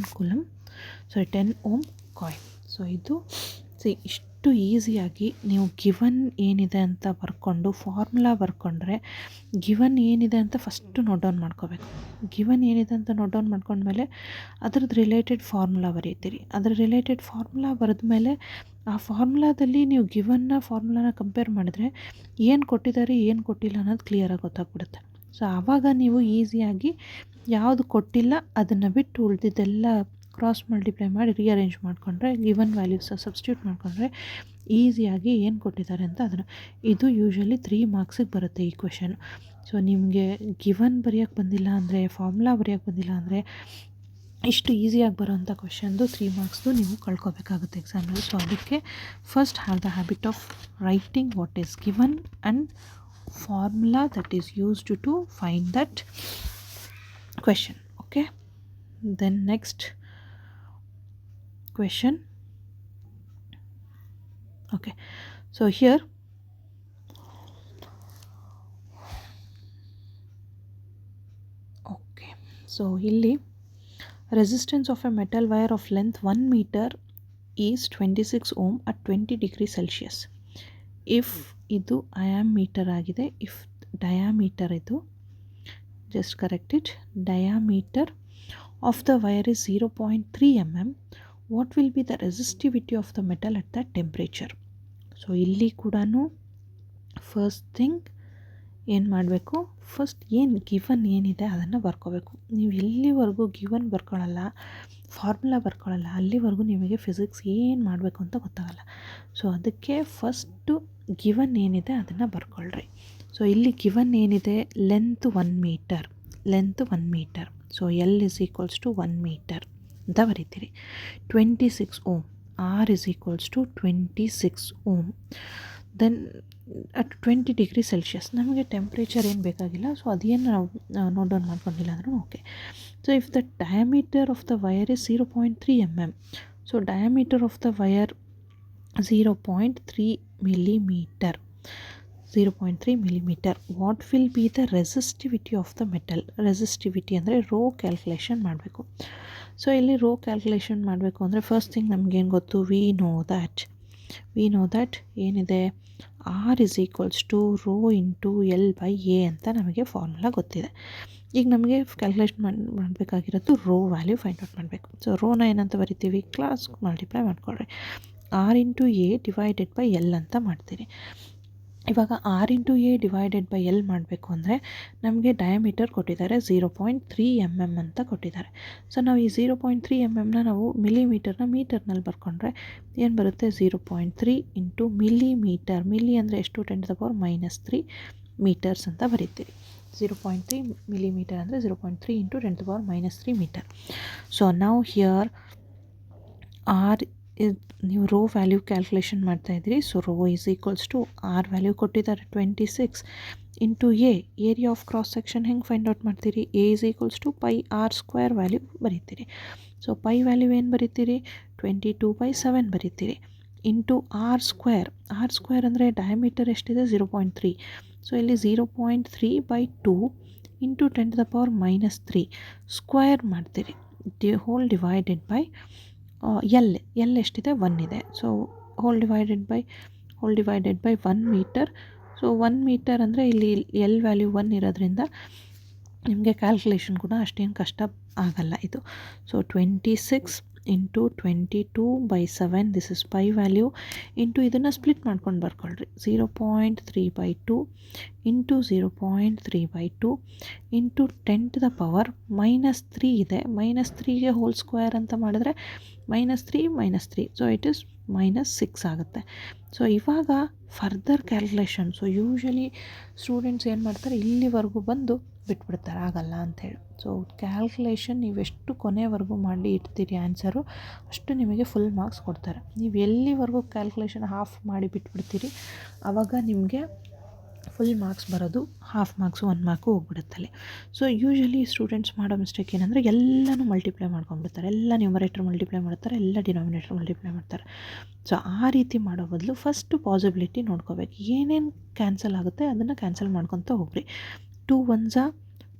ohm coil. So ಇದು ಇಷ್ಟು ಈಸಿಯಾಗಿ ನೀವು given ಏನಿದೆ ಅಂತ ಬರ್ಕೊಂಡು ಫಾರ್ಮುಲಾ ಬರ್ಕೊಂಡ್ರೆ, ಗಿವನ್ ಏನಿದೆ ಅಂತ ಫಸ್ಟು ನೋಟ್ ಡೌನ್ ಮಾಡ್ಕೋಬೇಕು. ಗಿವನ್ ಏನಿದೆ ಅಂತ ನೋಟ್ ಡೌನ್ ಮಾಡ್ಕೊಂಡ್ಮೇಲೆ ಅದ್ರದ್ದು ರಿಲೇಟೆಡ್ ಫಾರ್ಮುಲಾ ಬರೀತೀರಿ. ಅದರ ರಿಲೇಟೆಡ್ ಫಾರ್ಮುಲಾ ಬರೆದ್ಮೇಲೆ ಆ ಫಾರ್ಮುಲಾದಲ್ಲಿ ನೀವು ಫಾರ್ಮುಲಾನ ಕಂಪೇರ್ ಮಾಡಿದ್ರೆ ಏನು ಕೊಟ್ಟಿದ್ದಾರೆ ಏನು ಕೊಟ್ಟಿಲ್ಲ ಅನ್ನೋದು ಕ್ಲಿಯರಾಗಿ ಗೊತ್ತಾಗ್ಬಿಡುತ್ತೆ. ಸೊ ಆವಾಗ ನೀವು ಈಸಿಯಾಗಿ ಯಾವುದು ಕೊಟ್ಟಿಲ್ಲ ಅದನ್ನು ಬಿಟ್ಟು ಉಳಿದಿದ್ದೆಲ್ಲ ಕ್ರಾಸ್ ಮಲ್ಟಿಪ್ಲೈ ಮಾಡಿ ರೀಅರೇಂಜ್ ಮಾಡಿಕೊಂಡ್ರೆ, ಗಿವನ್ ವ್ಯಾಲ್ಯೂಸ ಸಬ್ಸ್ಟಿಟ್ಯೂಟ್ ಮಾಡಿಕೊಂಡ್ರೆ ಈಸಿಯಾಗಿ ಏನು ಕೊಟ್ಟಿದ್ದಾರೆ ಅಂತ ಅದನ್ನು, ಇದು ಯೂಶ್ವಲಿ 3 ಮಾರ್ಕ್ಸಿಗೆ ಬರುತ್ತೆ ಈ ಕ್ವೆಶನ್. ಸೊ ನಿಮಗೆ ಗಿವನ್ ಬರೆಯೋಕ್ಕೆ ಬಂದಿಲ್ಲ ಅಂದರೆ, ಫಾರ್ಮುಲಾ ಬರೆಯೋಕ್ಕೆ ಬಂದಿಲ್ಲ ಅಂದರೆ, ಇಷ್ಟು ಈಸಿಯಾಗಿ ಬರೋವಂಥ ಕ್ವೆಶನ್ದು 3 ಮಾರ್ಕ್ಸ್ದು ನೀವು ಕಳ್ಕೊಬೇಕಾಗುತ್ತೆ ಎಕ್ಸಾಮಲ್ಲಿ. ಸೊ ಅದಕ್ಕೆ first have the habit of writing what is given and formula that is used to find that question. Okay, then next question. Okay, so here so illi resistance of a metal wire of length 1 meter is 26 ohm at 20 degree Celsius. If ಇದು metre ಆಗಿದೆ, if diameter ಇದು just correct it, diameter of the wire is 0.3 mm, what will be the resistivity of the metal at that temperature? So ಇಲ್ಲಿ ಕೂಡ first thing ಏನು ಮಾಡಬೇಕು, first ಏನು given ಏನಿದೆ ಅದನ್ನು ಬರ್ಕೋಬೇಕು. ನೀವು ಎಲ್ಲಿವರೆಗೂ ಗಿವನ್ ಬರ್ಕೊಳ್ಳಲ್ಲ, ಫಾರ್ಮುಲಾ ಬರ್ಕೊಳ್ಳಲ್ಲ, ಅಲ್ಲಿವರೆಗೂ ನಿಮಗೆ ಫಿಸಿಕ್ಸ್ ಏನು ಮಾಡಬೇಕು ಅಂತ ಗೊತ್ತಾಗಲ್ಲ. ಸೊ ಅದಕ್ಕೆ ಫಸ್ಟು ಗಿವನ್ ಏನಿದೆ ಅದನ್ನು ಬರ್ಕೊಳ್ರಿ. ಸೊ ಇಲ್ಲಿ ಗಿವನ್ ಏನಿದೆ, length 1 metre. So L is equals to 1 metre ಅಂತ ಬರೀತೀರಿ. 26 ohm, R is equals to 26 ohm. Then at 20 degree Celsius, ನಮಗೆ ಟೆಂಪ್ರೇಚರ್ ಏನು ಬೇಕಾಗಿಲ್ಲ, ಸೊ ಅದೇನು ನಾವು ನೋಟ್ ಡೌನ್ ಮಾಡ್ಕೊಂಡಿಲ್ಲ ಅಂದ್ರೂ okay. So if the diameter of the wire is 0.3 mm, so diameter of the wire 0.3 millimeter. 0.3 millimeter. What will be the resistivity of the metal? Resistivity ಅಂದರೆ rho calculation ಮಾಡಬೇಕು. So ಇಲ್ಲಿ rho calculation ಮಾಡಬೇಕು ಅಂದರೆ first thing ನಮಗೇನು ಗೊತ್ತು, we know that ಏನಿದೆ, R is equals to rho into L by A ಅಂತ ನಮಗೆ ಫಾರ್ಮುಲಾ ಗೊತ್ತಿದೆ. ಈಗ ನಮಗೆ ಕ್ಯಾಲ್ಕುಲೇಷನ್ ಮಾಡಬೇಕಾಗಿರೋದು ರೋ ವ್ಯಾಲ್ಯೂ ಫೈಂಡ್ ಔಟ್ ಮಾಡಬೇಕು. ಸೊ ರೋನ ಏನಂತ ಬರಿತೀವಿ, ಕ್ಲಾಸ್ ಮಲ್ಟಿಪ್ಲೈ ಮಾಡ್ಕೊಳ್ರಿ, R into A divided by L ಅಂತ ಮಾಡ್ತೀರಿ. ಇವಾಗ R into A divided by L ಮಾಡಬೇಕು ಅಂದರೆ ನಮಗೆ ಡಯಾಮೀಟರ್ ಕೊಟ್ಟಿದ್ದಾರೆ 0.3 mm ಅಂತ ಕೊಟ್ಟಿದ್ದಾರೆ. ಸೊ ನಾವು ಈ 0.3 mmನ ನಾವು ಮೀಟರ್ನಲ್ಲಿ ಬರ್ಕೊಂಡ್ರೆ ಏನು ಬರುತ್ತೆ, 0.3 ಇಂಟು ಮಿಲಿಮೀಟರ್. ಮಿಲಿ ಅಂದರೆ ಎಷ್ಟು, 10⁻³ ಮೀಟರ್ಸ್ ಅಂತ ಬರೀತೀರಿ. 0.3 millimeter ಅಂದರೆ 0.3 ಇಂಟು 10⁻³ ಮೀಟರ್. ಸೊ ನಾವು ಹಿಯರ್ ಆರ್ ನೀವು ರೋ ವ್ಯಾಲ್ಯೂ ಕ್ಯಾಲ್ಕುಲೇಷನ್ ಮಾಡ್ತಾಯಿದ್ದೀರಿ. So rho is equals to R value ಕೊಟ್ಟಿದ್ದಾರೆ 26 into A, area of cross section ಹೆಂಗೆ ಫೈಂಡ್ ಔಟ್ ಮಾಡ್ತೀರಿ, A is equals to pi R square value ಬರೀತೀರಿ. So pi value ಏನು ಬರೀತೀರಿ, 22/7 ಬರೀತೀರಿ into R square ಅಂದರೆ diameter ಎಷ್ಟಿದೆ 0.3. ಸೊ ಇಲ್ಲಿ 0.3/2 ಇಂಟು 10⁻³ ಸ್ಕ್ವೇರ್ ಮಾಡ್ತೀರಿ, ಹೋಲ್ ಡಿವೈಡೆಡ್ ಬೈ ಎಲ್ ಎಷ್ಟಿದೆ 1 ಇದೆ. So whole divided by 1 metre. So 1 metre ಅಂದರೆ ಇಲ್ಲಿ ಎಲ್ ವ್ಯಾಲ್ಯೂ 1 ಇರೋದ್ರಿಂದ ನಿಮಗೆ ಕ್ಯಾಲ್ಕುಲೇಷನ್ ಕೂಡ ಅಷ್ಟೇನು ಕಷ್ಟ ಆಗಲ್ಲ ಇದು. So 26 into 22/7 this is pi value into ಇದನ್ನು ಸ್ಪ್ಲಿಟ್ ಮಾಡ್ಕೊಂಡು ಬರ್ಕೊಳ್ರಿ, 0.3/2 ಇಂಟು 0.3/2 ಇಂಟು 10⁻³ ಇದೆ, -3ಗೆ ಹೋಲ್ ಸ್ಕ್ವೇರ್ ಅಂತ ಮಾಡಿದ್ರೆ -3 ಸೊ ಇಟ್ ಈಸ್ -6 ಆಗುತ್ತೆ. ಸೊ ಇವಾಗ further calculation, so usually students ಏನು ಮಾಡ್ತಾರೆ, ಇಲ್ಲಿವರೆಗೂ ಬಂದು ಬಿಟ್ಬಿಡ್ತಾರೆ, ಆಗಲ್ಲ ಅಂಥೇಳಿ. ಸೊ ಕ್ಯಾಲ್ಕುಲೇಷನ್ ನೀವೆಷ್ಟು ಕೊನೆವರೆಗೂ ಮಾಡಿ ಇಡ್ತೀರಿ ಆನ್ಸರು, ಅಷ್ಟು ನಿಮಗೆ ಫುಲ್ ಮಾರ್ಕ್ಸ್ ಕೊಡ್ತಾರೆ. ನೀವು ಎಲ್ಲಿವರೆಗೂ ಕ್ಯಾಲ್ಕುಲೇಷನ್ ಹಾಫ್ ಮಾಡಿ ಬಿಟ್ಬಿಡ್ತೀರಿ, ಆವಾಗ ನಿಮಗೆ ಫುಲ್ ಮಾರ್ಕ್ಸ್ ಬರೋದು ಹಾಫ್ ಮಾರ್ಕ್ಸು 1 ಮಾರ್ಕು ಹೋಗ್ಬಿಡುತ್ತಲ್ಲಿ. ಸೊ ಯೂಶ್ವಲಿ ಸ್ಟೂಡೆಂಟ್ಸ್ ಮಾಡೋ ಮಿಸ್ಟೇಕ್ ಏನಂದರೆ ಎಲ್ಲನೂ ಮಲ್ಟಿಪ್ಲೈ ಮಾಡ್ಕೊಂಡ್ಬಿಡ್ತಾರೆ, ಎಲ್ಲ ನ್ಯೂಮರೇಟರ್ ಮಲ್ಟಿಪ್ಲೈ ಮಾಡ್ತಾರೆ, ಎಲ್ಲ ಡಿನಾಮಿನೇಟರ್ ಮಲ್ಟಿಪ್ಲೈ ಮಾಡ್ತಾರೆ. ಸೊ ಆ ರೀತಿ ಮಾಡೋ ಬದಲು ಫಸ್ಟು ಪಾಸಿಬಿಲಿಟಿ ನೋಡ್ಕೋಬೇಕು, ಏನೇನು ಕ್ಯಾನ್ಸಲ್ ಆಗುತ್ತೆ ಅದನ್ನು ಕ್ಯಾನ್ಸಲ್ ಮಾಡ್ಕೊತ ಹೋಗ್ರಿ. 2 1s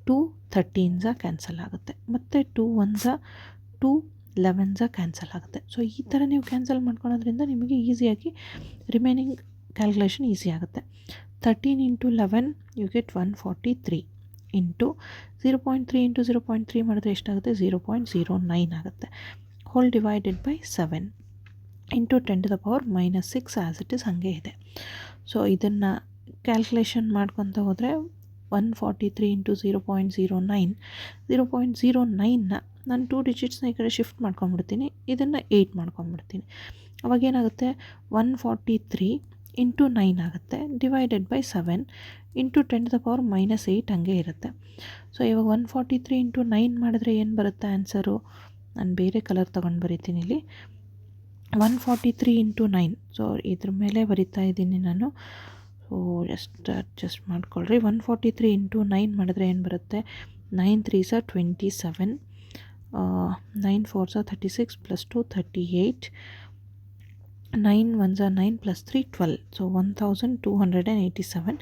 2 13s ಕ್ಯಾನ್ಸಲ್ ಆಗುತ್ತೆ, ಮತ್ತು 2 1s 2 11s ಕ್ಯಾನ್ಸಲ್ ಆಗುತ್ತೆ. ಸೊ ಈ ಥರ ನೀವು ಕ್ಯಾನ್ಸಲ್ ಮಾಡ್ಕೊಳೋದ್ರಿಂದ ನಿಮಗೆ ಈಸಿಯಾಗಿ ರಿಮೈನಿಂಗ್ ಕ್ಯಾಲ್ಕುಲೇಷನ್ ಈಸಿ ಆಗುತ್ತೆ. 13 into 11 you get 143 into 0.3 into 0.3 ಮಾಡಿದ್ರೆ ಎಷ್ಟಾಗುತ್ತೆ, 0.09 ಆಗುತ್ತೆ. Whole divided by 7 into 10⁻⁻6 as it is ಹಾಗೆ ಇದೆ. ಸೊ ಇದನ್ನು ಕ್ಯಾಲ್ಕುಲೇಷನ್ ಮಾಡ್ಕೊತ ಹೋದರೆ 143 ಇಂಟು 0.09ನ ನಾನು 2 ಡಿಜಿಟ್ಸ್ನ ಈ ಕಡೆ ಶಿಫ್ಟ್ ಮಾಡ್ಕೊಂಬಿಡ್ತೀನಿ, ಇದನ್ನು 8 ಮಾಡ್ಕೊಂಬಿಡ್ತೀನಿ. ಅವಾಗೇನಾಗುತ್ತೆ, 143 ಇಂಟು 9 ಆಗುತ್ತೆ, ಡಿವೈಡೆಡ್ ಬೈ 7 ಇಂಟು 10⁻⁻8 ಹಂಗೆ ಇರುತ್ತೆ. ಸೊ ಇವಾಗ 143 ಇಂಟು 9 ಮಾಡಿದ್ರೆ ಏನು ಬರುತ್ತೆ ಆನ್ಸರು, ನಾನು ಬೇರೆ ಕಲರ್ ತೊಗೊಂಡು ಬರಿತೀನಿ ಇಲ್ಲಿ, 143 ಇಂಟು 9. ಸೊ ಇದ್ರ ಮೇಲೆ ಬರಿತಾ ಇದ್ದೀನಿ ನಾನು. ಸೊ ಅಡ್ಜಸ್ಟ್ ಮಾಡ್ಕೊಳ್ರಿ. 143 ಇಂಟು 9 ಮಾಡಿದ್ರೆ ಏನು ಬರುತ್ತೆ, 9 3s 27, 9 4s 36 + 2 38, 9 ones are 9 plus 3 12, so 1287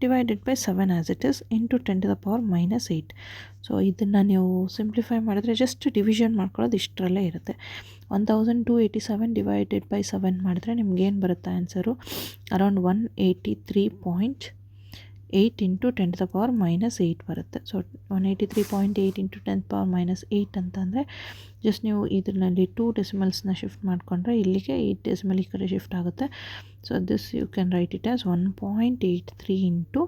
divided by 7 as it is into 10 to the power minus 8. So ಇದನ್ನು ನೀವು ಸಿಂಪ್ಲಿಫೈ ಮಾಡಿದ್ರೆ ಜಸ್ಟ್ ಡಿವಿಷನ್ ಮಾಡ್ಕೊಳ್ಳೋದು ಇಷ್ಟರಲ್ಲೇ ಇರುತ್ತೆ. 1287 ಡಿವೈಡೆಡ್ ಬೈ 7 ಮಾಡಿದ್ರೆ ನಿಮ್ಗೇನು ಬರುತ್ತೆ answer around 183.8 into 10 to the power minus 8 ಬರುತ್ತೆ. So 183.8 into 10 to the power minus 8 ಅಂತಂದರೆ ಜಸ್ಟ್ ನೀವು ಇದರಲ್ಲಿ 2 ಡೆಸಿಮಲ್ಸ್ನ ಶಿಫ್ಟ್ ಮಾಡಿಕೊಂಡ್ರೆ ಇಲ್ಲಿಗೆ 8 ಡೆಸಿಮಲ್ ಈ ಕಡೆ ಶಿಫ್ಟ್ ಆಗುತ್ತೆ. So this you can write it as 1.83 into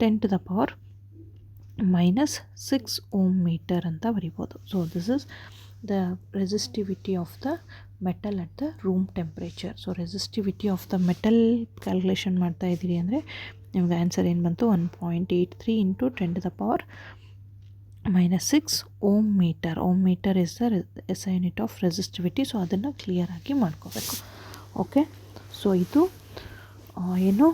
10 to the power minus 6 ohm metre ಅಂತ ಬರಿಬೋದು. So this is the resistivity of the metal at the room temperature. So resistivity of the metal calculation ಮಾಡ್ತಾ ಇದ್ದೀರಿ ಅಂದರೆ ನಿಮ್ಗೆ answer ಏನು ಬಂತು 1.83 into 10 to the power minus 6 ohm metre. Ohm metre is the S I unit of resistivity. So ಅದನ್ನು ಕ್ಲಿಯರಾಗಿ ಮಾಡ್ಕೋಬೇಕು. Okay, so ಇದು ಏನು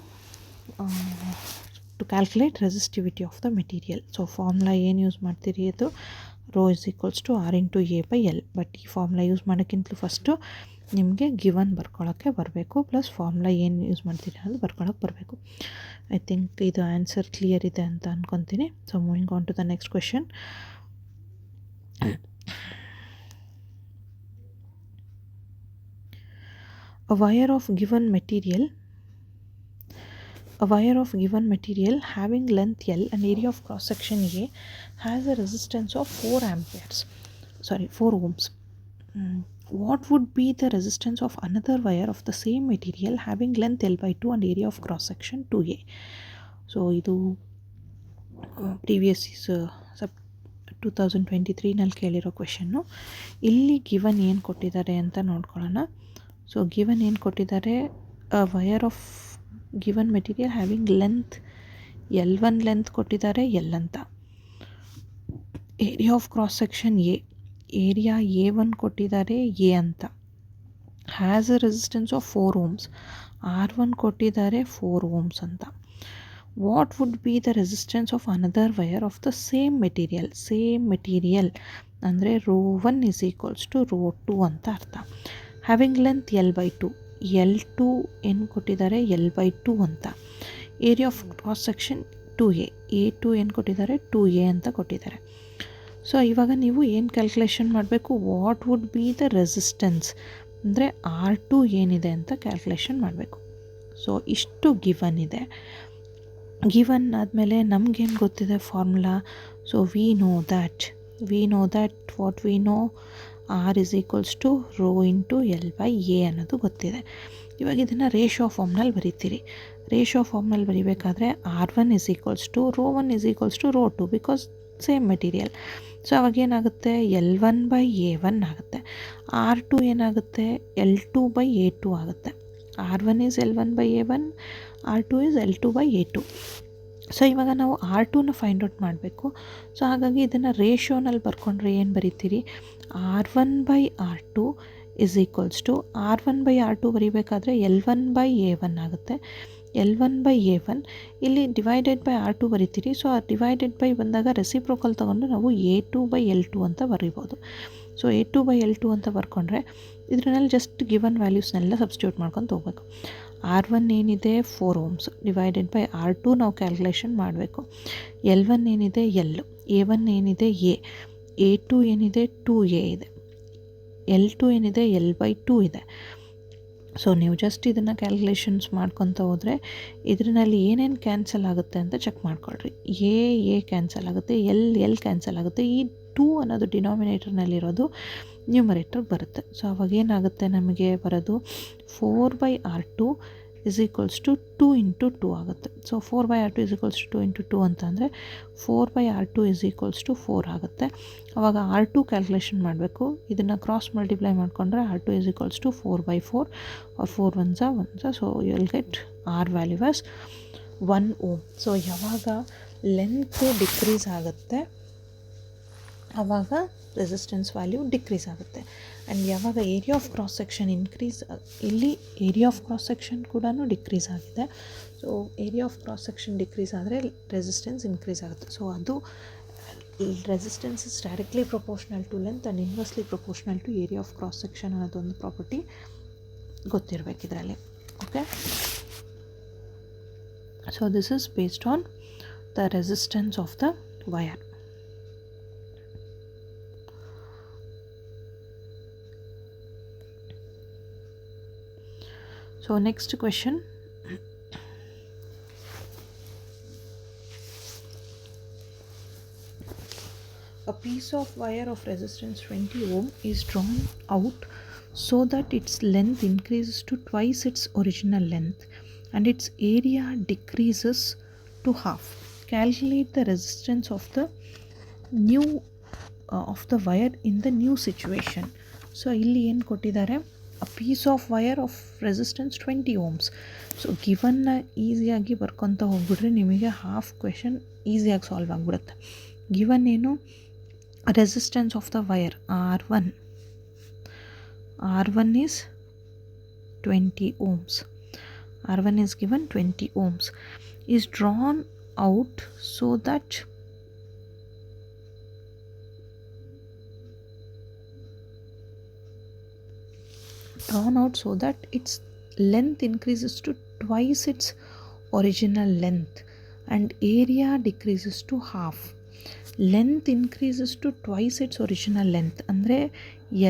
to calculate resistivity of the material. So formula ಏನು ಯೂಸ್ ಮಾಡ್ತೀರಿ ಅದು rho is equals to R into A by L. But ಈ formula use ಮಾಡೋಕ್ಕಿಂತಲೂ ಫಸ್ಟು ನಿಮಗೆ ಗಿವನ್ ಬರ್ಕೊಳ್ಳೋಕ್ಕೆ ಬರಬೇಕು, ಪ್ಲಸ್ ಫಾರ್ಮುಲಾ ಏನು ಯೂಸ್ ಮಾಡ್ತೀರಿ ಅನ್ನೋದು ಬರ್ಕೊಳ್ಳೋಕೆ ಬರಬೇಕು. ಐ ಥಿಂಕ್ ಇದು ಆನ್ಸರ್ ಕ್ಲಿಯರ್ ಇದೆ ಅಂತ ಅಂದ್ಕೊತೀನಿ. So moving on to the next question. A wire of given material having length L and area of cross section A has a resistance of 4 ohms. What would be the resistance of another wire of the same material having length L by 2 and area of cross section 2A? So ಇದು previous ಸಬ್ 2023ನಲ್ಲಿ ಕೇಳಿರೋ question. ಇಲ್ಲಿ given ಏನು ಕೊಟ್ಟಿದ್ದಾರೆ ಅಂತ ನೋಡ್ಕೊಳ್ಳೋಣ. So given ಏನು ಕೊಟ್ಟಿದ್ದಾರೆ, wire of given material having length L1 length ಕೊಟ್ಟಿದ್ದಾರೆ L ಅಂತ. Area of cross section A, area A1 ಕೊಟ್ಟಿದ್ದಾರೆ ಎ ಅಂತ. Has a resistance of 4 ohms, R1 ಕೊಟ್ಟಿದ್ದಾರೆ 4 ohms ಅಂತ. What would be the resistance of another wire of the same material ಅಂದರೆ rho 1 is equals to rho 2 ಅಂತ ಅರ್ಥ. Having length L by 2, L2 ಏನು ಕೊಟ್ಟಿದ್ದಾರೆ L by 2 ಅಂತ. Area of cross section 2A, A2 ಏನು ಕೊಟ್ಟಿದ್ದಾರೆ 2A ಅಂತ ಕೊಟ್ಟಿದ್ದಾರೆ. ಸೊ ಇವಾಗ ನೀವು ಏನು ಕ್ಯಾಲ್ಕುಲೇಷನ್ ಮಾಡಬೇಕು, what would be the resistance ಅಂದರೆ R2 ಏನಿದೆ ಅಂತ ಕ್ಯಾಲ್ಕುಲೇಷನ್ ಮಾಡಬೇಕು. ಸೊ ಇಷ್ಟು ಗಿವನ್ ಇದೆ. ಗಿವನ್ ಆದಮೇಲೆ ನಮಗೇನು ಗೊತ್ತಿದೆ formula. So we know that what we know R is equals to rho into L by A ಅನ್ನೋದು ಗೊತ್ತಿದೆ. ಇವಾಗ ಇದನ್ನು ರೇಷೋ ಫಾರ್ಮ್ನಲ್ಲಿ ಬರೀತೀರಿ. ರೇಷೋ ಫಾರ್ಮ್ನಲ್ಲಿ ಬರೀಬೇಕಾದ್ರೆ R1 is equals to rho 1 is equals to rho 2 because same material. So ಅವಾಗೇನಾಗುತ್ತೆ L1 by A1 ಆಗುತ್ತೆ. R2 ಏನಾಗುತ್ತೆ L2 ಬೈ A2 ಆಗುತ್ತೆ. R1 is L1 by A1, R2 is L2 by A2. So ಇವಾಗ ನಾವು R2ನ find out ಮಾಡಬೇಕು. So ಹಾಗಾಗಿ ಇದನ್ನು ರೇಷೋನಲ್ಲಿ ಬರ್ಕೊಂಡ್ರೆ ಏನು ಬರೀತೀರಿ, R1 by R2 is equals to R1 by R2 ಬರೀಬೇಕಾದ್ರೆ L1 by A1 ಆಗುತ್ತೆ. L1 by A1 ಇಲ್ಲಿ ಡಿವೈಡೆಡ್ ಬೈ R2 ಬರೀತೀರಿ. ಸೊ ಆ ಡಿವೈಡೆಡ್ ಬೈ ಬಂದಾಗ ರೆಸಿಪ್ರೋಕಲ್ ತೊಗೊಂಡು ನಾವು A2 by L2 ಅಂತ ಬರೀಬೋದು. ಸೊ A2 by L2 ಅಂತ ಬರ್ಕೊಂಡ್ರೆ ಇದರಲ್ಲಿ ಜಸ್ಟ್ ಗಿವನ್ ವ್ಯಾಲ್ಯೂಸ್ನೆಲ್ಲ ಸಬ್ಸ್ಟಿಟ್ಯೂಟ್ ಮಾಡ್ಕೊಂಡು ಹೋಗ್ಬೇಕು. R1 ಏನಿದೆ 4 ohms ಡಿವೈಡೆಡ್ ಬೈ R2 ನಾವು ಕ್ಯಾಲ್ಕುಲೇಷನ್ ಮಾಡಬೇಕು. L1 ಏನಿದೆ L, A1 ಏನಿದೆ A, A2 ಏನಿದೆ 2A ಇದೆ, L2 ಏನಿದೆ L by 2 ಇದೆ. ಸೊ ನೀವು ಜಸ್ಟ್ ಇದನ್ನು ಕ್ಯಾಲ್ಕುಲೇಷನ್ಸ್ ಮಾಡ್ಕೊತ ಹೋದರೆ ಇದರಲ್ಲಿ ಏನೇನು ಕ್ಯಾನ್ಸಲ್ ಆಗುತ್ತೆ ಅಂತ ಚೆಕ್ ಮಾಡ್ಕೊಳ್ರಿ. ಎ ಕ್ಯಾನ್ಸಲ್ ಆಗುತ್ತೆ, ಎಲ್ ಕ್ಯಾನ್ಸಲ್ ಆಗುತ್ತೆ. ಈ 2 ಅನ್ನೋದು ಡಿನಾಮಿನೇಟರ್ನಲ್ಲಿರೋದು ನ್ಯೂಮರೇಟರ್ ಬರುತ್ತೆ. ಸೊ ಅವಾಗ ಏನಾಗುತ್ತೆ ನಮಗೆ ಬರೋದು 4 by R2 is equals to 2 into 2 ಆಗುತ್ತೆ. So 4 by R2 is equals to 2 into 2 ಅಂತಂದರೆ 4 by R2 is equals to 4 ಆಗುತ್ತೆ. ಆವಾಗ R2 ಕ್ಯಾಲ್ಕುಲೇಷನ್ ಮಾಡಬೇಕು. ಇದನ್ನು ಕ್ರಾಸ್ ಮಲ್ಟಿಪ್ಲೈ ಮಾಡಿಕೊಂಡ್ರೆ R2 is equals to 4 by 4 or 4 1s 1s. So you will get R value as 1 ohm. So ಯಾವಾಗ length decrease ಆಗುತ್ತೆ ಆವಾಗ resistance value decrease ಆಗುತ್ತೆ. And ಯಾವಾಗ area of cross section increase, ಇಲ್ಲಿ area of cross section ಕೂಡ decrease ಆಗಿದೆ. So area of cross section decrease ಆದರೆ resistance increase ಆಗುತ್ತೆ. ಸೊ ಅದು resistance is directly proportional to length and inversely proportional to area of cross section ಅನ್ನೋದೊಂದು property ಗೊತ್ತಿರಬೇಕು ಇದರಲ್ಲಿ. Okay, so this is based on the resistance of the wire. So next question, a piece of wire of resistance 20 ohm is drawn out so that its length increases to twice its original length and its area decreases to half. Calculate the resistance of the new of the wire in the new situation. So ಇಲ್ಲಿ ಏನು ಕೊಟ್ಟಿದ್ದಾರೆ, a piece of wire of resistance 20 ohms. So ಗಿವನ್ನ ಈಸಿಯಾಗಿ ಬರ್ಕೊತ ಹೋಗ್ಬಿಟ್ರೆ ನಿಮಗೆ half question ಈಸಿಯಾಗಿ solve ಆಗಿಬಿಡುತ್ತೆ. Given ಏನು, resistance of the wire R1 is 20 ohms. R1 is given 20 ohms is drawn out so that its length increases to twice its original length and area decreases to half. Length increases to twice its original length ಅಂದರೆ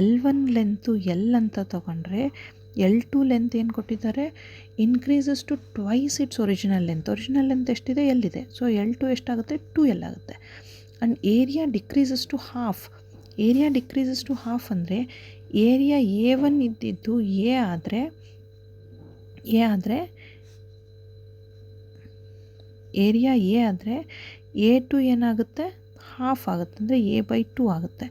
L1 length L ಅಂತ ತಗೊಂಡ್ರೆ L2 length ಏನು ಕೊಟ್ಟಿದ್ದಾರೆ, increases to twice its original length ಎಷ್ಟಿದೆ, ಎಲ್ಲಿದೆ. So L2 ಎಷ್ಟಾಗುತ್ತೆ, 2L ಆಗುತ್ತೆ. And area decreases to half. ಅಂದರೆ ಏರಿಯಾ A1 ಇದ್ದಿದ್ದು ಎ ಆದರೆ A2 ಏನಾಗುತ್ತೆ, ಹಾಫ್ ಆಗುತ್ತೆ, ಅಂದರೆ A/2 ಆಗುತ್ತೆ.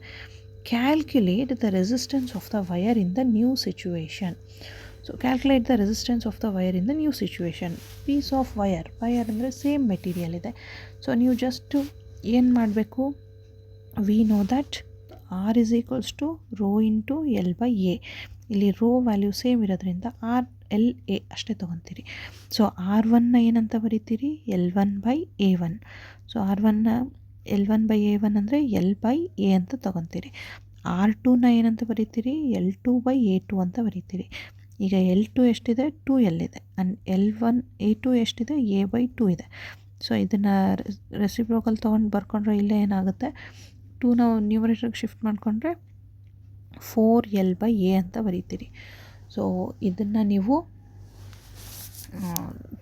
Calculate the resistance of the wire in the new situation. So calculate the resistance of the wire in the new situation. Piece of wire ಅಂದರೆ same material ಇದೆ. So ನೀವು just ಏನು ಮಾಡಬೇಕು, we know that R is equals to rho into L/A. ಇಲ್ಲಿ rho value same ಇರೋದ್ರಿಂದ RLA ಅಷ್ಟೇ ತೊಗೊತೀರಿ. So R1ನ ಏನಂತ ಬರೀತೀರಿ, L1/A1. So R1ನ L1/A1 ಅಂದರೆ L/A ಅಂತ ತೊಗೊತೀರಿ. R2ನ ಏನಂತ ಬರೀತೀರಿ, L2/A2 ಅಂತ ಬರೀತೀರಿ. ಈಗ L2 ಎಷ್ಟಿದೆ, 2L ಇದೆ. ಆ್ಯಂಡ್ A2 ಎಷ್ಟಿದೆ, A/2 ಇದೆ. ಸೊ ಇದನ್ನು ರೆಸಿಪ್ರೋಕಲ್ ತೊಗೊಂಡು ಬರ್ಕೊಂಡ್ರೆ ಇಲ್ಲೇ ಏನಾಗುತ್ತೆ, 2 ನಾವು ನ್ಯೂಮರೇಟರ್ಗೆ ಶಿಫ್ಟ್ ಮಾಡಿಕೊಂಡ್ರೆ 4L/A ಅಂತ ಬರೀತೀರಿ. ಸೊ ಇದನ್ನು ನೀವು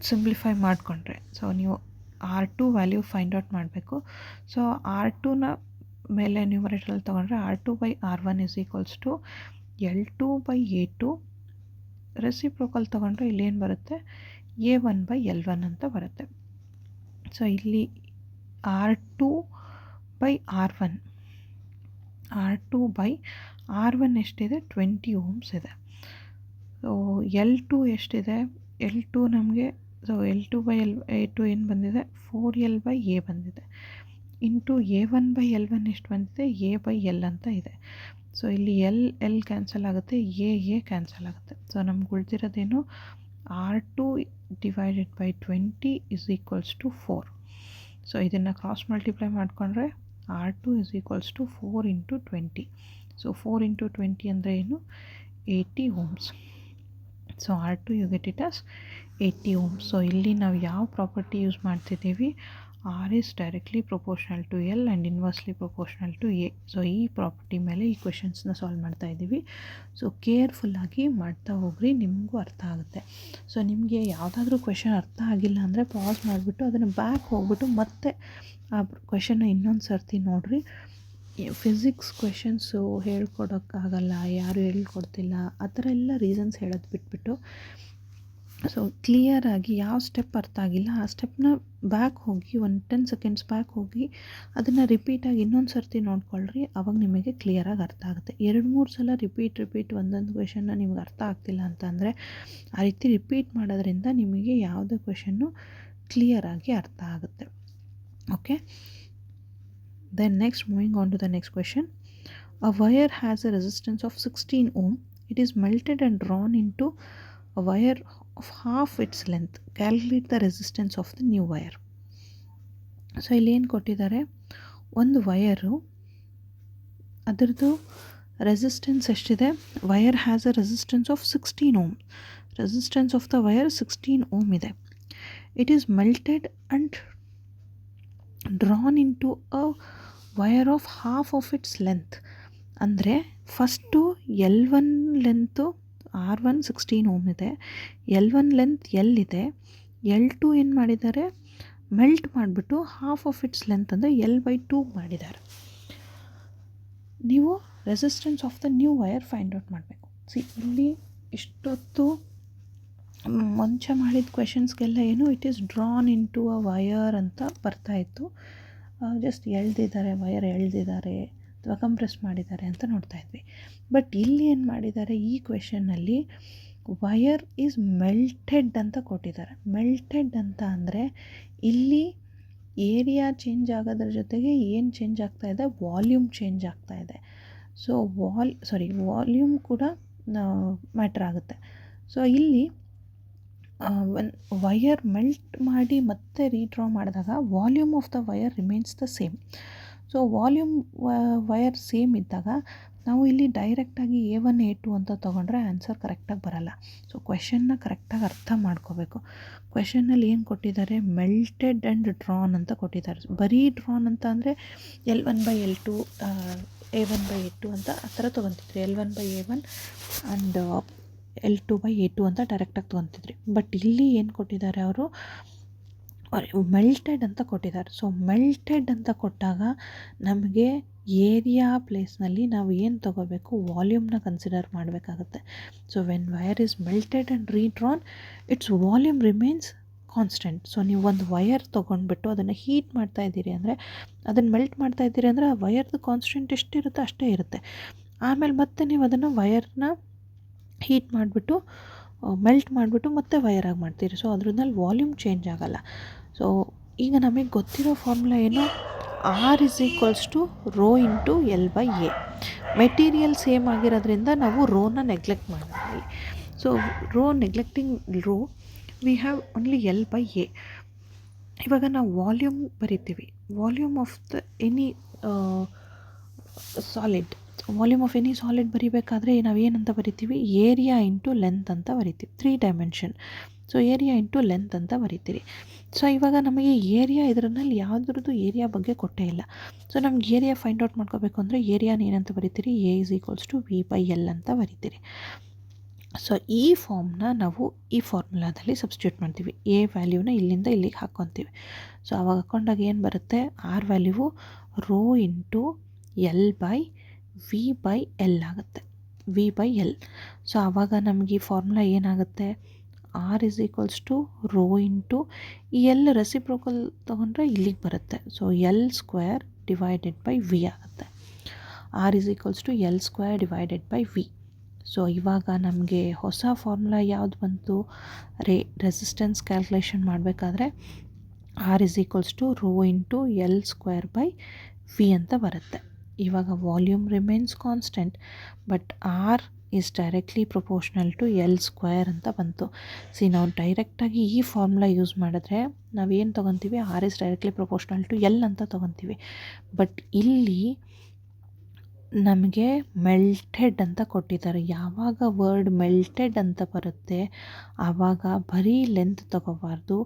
ಸಿಂಪ್ಲಿಫೈ ಮಾಡಿಕೊಂಡ್ರೆ, ಸೊ ನೀವು R2 ವ್ಯಾಲ್ಯೂ ಫೈಂಡ್ ಔಟ್ ಮಾಡಬೇಕು. ಸೊ R2ನ ಮೇಲೆ ನ್ಯೂಮರೇಟರಲ್ಲಿ ತೊಗೊಂಡ್ರೆ R2/R1 is equals to L2/A2. Reciprocal ತೊಗೊಂಡ್ರೆ ಇಲ್ಲೇನು ಬರುತ್ತೆ, A1/L1 ಅಂತ ಬರುತ್ತೆ. ಸೊ ಇಲ್ಲಿ R2/R1 ಎಷ್ಟಿದೆ, 20 ohms ಇದೆ. ಸೊ L2 ಎಷ್ಟಿದೆ, L2 ನಮಗೆ, ಸೊ L2/A2 ಏನು ಬಂದಿದೆ, 4L/A ಬಂದಿದೆ. ಇಂಟು A1/L1 ಎಷ್ಟು ಬಂದಿದೆ, A/L ಅಂತ ಇದೆ. ಸೊ ಇಲ್ಲಿ L ಕ್ಯಾನ್ಸಲ್ ಆಗುತ್ತೆ, A ಕ್ಯಾನ್ಸಲ್ ಆಗುತ್ತೆ. ಸೊ ನಮ್ಗೆ ಉಳಿದಿರೋದೇನು, R2 divided by 20 is equals to 4. So ಇದನ್ನು ಕ್ರಾಸ್ ಮಲ್ಟಿಪ್ಲೈ ಮಾಡಿಕೊಂಡ್ರೆ R2 is equals to 4 into 20. So 4 into 20 ಅಂದರೆ ಏನು, 80 ohms. So R2 you get it as 80 ohms. So ಇಲ್ಲಿ ನಾವು ಯಾವ ಪ್ರಾಪರ್ಟಿ ಯೂಸ್ ಮಾಡ್ತಿದ್ದೀವಿ, R is directly proportional to L and inversely proportional to A. So ಈ property ಮೇಲೆ ಈ ಕ್ವೆಶನ್ಸ್ನ solve ಮಾಡ್ತಾ ಇದ್ದೀವಿ. ಸೊ ಕೇರ್ಫುಲ್ಲಾಗಿ ಮಾಡ್ತಾ ಹೋಗ್ರಿ, ನಿಮಗೂ ಅರ್ಥ ಆಗುತ್ತೆ. ಸೊ ನಿಮಗೆ ಯಾವುದಾದ್ರೂ ಕ್ವೆಶನ್ ಅರ್ಥ ಆಗಿಲ್ಲ ಅಂದರೆ ಪಾಸ್ ಮಾಡಿಬಿಟ್ಟು ಅದನ್ನು ಬ್ಯಾಕ್ ಹೋಗ್ಬಿಟ್ಟು ಮತ್ತೆ ಆ ಕ್ವೆಶನ್ನ ಇನ್ನೊಂದು ಸರ್ತಿ ನೋಡಿರಿ. ಫಿಸಿಕ್ಸ್ ಕ್ವೆಶನ್ಸು ಹೇಳ್ಕೊಡೋಕ್ಕಾಗಲ್ಲ, ಯಾರು ಹೇಳ್ಕೊಡ್ತಿಲ್ಲ, ಆ ಥರ ಎಲ್ಲ ರೀಸನ್ಸ್ ಹೇಳೋದು ಬಿಟ್ಬಿಟ್ಟು, ಸೊ ಕ್ಲಿಯರಾಗಿ ಯಾವ ಸ್ಟೆಪ್ ಅರ್ಥ ಆಗಿಲ್ಲ ಆ ಸ್ಟೆಪ್ನ ಬ್ಯಾಕ್ ಹೋಗಿ ಒಂದು 10 seconds ಬ್ಯಾಕ್ ಹೋಗಿ ಅದನ್ನು ರಿಪೀಟಾಗಿ ಇನ್ನೊಂದು ಸರ್ತಿ ನೋಡ್ಕೊಳ್ರಿ. ಆವಾಗ ನಿಮಗೆ ಕ್ಲಿಯರಾಗಿ ಅರ್ಥ ಆಗುತ್ತೆ. 2-3 ಸಲ ರಿಪೀಟ್ ಒಂದೊಂದು ಕ್ವೆಶನ್ನ ನಿಮ್ಗೆ ಅರ್ಥ ಆಗ್ತಿಲ್ಲ ಅಂತಂದರೆ ಆ ರೀತಿ ರಿಪೀಟ್ ಮಾಡೋದ್ರಿಂದ ನಿಮಗೆ ಯಾವುದೇ ಕ್ವೆಶನ್ನು ಕ್ಲಿಯರಾಗಿ ಅರ್ಥ ಆಗುತ್ತೆ. Okay, then next moving on to the next question. A wire has a resistance of 16 ohm. It is melted and drawn into a wire of half its length. Calculate the resistance of the new wire. So ಇಲ್ಲಿ ಏನು ಕೊಟ್ಟಿದ್ದಾರೆ, ಒಂದು wire ಅದರದ್ದು resistance ಎಷ್ಟಿದೆ? Wire has a resistance of 16 ohm. Resistance of the wire 16 ohm ಇದೆ. It is melted and drawn into a wire of half of its length. ಅಂದರೆ first L1 length R1 16 ohm ಇದೆ, L1 length ಇದೆ, L2 ಏನು ಮಾಡಿದ್ದಾರೆ, melt ಮಾಡಿಬಿಟ್ಟು half of its length ಅಂದರೆ L/2 ಮಾಡಿದ್ದಾರೆ. ನೀವು resistance of the new wire find out ಮಾಡಬೇಕು. ಇಲ್ಲಿ ಇಷ್ಟೊತ್ತು ಮುಂಚೆ ಮಾಡಿದ ಕ್ವೆಶನ್ಸ್ಗೆಲ್ಲ ಏನು it is drawn into a wire ಅಂತ ಬರ್ತಾಯಿತ್ತು. ಜಸ್ಟ್ ವಯರ್ ಎಳೆದಿದ್ದಾರೆ ಅಥವಾ ಕಂಪ್ರೆಸ್ ಮಾಡಿದ್ದಾರೆ ಅಂತ ನೋಡ್ತಾ ಇದ್ವಿ. ಬಟ್ ಇಲ್ಲಿ ಏನು ಮಾಡಿದ್ದಾರೆ, ಈ ಕ್ವೆಶನ್ನಲ್ಲಿ ವಯರ್ ಈಸ್ ಮೆಲ್ಟೆಡ್ ಅಂತ ಕೊಟ್ಟಿದ್ದಾರೆ. ಮೆಲ್ಟೆಡ್ ಅಂತ ಅಂದರೆ ಇಲ್ಲಿ ಏರಿಯಾ ಚೇಂಜ್ ಆಗೋದ್ರ ಜೊತೆಗೆ ಏನು ಚೇಂಜ್ ಆಗ್ತಾ ಇದೆ, ವಾಲ್ಯೂಮ್ ಚೇಂಜ್ ಆಗ್ತಾ ಇದೆ. ಸೊ ವಾಲ್ಯೂಮ್ ಕೂಡ ಮ್ಯಾಟ್ರ್ ಆಗುತ್ತೆ. ಸೊ ಇಲ್ಲಿ ವಯರ್ ಮೆಲ್ಟ್ ಮಾಡಿ ಮತ್ತೆ ರೀಡ್ರಾ ಮಾಡಿದಾಗ volume of the wire remains the same. So volume wire same ಇದ್ದಾಗ ನಾವು ಇಲ್ಲಿ ಡೈರೆಕ್ಟಾಗಿ A1 A2 ಅಂತ ತೊಗೊಂಡ್ರೆ ಆನ್ಸರ್ ಕರೆಕ್ಟಾಗಿ ಬರಲ್ಲ. ಸೊ ಕ್ವೆಶನ್ನ ಕರೆಕ್ಟಾಗಿ ಅರ್ಥ ಮಾಡ್ಕೋಬೇಕು. ಕ್ವೆಶನ್ನಲ್ಲಿ ಏನು ಕೊಟ್ಟಿದ್ದಾರೆ, ಮೆಲ್ಟೆಡ್ ಆ್ಯಂಡ್ ಡ್ರಾನ್ ಅಂತ ಕೊಟ್ಟಿದ್ದಾರೆ. ಬರೀ ಡ್ರಾನ್ ಅಂತ ಅಂದರೆ L1/L2 A1/A2 ಅಂತ ಆ ಥರ ತೊಗೊತಿದ್ರಿ. L1/A1 ಆ್ಯಂಡ್ L2/A2 ಅಂತ ಡೈರೆಕ್ಟಾಗಿ ತೊಗೊತಿದ್ರಿ. ಬಟ್ ಇಲ್ಲಿ ಏನು ಕೊಟ್ಟಿದ್ದಾರೆ, ಅವರು ಮೆಲ್ಟೆಡ್ ಅಂತ ಕೊಟ್ಟಿದ್ದಾರೆ. ಸೊ ಮೆಲ್ಟೆಡ್ ಅಂತ ಕೊಟ್ಟಾಗ ನಮಗೆ ಏರಿಯಾ ಪ್ಲೇಸ್ನಲ್ಲಿ ನಾವು ಏನು ತೊಗೋಬೇಕು, ವಾಲ್ಯೂಮ್ನ ಕನ್ಸಿಡರ್ ಮಾಡಬೇಕಾಗುತ್ತೆ. So when wire is melted and redrawn, its volume remains constant. So ನೀವು ಒಂದು ವಯರ್ ತೊಗೊಂಡ್ಬಿಟ್ಟು ಅದನ್ನು ಹೀಟ್ ಮಾಡ್ತಾ ಇದ್ದೀರಿ ಅಂದರೆ, ಅದನ್ನು ಮೆಲ್ಟ್ ಮಾಡ್ತಾ ಇದ್ದೀರಿ ಅಂದರೆ ಆ ವಯರ್ದು ಕಾನ್ಸ್ಟೆಂಟ್ ಎಷ್ಟಿರುತ್ತೋ ಅಷ್ಟೇ ಇರುತ್ತೆ. ಆಮೇಲೆ ಮತ್ತೆ ನೀವು ಅದನ್ನು ವಯರ್ನ ಹೀಟ್ ಮಾಡಿಬಿಟ್ಟು ಮೆಲ್ಟ್ ಮಾಡಿಬಿಟ್ಟು ಮತ್ತೆ ವಯರಾಗಿ ಮಾಡ್ತೀರಿ. ಸೊ ಅದ್ರಲ್ಲಿ ವಾಲ್ಯೂಮ್ ಚೇಂಜ್ ಆಗೋಲ್ಲ. ಸೊ ಈಗ ನಮಗೆ ಗೊತ್ತಿರೋ ಫಾರ್ಮುಲಾ ಏನು, R = ρ × L/A. ಮೆಟೀರಿಯಲ್ ಸೇಮ್ ಆಗಿರೋದ್ರಿಂದ ನಾವು ರೋನ ನೆಗ್ಲೆಕ್ಟ್ ಮಾಡಿದ್ವಿ. So neglecting rho, we have only L/A. ಇವಾಗ ನಾವು ವಾಲ್ಯೂಮ್ ಬರಿತೀವಿ. Volume of the any solid, volume of any solid ಬರಿಬೇಕಾದ್ರೆ ನಾವು ಏನಂತ ಬರಿತೀವಿ, ಏರಿಯಾ ಇಂಟು ಲೆಂತ್ ಅಂತ ಬರಿತೀವಿ. 3 dimension. So area into length ಅಂತ ಬರಿತೀರಿ. ಸೊ ಇವಾಗ ನಮಗೆ ಏರಿಯಾ ಇದರಲ್ಲಿ ಯಾವುದ್ರದ್ದು ಏರಿಯಾ ಬಗ್ಗೆ ಕೊಟ್ಟೇ ಇಲ್ಲ. ಸೊ ನಮ್ಗೆ ಏರಿಯಾ ಫೈಂಡ್ ಔಟ್ ಮಾಡ್ಕೋಬೇಕು ಅಂದರೆ ಏರಿಯಾನ ಏನಂತ ಬರಿತೀರಿ, A = V/L ಅಂತ ಬರಿತೀರಿ. ಸೊ ಈ ಫಾರ್ಮ್ನ ನಾವು ಈ ಫಾರ್ಮುಲಾದಲ್ಲಿ ಸಬ್ಸ್ಟಿಟ್ಯೂಟ್ ಮಾಡ್ತೀವಿ. A ವ್ಯಾಲ್ಯೂನ ಇಲ್ಲಿಂದ ಇಲ್ಲಿಗೆ ಹಾಕ್ಕೊತೀವಿ. ಸೊ ಅವಾಗ ಹಾಕ್ಕೊಂಡಾಗ ಏನು ಬರುತ್ತೆ, R ವ್ಯಾಲ್ಯೂವು ρ × L/V/L ಆಗುತ್ತೆ. V/L. ಸೊ ಆವಾಗ ನಮಗೆ ಈ ಫಾರ್ಮುಲಾ ಏನಾಗುತ್ತೆ, R = ρ ಇಂಟು ಈ L ರೆಸಿಪ್ರೋಕಲ್ ತೊಗೊಂಡ್ರೆ ಇಲ್ಲಿಗೆ ಬರುತ್ತೆ. ಸೊ L² / V ಆಗುತ್ತೆ. R = L² / V. ಸೊ ಇವಾಗ ನಮಗೆ ಹೊಸ ಫಾರ್ಮುಲಾ ಯಾವುದು ಬಂತು, ರೆಸಿಸ್ಟೆನ್ಸ್ ಕ್ಯಾಲ್ಕುಲೇಷನ್ ಮಾಡಬೇಕಾದ್ರೆ R = ρ ಇಂಟು L² / V ಅಂತ ಬರುತ್ತೆ. ಇವಾಗ volume remains constant, but R is directly proportional to L² ಅಂತ ಬಂತು. ನಾವು ಡೈರೆಕ್ಟಾಗಿ ಈ ಫಾರ್ಮುಲಾ ಯೂಸ್ ಮಾಡಿದ್ರೆ ನಾವೇನು ತೊಗೊತೀವಿ, R is directly proportional to L ಅಂತ ತೊಗೊತೀವಿ. ಬಟ್ ಇಲ್ಲಿ ನಮಗೆ ಮೆಲ್ಟೆಡ್ ಅಂತ ಕೊಟ್ಟಿದ್ದಾರೆ. ಯಾವಾಗ ವರ್ಡ್ ಮೆಲ್ಟೆಡ್ ಅಂತ ಬರುತ್ತೆ ಆವಾಗ ಬರೀ ಲೆಂತ್ ತೊಗೋಬಾರ್ದು,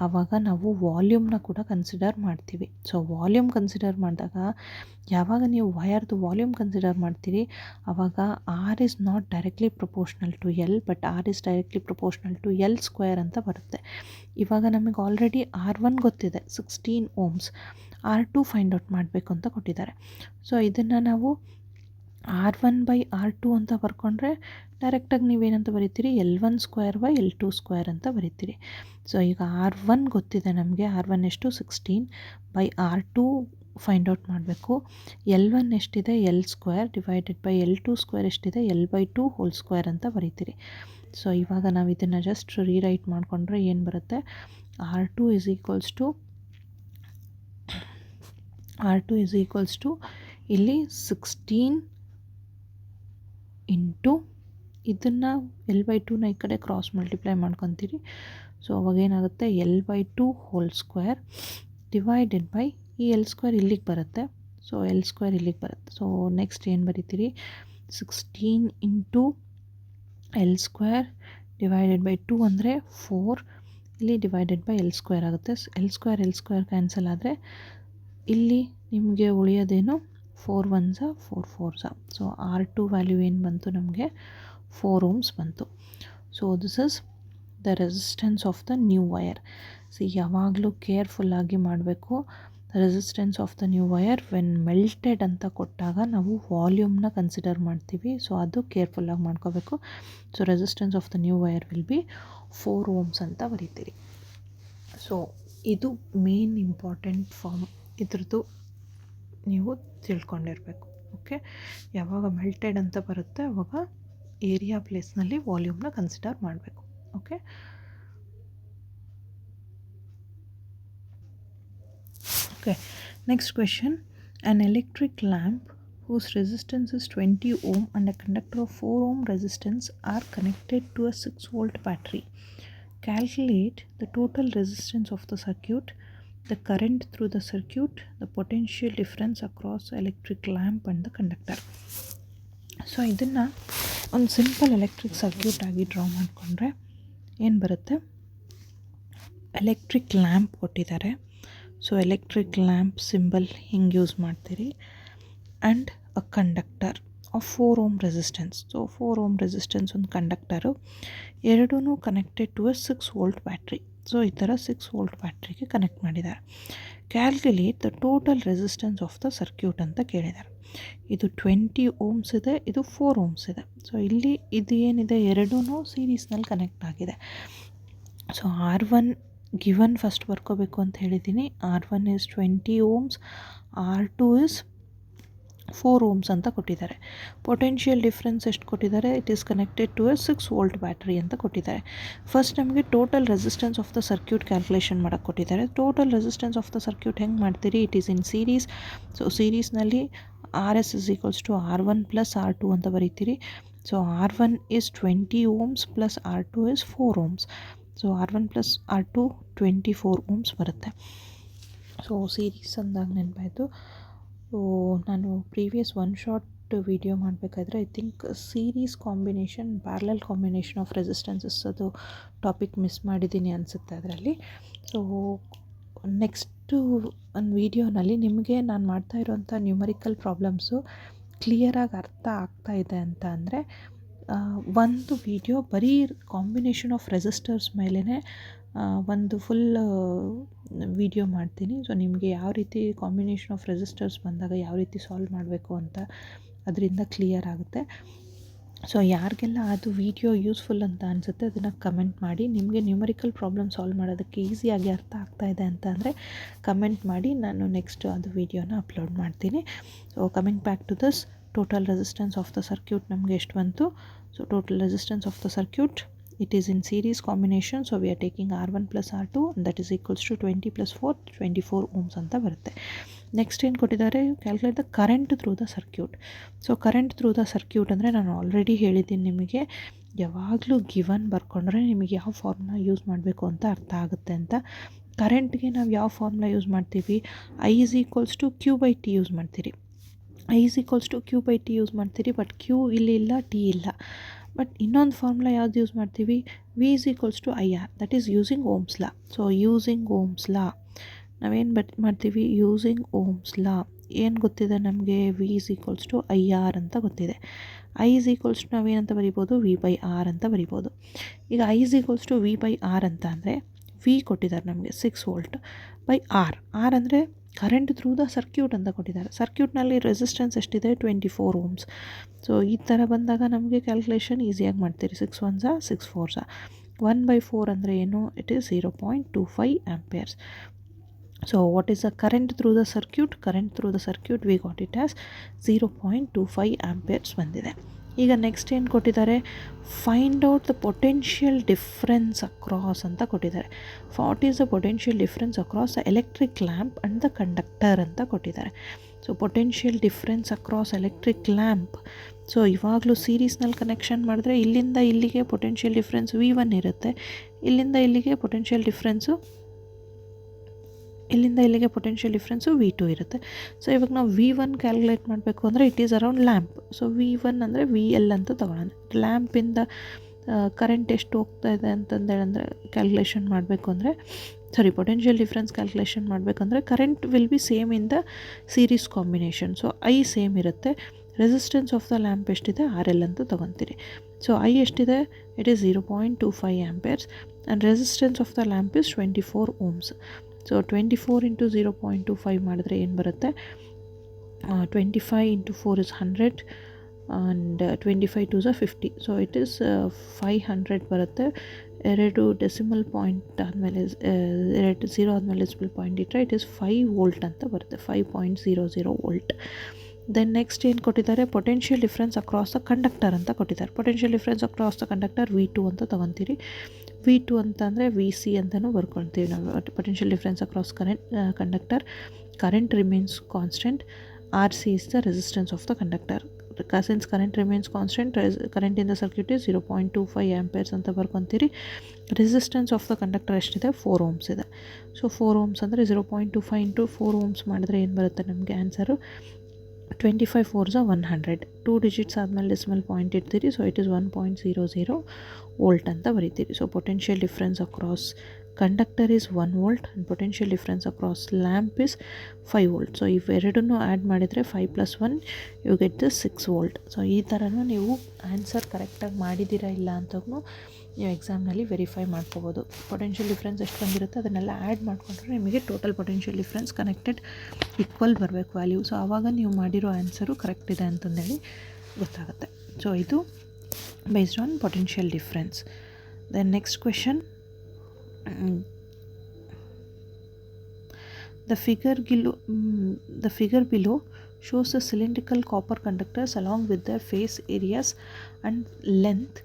ಆವಾಗ ನಾವು ವಾಲ್ಯೂಮ್ನ ಕೂಡ ಕನ್ಸಿಡರ್ ಮಾಡ್ತೀವಿ. ಸೊ ವಾಲ್ಯೂಮ್ ಕನ್ಸಿಡರ್ ಮಾಡಿದಾಗ, ಯಾವಾಗ ನೀವು ವಯರ್ದು ವಾಲ್ಯೂಮ್ ಕನ್ಸಿಡರ್ ಮಾಡ್ತೀರಿ ಆವಾಗ R is not directly proportional to L, but R is directly proportional to L² ಅಂತ ಬರುತ್ತೆ. ಇವಾಗ ನಮಗೆ ಆಲ್ರೆಡಿ R1 ಗೊತ್ತಿದೆ 16 ಓಮ್ಸ್, R2 ಫೈಂಡ್ ಔಟ್ ಮಾಡಬೇಕು ಅಂತ ಕೊಟ್ಟಿದ್ದಾರೆ. ಸೊ ಇದನ್ನು ನಾವು R1/R2 ಅಂತ ಬರ್ಕೊಂಡ್ರೆ ಡೈರೆಕ್ಟಾಗಿ ನೀವೇನಂತ ಬರಿತೀರಿ, L1² / L2² ಅಂತ ಬರಿತೀರಿ. ಸೊ ಈಗ R1 ಗೊತ್ತಿದೆ ನಮಗೆ, R1 ಎಷ್ಟು 16/R2 ಫೈಂಡ್ ಔಟ್ ಮಾಡಬೇಕು. L1 ಎಷ್ಟಿದೆ, L² / L2² ಎಷ್ಟಿದೆ, L/2² ಅಂತ ಬರಿತೀರಿ. ಸೊ ಇವಾಗ ನಾವು ಇದನ್ನು ಜಸ್ಟ್ ರೀರೈಟ್ ಮಾಡಿಕೊಂಡ್ರೆ ಏನು ಬರುತ್ತೆ, R2 ಇಲ್ಲಿ 16 ಇಂಟು ಇದನ್ನು L/2ನ ಈ ಕಡೆ ಕ್ರಾಸ್ ಮಲ್ಟಿಪ್ಲೈ ಮಾಡ್ಕೊತೀರಿ. ಸೊ ಅವಾಗೇನಾಗುತ್ತೆ, L/2² ಡಿವೈಡೆಡ್ ಬೈ ಈ L² ಇಲ್ಲಿಗೆ ಬರುತ್ತೆ. ಸೊ L² ಇಲ್ಲಿಗೆ ಬರುತ್ತೆ. ಸೊ ನೆಕ್ಸ್ಟ್ ಏನು ಬರಿತೀರಿ, 16 into L square divided by 2 ಅಂದರೆ 4, ಇಲ್ಲಿ ಡಿವೈಡೆಡ್ ಬೈ ಎಲ್ ಸ್ಕ್ವೇರ್ ಆಗುತ್ತೆ. ಎಲ್ ಸ್ಕ್ವೇರ್ ಕ್ಯಾನ್ಸಲ್ ಆದರೆ ಇಲ್ಲಿ ನಿಮಗೆ ಉಳಿಯೋದೇನು 4 1s 4 4s. So R2 value ಏನು ಬಂತು ನಮಗೆ 4 ohms ಬಂತು. So this is the resistance of the new wire. ಯಾವಾಗಲೂ ಕೇರ್ಫುಲ್ಲಾಗಿ ಮಾಡಬೇಕು. Resistance of the new wire when melted ಅಂತ ಕೊಟ್ಟಾಗ ನಾವು ವಾಲ್ಯೂಮ್ನ ಕನ್ಸಿಡರ್ ಮಾಡ್ತೀವಿ. ಸೊ ಅದು ಕೇರ್ಫುಲ್ಲಾಗಿ ಮಾಡ್ಕೋಬೇಕು. So resistance of the new wire will be 4 ohms ಅಂತ ಬರೀತೀರಿ. ಸೊ ಇದು ಮೇನ್ ಇಂಪಾರ್ಟೆಂಟ್ ಫಾರ್ಮ್, ಇದ್ರದ್ದು ನೀವು ತಿಳ್ಕೊಂಡಿರಬೇಕು. ಓಕೆ, ಯಾವಾಗ ಮೆಲ್ಟೆಡ್ ಅಂತ ಬರುತ್ತೆ ಆವಾಗ ಏರಿಯಾ ಪ್ಲೇಸ್ನಲ್ಲಿ ವಾಲ್ಯೂಮ್ನ ಕನ್ಸಿಡರ್ ಮಾಡಬೇಕು. Okay, next question. An electric lamp whose resistance is 20 ohm and a conductor of 4 ohm resistance are connected to a 6 volt battery. Calculate the total resistance of the circuit, the current through the circuit, the potential difference across electric lamp and the conductor. So ಇದನ್ನು ಒಂದು simple electric circuit ಆಗಿ draw ಮಾಡಿಕೊಂಡ್ರೆ ಏನು ಬರುತ್ತೆ, electric lamp ಕೊಟ್ಟಿದ್ದಾರೆ. So electric lamp symbol ಹಿಂಗೆ use ಮಾಡ್ತೀರಿ. And a conductor of 4 ohm resistance. So 4 ohm resistance ಒಂದು ಕಂಡಕ್ಟರು, ಎರಡೂ connected to a 6 volt battery. So ಈ ಥರ 6 volt ಬ್ಯಾಟ್ರಿಗೆ ಕನೆಕ್ಟ್ ಮಾಡಿದ್ದಾರೆ. Calculate the total resistance of the circuit ಅಂತ ಕೇಳಿದ್ದಾರೆ. ಇದು 20 ohms ಇದೆ, ಇದು 4 ohms ಇದೆ. ಸೊ ಇಲ್ಲಿ ಇದು ಏನಿದೆ ಎರಡೂ ಸೀರೀಸ್ನಲ್ಲಿ ಕನೆಕ್ಟ್ ಆಗಿದೆ. ಸೊ R1 ಗಿವನ್ ಫಸ್ಟ್ ಬರ್ಕೋಬೇಕು ಅಂತ ಹೇಳಿದ್ದೀನಿ. R1 is 20 ohms, R2 is 4 ohms ಅಂತ ಕೊಟ್ಟಿದ್ದಾರೆ. ಪೊಟೆನ್ಷಿಯಲ್ ಡಿಫ್ರೆನ್ಸ್ ಎಷ್ಟು ಕೊಟ್ಟಿದ್ದಾರೆ, it is connected to a 6 volt battery ಅಂತ ಕೊಟ್ಟಿದ್ದಾರೆ. ಫಸ್ಟ್ ನಮಗೆ total resistance of the circuit calculation ಮಾಡೋಕ್ಕೆ ಕೊಟ್ಟಿದ್ದಾರೆ. Total resistance of the circuit ಹೆಂಗೆ ಮಾಡ್ತೀರಿ, it is in series. So ಸೀರೀಸ್ನಲ್ಲಿ RS is equals to R1 plus R2 ಅಂತ ಬರೀತೀರಿ. So R1 is 20 ohms plus R2 is 4 ohms. So R1 plus R2 24 ohms ಬರುತ್ತೆ. So series ಅಂದಾಗ ನೆನಪಾಯಿತು. So ನಾನು previous one short video ಮಾಡಬೇಕಾದ್ರೆ I think series combination, parallel combination of resistances ಅದು topic miss ಮಾಡಿದ್ದೀನಿ ಅನಿಸುತ್ತೆ ಅದರಲ್ಲಿ. ಸೊ ನೆಕ್ಸ್ಟು ಒಂದು ವಿಡಿಯೋನಲ್ಲಿ ನಿಮಗೆ ನಾನು ಮಾಡ್ತಾ ಇರೋಂಥ ನ್ಯೂಮರಿಕಲ್ ಪ್ರಾಬ್ಲಮ್ಸು ಕ್ಲಿಯರಾಗಿ ಅರ್ಥ ಆಗ್ತಾ ಇದೆ ಅಂತ ಅಂದರೆ ಒಂದು ವಿಡಿಯೋ ಬರೀ ಕಾಂಬಿನೇಷನ್ ಆಫ್ ರೆಸಿಸ್ಟರ್ಸ್ ಮೇಲೇ ಒಂದು ಫುಲ್ ವಿಡಿಯೋ ಮಾಡ್ತೀನಿ. ಸೊ ನಿಮಗೆ ಯಾವ ರೀತಿ ಕಾಂಬಿನೇಷನ್ ಆಫ್ ರೆಸಿಸ್ಟರ್ಸ್ ಬಂದಾಗ ಯಾವ ರೀತಿ ಸಾಲ್ವ್ ಮಾಡಬೇಕು ಅಂತ ಅದರಿಂದ ಕ್ಲಿಯರ್ ಆಗುತ್ತೆ. ಸೊ ಯಾರಿಗೆಲ್ಲ ಅದು ವಿಡಿಯೋ ಯೂಸ್ಫುಲ್ ಅಂತ ಅನಿಸುತ್ತೆ ಅದನ್ನು ಕಮೆಂಟ್ ಮಾಡಿ. ನಿಮಗೆ ನ್ಯೂಮರಿಕಲ್ ಪ್ರಾಬ್ಲಮ್ ಸಾಲ್ವ್ ಮಾಡೋದಕ್ಕೆ ಈಸಿಯಾಗಿ ಅರ್ಥ ಆಗ್ತಾ ಇದೆ ಅಂತ ಅಂದರೆ ಕಮೆಂಟ್ ಮಾಡಿ, ನಾನು ನೆಕ್ಸ್ಟ್ ಅದು ವಿಡಿಯೋನ ಅಪ್ಲೋಡ್ ಮಾಡ್ತೀನಿ. So coming back to this, total resistance of the circuit ನಮಗೆ ಎಷ್ಟು ಬಂತು. So total resistance of the circuit, it is in series combination, so we are taking R1 plus R2 and that is equals to 20 plus 4 24 ohms ಅಂತ ಬರುತ್ತೆ. Next ಏನು ಕೊಟ್ಟಿದ್ದಾರೆ, calculate the current through the circuit. So current through the circuit ಅಂದರೆ ನಾನು already ಹೇಳಿದ್ದೀನಿ ನಿಮಗೆ, ಯಾವಾಗಲೂ given ಬರ್ಕೊಂಡ್ರೆ ನಿಮಗೆ ಯಾವ ಫಾರ್ಮುಲಾ ಯೂಸ್ ಮಾಡಬೇಕು ಅಂತ ಅರ್ಥ ಆಗುತ್ತೆ ಅಂತ. ಕರೆಂಟ್ಗೆ ನಾವು ಯಾವ ಫಾರ್ಮುಲಾ ಯೂಸ್ ಮಾಡ್ತೀವಿ, I is equals to Q by T use ಮಾಡ್ತೀರಿ. I is equals to Q by T use ಮಾಡ್ತೀರಿ, ಬಟ್ Q ಇಲ್ಲಿ ಇಲ್ಲ, T ಇಲ್ಲ. ಬಟ್ ಇನ್ನೊಂದು ಫಾರ್ಮುಲಾ ಯಾವ್ದು ಯೂಸ್ ಮಾಡ್ತೀವಿ, V is equals to IR, that is using Ohm's law. So using Ohm's law ನಾವೇನು ಮಾಡ್ತೀವಿ, ಯೂಸಿಂಗ್ ಓಮ್ಸ್ ಲಾ ಏನು ಗೊತ್ತಿದೆ ನಮಗೆ, V is equals to IR ಅಂತ ಗೊತ್ತಿದೆ. I is equals to ನಾವೇನಂತ ಬರಿಬೋದು, V by R ಅಂತ ಬರಿಬೋದು. ಈಗ I is equals to V by R ಅಂತ ಅಂದರೆ V ಕೊಟ್ಟಿದ್ದಾರೆ ನಮಗೆ 6 volt ಬೈ R. R ಅಂದರೆ ಕರೆಂಟ್ ಥ್ರೂ ದ ಸರ್ಕ್ಯೂಟ್ ಅಂತ ಕೊಟ್ಟಿದ್ದಾರೆ. ಸರ್ಕ್ಯೂಟ್ನಲ್ಲಿ ರೆಸಿಸ್ಟೆನ್ಸ್ ಎಷ್ಟಿದೆ, 24 ohms. ಸೊ ಈ ಥರ ಬಂದಾಗ ನಮಗೆ ಕ್ಯಾಲ್ಕುಲೇಷನ್ ಈಸಿಯಾಗಿ ಮಾಡ್ತೀರಿ. 6 1s 6 4s 1/4 ಅಂದರೆ ಏನು, it is 0.25 amperes. So what is the current through the circuit, current through the circuit we got it as 0.25 amperes ಬಂದಿದೆ. ಈಗ ನೆಕ್ಸ್ಟ್ ಏನು ಕೊಟ್ಟಿದ್ದಾರೆ, find out the potential difference across ಅಂತ ಕೊಟ್ಟಿದ್ದಾರೆ. What is the potential difference across the electric lamp and the conductor ಅಂತ ಕೊಟ್ಟಿದ್ದಾರೆ. So potential difference across electric lamp, so ಇವಾಗಲೂ ಸೀರೀಸ್ನಲ್ಲಿ connection ಮಾಡಿದ್ರೆ ಇಲ್ಲಿಂದ ಇಲ್ಲಿಗೆ ಪೊಟೆನ್ಷಿಯಲ್ ಡಿಫ್ರೆನ್ಸ್ V1 ಇರುತ್ತೆ, ಇಲ್ಲಿಂದ ಇಲ್ಲಿಗೆ ಪೊಟೆನ್ಷಿಯಲ್ ಡಿಫ್ರೆನ್ಸು ಇಲ್ಲಿಂದ ಇಲ್ಲಿಗೆ ಪೊಟೆನ್ಷಿಯಲ್ ಡಿಫ್ರೆನ್ಸು V2 ಇರುತ್ತೆ. ಸೊ ಇವಾಗ ನಾವು V1 ಕ್ಯಾಲ್ಕುಲೇಟ್ ಮಾಡಬೇಕು ಅಂದರೆ it is around lamp. So V1 ಅಂದರೆ VL ಅಂತ ತೊಗೊಳ್ಳೋಣ. ಲ್ಯಾಂಪಿಂದ ಕರೆಂಟ್ ಎಷ್ಟು ಹೋಗ್ತಾ ಇದೆ ಅಂತಂದೇಳಂದರೆ ಕ್ಯಾಲ್ಕುಲೇಷನ್ ಮಾಡಬೇಕು ಅಂದರೆ ಪೊಟೆನ್ಷಿಯಲ್ ಡಿಫ್ರೆನ್ಸ್ ಕ್ಯಾಲ್ಕುಲೇಷನ್ ಮಾಡಬೇಕಂದ್ರೆ current will be same in the series combination. So I same ಇರುತ್ತೆ. ರೆಸಿಸ್ಟೆನ್ಸ್ ಆಫ್ ದ ಲ್ಯಾಂಪ್ ಎಷ್ಟಿದೆ RL ಅಂತ ತೊಗೊತೀರಿ. ಸೊ I ಎಷ್ಟಿದೆ, it is 0.25 amperes and resistance of the lamp is 24 ohms. So 24 into 0.25 ಮಾಡಿದ್ರೆ ಏನು ಬರುತ್ತೆ, 25 into 4 is 100 and 25 two 50. So it is 500 ಬರುತ್ತೆ. ಎರಡು ಡೆಸಿಮಲ್ ಪಾಯಿಂಟ್ ಆದಮೇಲೆ ಎರಡು 0 ಆದಮೇಲೆ ಡೆಸಿಮಲ್ ಪಾಯಿಂಟ್ ಇಟ್ಟರೆ ಇಟ್ ಈಸ್ 5 ವೋಲ್ಟ್ ಅಂತ ಬರುತ್ತೆ, 5.00 ವೋಲ್ಟ್. ದೆನ್ ನೆಕ್ಸ್ಟ್ ಏನು ಕೊಟ್ಟಿದ್ದಾರೆ, potential difference across the conductor ಅಂತ ಕೊಟ್ಟಿದ್ದಾರೆ. Potential difference across the conductor V2 ಅಂತ ತೊಗೊತೀರಿ. V2 ಅಂತಂದರೆ VC ಅಂತಲೂ ಬರ್ಕೊಳ್ತೀವಿ ನಾವು. Potential difference across conductor, current remains constant, RC is the resistance of the conductor. Since current remains constant, current in the circuit is 0.25 ಆಂಪೇರ್ಸ್ ಅಂತ ಬರ್ಕೊತೀರಿ. Resistance of the conductor ಎಷ್ಟಿದೆ, 4 Ohm's ಇದೆ. So 4 Ohm's ಅಂದರೆ 0.25 into 4 Ohm's ಮಾಡಿದ್ರೆ ಏನು ಬರುತ್ತೆ ನಮಗೆ answer, 25 4s are 100. 2 digits ಆದಮೇಲೆ decimal point ಇಡ್ತೀರಿ. ಸೊ ಇಟ್ ಈಸ್ 1.00 ವೋಲ್ಟ್ ಅಂತ ಬರೀತೀರಿ. So potential difference across conductor is 1 volt and potential difference across lamp is 5 volt. So ಇವೆರಡನ್ನೂ ಆ್ಯಡ್ ಮಾಡಿದರೆ 5 + 1 you get the 6 volt. So ಈ ಥರನೂ ನೀವು answer ಕರೆಕ್ಟಾಗಿ ಮಾಡಿದ್ದೀರಾ ಇಲ್ಲ ಅಂತಗೂ ನೀವು ಎಕ್ಸಾಮ್ನಲ್ಲಿ ವೆರಿಫೈ ಮಾಡ್ಕೋಬೋದು. ಪೊಟೆನ್ಷಿಯಲ್ ಡಿಫ್ರೆನ್ಸ್ ಎಷ್ಟು ಬಂದಿರುತ್ತೆ ಅದನ್ನೆಲ್ಲ ಆ್ಯಡ್ ಮಾಡಿಕೊಂಡ್ರೆ ನಿಮಗೆ total potential difference connected equal ಬರಬೇಕು ವ್ಯಾಲ್ಯೂ. ಸೊ ಆವಾಗ ನೀವು ಮಾಡಿರೋ ಆನ್ಸರು ಕರೆಕ್ಟ್ ಇದೆ ಅಂತಂದೇಳಿ ಗೊತ್ತಾಗುತ್ತೆ. ಸೊ ಇದು based on potential difference. Then next question, the figure below shows the cylindrical copper conductors along with their face areas and length.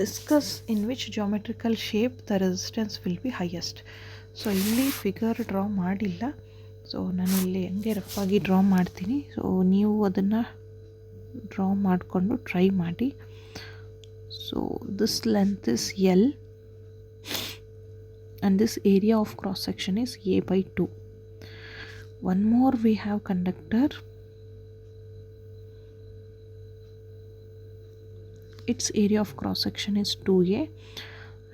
Discuss in which geometrical shape the resistance will be highest. So ಇಲ್ಲಿ figure draw ಮಾಡಿಲ್ಲ. So ನಾನು ಇಲ್ಲಿ ಹಂಗೆ ರಫಾಗಿ draw ಮಾಡ್ತೀನಿ. So ನೀವು ಅದನ್ನು draw ಮಾಡಿಕೊಂಡು try ಮಾಡಿ. So this length is L and this area of cross section is A/2. One more we have conductor, its area of cross section is 2A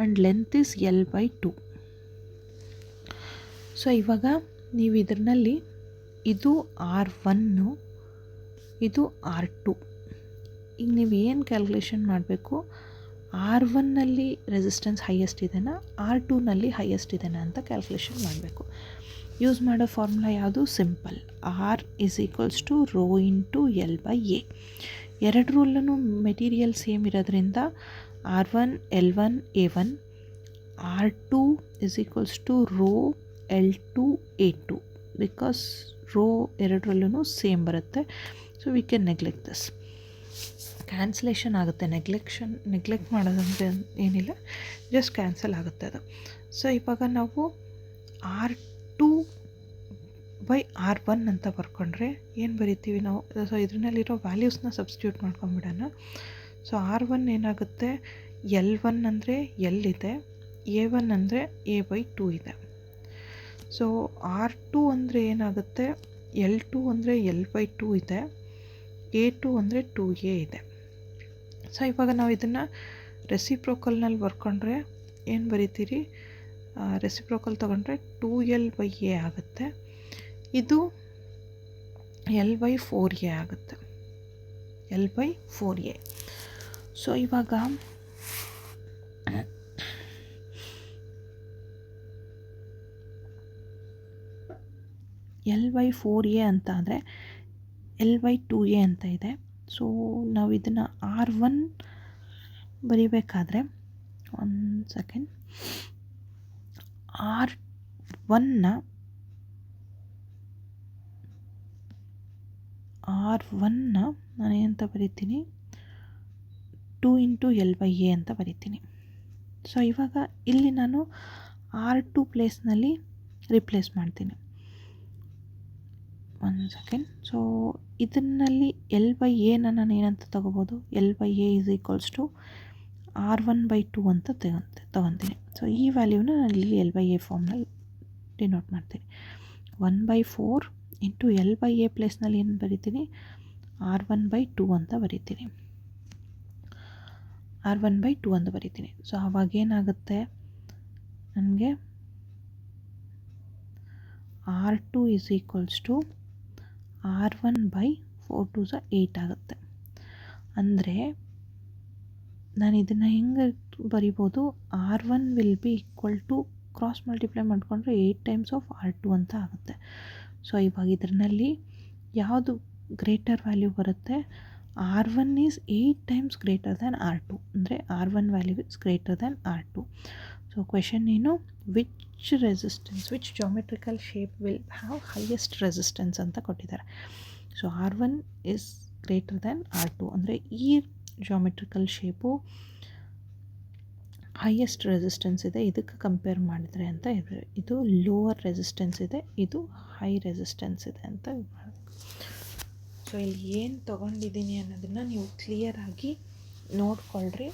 and length is L/2. So ಇವಾಗ ನೀವು ಇದರಲ್ಲಿ ಇದು R1, ಇದು R2. ಈಗ ನೀವು ಏನು calculation ಮಾಡಬೇಕು, R1ನಲ್ಲಿ resistance highest ಇದೆನಾ, R2ನಲ್ಲಿ ಹೈಯೆಸ್ಟ್ ಇದೆನಾ ಅಂತ ಕ್ಯಾಲ್ಕುಲೇಷನ್ ಮಾಡಬೇಕು. ಯೂಸ್ ಮಾಡೋ ಫಾರ್ಮುಲಾ ಯಾವುದು, ಸಿಂಪಲ್, R = ρ × L/A. ಎರಡು ರೂಲೂ ಮೆಟೀರಿಯಲ್ ಸೇಮ್ ಇರೋದ್ರಿಂದ R1 L1 A1, R2 = ρ L2 A2 because rho ಎರಡರಲ್ಲೂ ಸೇಮ್ ಬರುತ್ತೆ. So we can neglect this. Cancellation ಆಗುತ್ತೆ. ನೆಗ್ಲೆಕ್ಟ್ ಮಾಡೋದಂದರೆ ಏನಿಲ್ಲ, ಜಸ್ಟ್ ಕ್ಯಾನ್ಸಲ್ ಆಗುತ್ತೆ ಅದು. ಸೊ ಇವಾಗ ನಾವು R2/R1 ಅಂತ ಬರ್ಕೊಂಡ್ರೆ ಏನು ಬರಿತೀವಿ ನಾವು, ಸೊ ಇದರಲ್ಲಿರೋ ವ್ಯಾಲ್ಯೂಸ್ನ ಸಬ್ಸ್ಟಿಟ್ಯೂಟ್ ಮಾಡ್ಕೊಂಬಿಡೋಣ. ಸೊ R1 ಏನಾಗುತ್ತೆ, L1 ಅಂದರೆ L ಇದೆ, A1 ಅಂದರೆ A/2 ಇದೆ. ಸೊ R2 ಅಂದರೆ ಏನಾಗುತ್ತೆ, L2 ಅಂದರೆ L/2 ಇದೆ, A2 ಅಂದರೆ 2A ಇದೆ. ಸೊ ಇವಾಗ ನಾವು ಇದನ್ನು ರೆಸಿಪ್ರೋಕಲ್ನಲ್ಲಿ ಬರ್ಕೊಂಡ್ರೆ ಏನು ಬರಿತೀರಿ, ರೆಸಿಪ್ರೋಕಲ್ ತೊಗೊಂಡ್ರೆ 2L/A ಆಗುತ್ತೆ. ಇದು L/4A ಆಗುತ್ತೆ, L/4A. ಸೊ ಇವಾಗ L/4A ಅಂತ ಅಂದರೆ L/2A ಅಂತ ಇದೆ. ಸೊ ನಾವು ಇದನ್ನು R1 ಬರಿಬೇಕಾದ್ರೆ, ಒಂದು ಸೆಕೆಂಡ್, R1ನ ನಾನೇನಂತ ಬರಿತೀನಿ, 2 × L/A ಅಂತ ಬರಿತೀನಿ. ಸೊ ಇವಾಗ ಇಲ್ಲಿ ನಾನು R2 ಪ್ಲೇಸ್ನಲ್ಲಿ ರಿಪ್ಲೇಸ್ ಮಾಡ್ತೀನಿ. ಒಂದು ಸೆಕೆಂಡ್. ಸೊ ಇದನ್ನಲ್ಲಿ L/A ನಾನು ಏನಂತ ತಗೋಬೋದು, L/A = R1/2 ಅಂತ ತೊಗೊತೀನಿ. ಸೊ ಈ ವ್ಯಾಲ್ಯೂನ ಇಲ್ಲಿ L/A ಫಾರ್ಮ್ನಲ್ಲಿ ಡಿನೋಟ್ ಮಾಡ್ತೀನಿ. 1/4 ಇಂಟು L/A ಪ್ಲೇಸ್ನಲ್ಲಿ ಏನು ಬರಿತೀನಿ, R1/2 ಅಂತ ಬರಿತೀನಿ. R1/2 ಅಂತ ಬರಿತೀನಿ. ಸೊ ಅವಾಗೇನಾಗುತ್ತೆ ನನಗೆ R2 is equals to R1/4 2 8 ಆಗುತ್ತೆ. ಅಂದರೆ ನಾನು ಇದನ್ನು ಹೆಂಗೆ ಬರಿಬೋದು, R1 will be equal to cross multiply ಮಾಡಿಕೊಂಡ್ರೆ 8 ಟೈಮ್ಸ್ ಆಫ್ R2 ಅಂತ ಆಗುತ್ತೆ. ಸೊ ಇವಾಗ ಇದರಲ್ಲಿ ಯಾವುದು ಗ್ರೇಟರ್ ವ್ಯಾಲ್ಯೂ ಬರುತ್ತೆ, R1 is 8 times greater than R2, ಅಂದರೆ R1 value is greater than R2. So question ಏನು, which geometrical shape will have highest resistance ಅಂತ ಕೊಟ್ಟಿದ್ದಾರೆ. So R1 is greater than R2 ಅಂದರೆ ಈ ಜಾಮೆಟ್ರಿಕಲ್ ಶೇಪು ಹೈಯೆಸ್ಟ್ ರೆಸಿಸ್ಟೆನ್ಸ್ ಇದೆ, ಇದಕ್ಕೆ compare ಮಾಡಿದರೆ ಅಂತ ಇದೆ. ಇದು ಲೋವರ್ ರೆಸಿಸ್ಟೆನ್ಸ್ ಇದೆ, ಇದು ಹೈ ರೆಸಿಸ್ಟೆನ್ಸ್ ಇದೆ ಅಂತ ಮಾಡಬೇಕು. ಸೊ ಇಲ್ಲಿ ಏನು ತೊಗೊಂಡಿದ್ದೀನಿ ಅನ್ನೋದನ್ನು ನೀವು ಕ್ಲಿಯರಾಗಿ ನೋಡ್ಕೊಳ್ರಿ.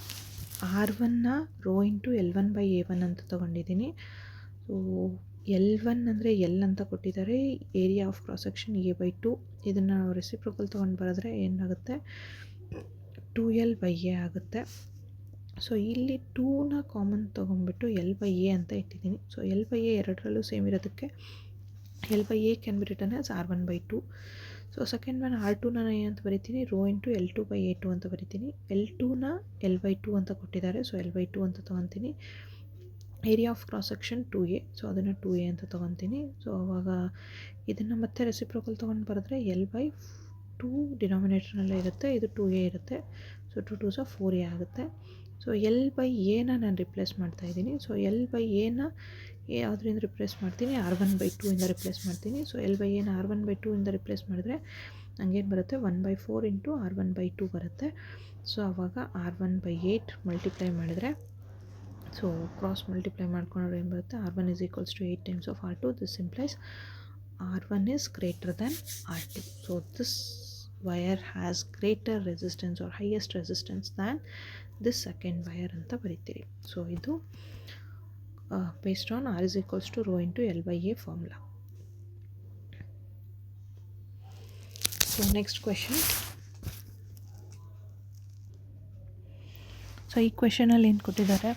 R1ನ ರೋ ಇಂಟು L1/A1 ಅಂತ ತೊಗೊಂಡಿದ್ದೀನಿ. ಸೊ L1 ಅಂದರೆ L ಅಂತ ಕೊಟ್ಟಿದ್ದಾರೆ, area of cross section A/2. ಇದನ್ನು ರೆಸಿಪ್ರೋಕಲ್ ತೊಗೊಂಡು ಬರೆದ್ರೆ ಏನಾಗುತ್ತೆ, 2L/A ಆಗುತ್ತೆ. ಸೊ ಇಲ್ಲಿ 2ನ ಕಾಮನ್ ತೊಗೊಂಡ್ಬಿಟ್ಟು L/A ಅಂತ ಇಟ್ಟಿದ್ದೀನಿ. ಸೊ L/A ಎರಡರಲ್ಲೂ ಸೇಮ್ ಇರೋದಕ್ಕೆ L/A can be written as R1/2. So second one R2ನ ಏನಂತ ಬರಿತೀನಿ, ರೋ ಇಂಟು L2/A2 ಅಂತ ಬರಿತೀನಿ. L2ನ L/2 ಅಂತ ಕೊಟ್ಟಿದ್ದಾರೆ, ಸೊ L/2 ಅಂತ ತೊಗೊತೀನಿ. Area of cross section 2A, so ಅದನ್ನು 2A ಅಂತ ತೊಗೊತೀನಿ. ಸೊ ಅವಾಗ ಇದನ್ನು ಮತ್ತೆ ರೆಸಿಪ್ರೋಕಲ್ ತೊಗೊಂಡು ಬರೆದ್ರೆ L/2 ಡಿನಾಮಿನೇಟರ್ನಲ್ಲೇ ಇರುತ್ತೆ, ಇದು 2A ಇರುತ್ತೆ. ಸೊ 2 2s 4A ಆಗುತ್ತೆ. ಸೊ L/Aನ ನಾನು ರಿಪ್ಲೇಸ್ ಮಾಡ್ತಾಯಿದ್ದೀನಿ. ಸೊ L/Aನ ಯಾವುದರಿಂದ ರಿಪ್ಲೇಸ್ ಮಾಡ್ತೀನಿ, R1/2 ಇಂದ ರಿಪ್ಲೇಸ್ ಮಾಡ್ತೀನಿ. ಸೊ L/Aನ R1/2 ಇಂದ ರಿಪ್ಲೇಸ್ ಮಾಡಿದ್ರೆ ನನಗೇನು ಬರುತ್ತೆ, 1/4 ಇಂಟು R1/2 ಬರುತ್ತೆ. ಸೊ ಆವಾಗ R1/8 ಮಲ್ಟಿಪ್ಲೈ ಮಾಡಿದರೆ, ಸೊ ಕ್ರಾಸ್ ಮಲ್ಟಿಪ್ಲೈ ಮಾಡ್ಕೊಂಡ್ರೆ ಏನು ಬರುತ್ತೆ, R1 is equals to 8 times of R2. This implies R1 is greater than R2. So this wire has greater resistance or highest resistance than this second wire ಅಂತ ಬರೀತೀರಿ. So ಇದು based on R is equals to rho into L/A formula. So next question. So ಈ ಕ್ವೆಶನಲ್ಲಿ ಏನು ಕೊಟ್ಟಿದ್ದಾರೆ,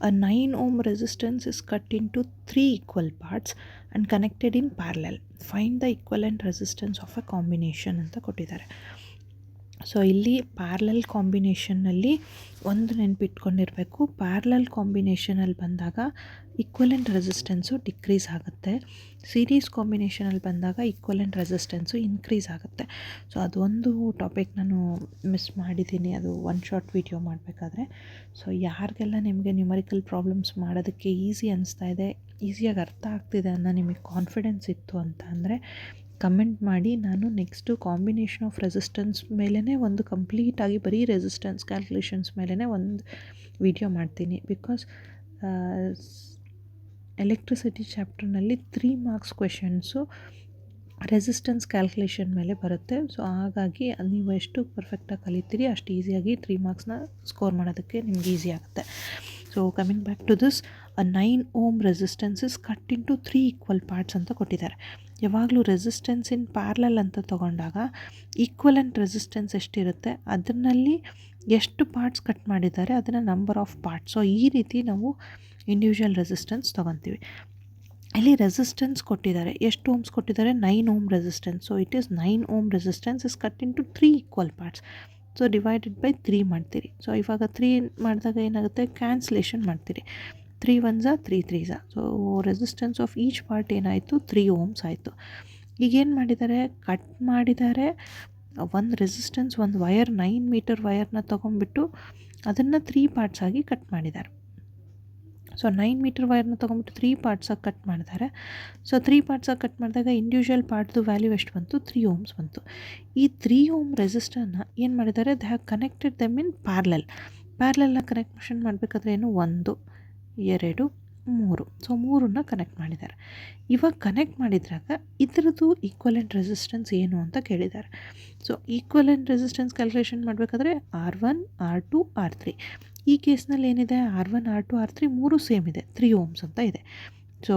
a 9 ohm resistance is cut into 3 equal parts and connected in parallel. Find the equivalent resistance of a combination ಅಂತ ಕೊಟ್ಟಿದ್ದಾರೆ. So ಇಲ್ಲಿ parallel ಕಾಂಬಿನೇಷನ್ನಲ್ಲಿ ಒಂದು ನೆನಪಿಟ್ಕೊಂಡಿರಬೇಕು, parallel ಕಾಂಬಿನೇಷನಲ್ಲಿ ಬಂದಾಗ equivalent resistance decrease ಆಗುತ್ತೆ, series ಕಾಂಬಿನೇಷನಲ್ಲಿ ಬಂದಾಗ ಈಕ್ವಲೆಂಟ್ ರೆಸಿಸ್ಟೆನ್ಸು ಇನ್ಕ್ರೀಸ್ ಆಗುತ್ತೆ. ಸೊ ಅದೊಂದು ಟಾಪಿಕ್ ನಾನು ಮಿಸ್ ಮಾಡಿದ್ದೀನಿ, ಅದು ಒನ್ ಶಾರ್ಟ್ ವಿಡಿಯೋ ಮಾಡಬೇಕಾದ್ರೆ. ಸೊ ಯಾರಿಗೆಲ್ಲ ನಿಮಗೆ ನ್ಯೂಮರಿಕಲ್ ಪ್ರಾಬ್ಲಮ್ಸ್ ಮಾಡೋದಕ್ಕೆ ಈಸಿ ಅನಿಸ್ತಾ ಇದೆ, ಈಸಿಯಾಗಿ ಅರ್ಥ ಆಗ್ತಿದೆ ಅನ್ನೋ ನಿಮಗೆ ಕಾನ್ಫಿಡೆನ್ಸ್ ಇತ್ತು ಅಂತ ಅಂದರೆ ಕಮೆಂಟ್ ಮಾಡಿ. ನಾನು ನೆಕ್ಸ್ಟು ಕಾಂಬಿನೇಷನ್ ಆಫ್ ರೆಸಿಸ್ಟೆನ್ಸ್ ಮೇಲೇ ಒಂದು ಕಂಪ್ಲೀಟಾಗಿ ಬರೀ ರೆಸಿಸ್ಟೆನ್ಸ್ ಕ್ಯಾಲ್ಕುಲೇಷನ್ಸ್ ಮೇಲೇ ಒಂದು ವಿಡಿಯೋ ಮಾಡ್ತೀನಿ. ಬಿಕಾಸ್ ಎಲೆಕ್ಟ್ರಿಸಿಟಿ ಚಾಪ್ಟರ್ನಲ್ಲಿ 3 ಮಾರ್ಕ್ಸ್ ಕ್ವೆಶನ್ಸು ರೆಸಿಸ್ಟೆನ್ಸ್ ಕ್ಯಾಲ್ಕುಲೇಷನ್ ಮೇಲೆ ಬರುತ್ತೆ. ಸೊ ಹಾಗಾಗಿ ನೀವು ಎಷ್ಟು ಪರ್ಫೆಕ್ಟಾಗಿ ಕಲಿತೀರಿ ಅಷ್ಟು ಈಸಿಯಾಗಿ 3 ಮಾರ್ಕ್ಸ್ನ ಸ್ಕೋರ್ ಮಾಡೋದಕ್ಕೆ ನಿಮ್ಗೆ ಈಸಿ ಆಗುತ್ತೆ. So coming back to this, a 9 ohm resistance is cut into 3 equal parts ಅಂತ ಕೊಟ್ಟಿದ್ದಾರೆ. ಯಾವಾಗಲೂ ರೆಸಿಸ್ಟೆನ್ಸ್ ಇನ್ ಪ್ಯಾರಲಲ್ ಅಂತ ತೊಗೊಂಡಾಗ ಈಕ್ವಲೆಂಟ್ ರೆಸಿಸ್ಟೆನ್ಸ್ ಎಷ್ಟಿರುತ್ತೆ ಅದರಲ್ಲಿ ಎಷ್ಟು ಪಾರ್ಟ್ಸ್ ಕಟ್ ಮಾಡಿದ್ದಾರೆ ಅದನ್ನು ನಂಬರ್ ಆಫ್ ಪಾರ್ಟ್ಸ್. ಸೊ ಈ ರೀತಿ ನಾವು ಇಂಡಿವಿಜುವಲ್ ರೆಸಿಸ್ಟೆನ್ಸ್ ತೊಗೊತೀವಿ. ಇಲ್ಲಿ ರೆಸಿಸ್ಟೆನ್ಸ್ ಕೊಟ್ಟಿದ್ದಾರೆ, ಎಷ್ಟು ಓಮ್ಸ್ ಕೊಟ್ಟಿದ್ದಾರೆ, 9 ohm resistance. So it is 9 ohm resistance is cut into 3 equal parts. So divided by 3 ಮಾಡ್ತೀರಿ. ಸೊ ಇವಾಗ 3 ಮಾಡಿದಾಗ ಏನಾಗುತ್ತೆ, ಕ್ಯಾನ್ಸಲೇಷನ್ ಮಾಡ್ತೀರಿ. 3 1s 3 3s. So resistance of each part ಏನಾಯಿತು, 3 ohms ಆಯಿತು. ಈಗೇನು ಮಾಡಿದ್ದಾರೆ, ಕಟ್ ಮಾಡಿದ್ದಾರೆ ಒಂದು ರೆಸಿಸ್ಟೆನ್ಸ್, ಒಂದು ವಯರ್ 9 ಮೀಟರ್ ವಯರ್ನ ತೊಗೊಂಡ್ಬಿಟ್ಟು ಅದನ್ನು 3 ಪಾರ್ಟ್ಸ್ ಆಗಿ ಕಟ್ ಮಾಡಿದ್ದಾರೆ. ಸೊ 9 ಮೀಟರ್ ವೈರ್ನ ತೊಗೊಂಬಿಟ್ಟು 3 ಪಾರ್ಟ್ಸಾಗಿ ಕಟ್ ಮಾಡಿದ್ದಾರೆ. ಸೊ 3 ಪಾರ್ಟ್ಸಾಗಿ ಕಟ್ ಮಾಡಿದಾಗ ಇಂಡಿವಿಜುವಲ್ ಪಾರ್ಟ್ದು ವ್ಯಾಲ್ಯೂ ಎಷ್ಟು ಬಂತು, 3 ohms ಬಂತು. ಈ 3 ohm ರೆಸಿಸ್ಟರ್ನ ಏನು ಮಾಡಿದ್ದಾರೆ, they have connected them in parallel. ಪ್ಯಾರಲಲ್ನ ಕನೆಕ್ಷನ್ ಮಾಡಬೇಕಾದ್ರೆ ಏನು, 1 2 3. ಸೊ 3ನ್ನ ಕನೆಕ್ಟ್ ಮಾಡಿದ್ದಾರೆ. ಇವಾಗ ಕನೆಕ್ಟ್ ಮಾಡಿದ್ರಾಗ ಇದರದ್ದು ಈಕ್ವಲೆಂಟ್ ರೆಸಿಸ್ಟೆನ್ಸ್ ಏನು ಅಂತ ಕೇಳಿದ್ದಾರೆ. ಸೊ ಈಕ್ವಲೆಂಟ್ ರೆಸಿಸ್ಟೆನ್ಸ್ ಕ್ಯಾಲ್ಕುಲೇಷನ್ ಮಾಡಬೇಕಾದ್ರೆ R1 R2 R3 ಈ ಕೇಸ್ನಲ್ಲಿ ಏನಿದೆ R1 R2 R3 ಮೂರು ಸೇಮ್ ಇದೆ, 3 ohms ಅಂತ ಇದೆ. ಸೊ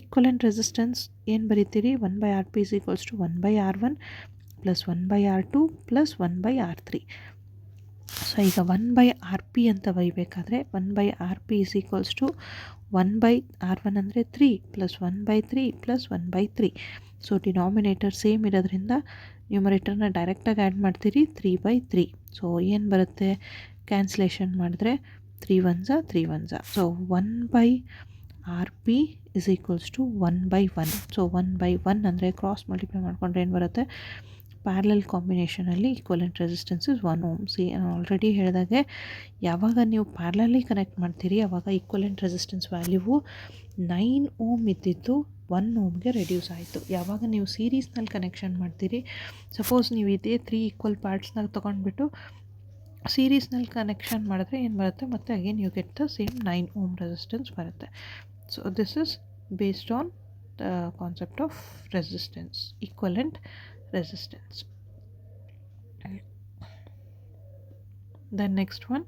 ಈಕ್ವಲೆಂಟ್ ರೆಸಿಸ್ಟೆನ್ಸ್ ಏನು ಬರೀತೀರಿ, 1/RP is equals to 1/R1 plus 1/R2 plus 1/R3. So ಈಗ 1/RP ಅಂತ ಬರೀಬೇಕಾದ್ರೆ 1/RP is equals to 1/R1 ಅಂದರೆ 3 plus 1/3 plus 1/3. So denominator same ಇರೋದ್ರಿಂದ ನ್ಯೂಮರೇಟರ್ನ ಡೈರೆಕ್ಟಾಗಿ ಆ್ಯಡ್ ಮಾಡ್ತೀರಿ, 3/3. ಸೊ ಏನು ಬರುತ್ತೆ, ಕ್ಯಾನ್ಸಲೇಷನ್ ಮಾಡಿದ್ರೆ 3 1s 3 1s. So 1/RP is equals to 1/1. So 1/1 ಅಂದರೆ ಕ್ರಾಸ್ ಮಲ್ಟಿಪ್ಲೈ ಮಾಡಿಕೊಂಡ್ರೆ ಏನು ಬರುತ್ತೆ, ಪ್ಯಾರಲಲ್ ಕಾಂಬಿನೇಷನಲ್ಲಿ ಈಕ್ವಲೆಂಟ್ ರೆಸಿಸ್ಟೆನ್ಸ್ ಇಸ್ 1 ohm. ನಾನು ಆಲ್ರೆಡಿ ಹೇಳಿದಾಗೆ ಯಾವಾಗ ನೀವು ಪ್ಯಾರಲಲ್ಲಿ ಕನೆಕ್ಟ್ ಮಾಡ್ತೀರಿ ಆವಾಗ ಈಕ್ವಲೆಂಟ್ ರೆಸಿಸ್ಟೆನ್ಸ್ ವ್ಯಾಲ್ಯೂವು 9 ohm ಇದ್ದಿದ್ದು 1 ohmಗೆ ರೆಡ್ಯೂಸ್ ಆಯಿತು. ಯಾವಾಗ ನೀವು ಸೀರೀಸ್ನಲ್ಲಿ ಕನೆಕ್ಷನ್ ಮಾಡ್ತೀರಿ, ಸಪೋಸ್ ನೀವು ಇದೇ 3 ಈಕ್ವಲ್ ಪಾರ್ಟ್ಸ್ನಾಗ ತೊಗೊಂಡ್ಬಿಟ್ಟು ಸೀರೀಸ್ನಲ್ಲಿ ಕನೆಕ್ಷನ್ ಮಾಡಿದ್ರೆ ಏನು ಬರುತ್ತೆ, ಮತ್ತು again you get the same 9 ohm resistance ಬರುತ್ತೆ. So this is based on the concept of resistance, equivalent resistance. The next one,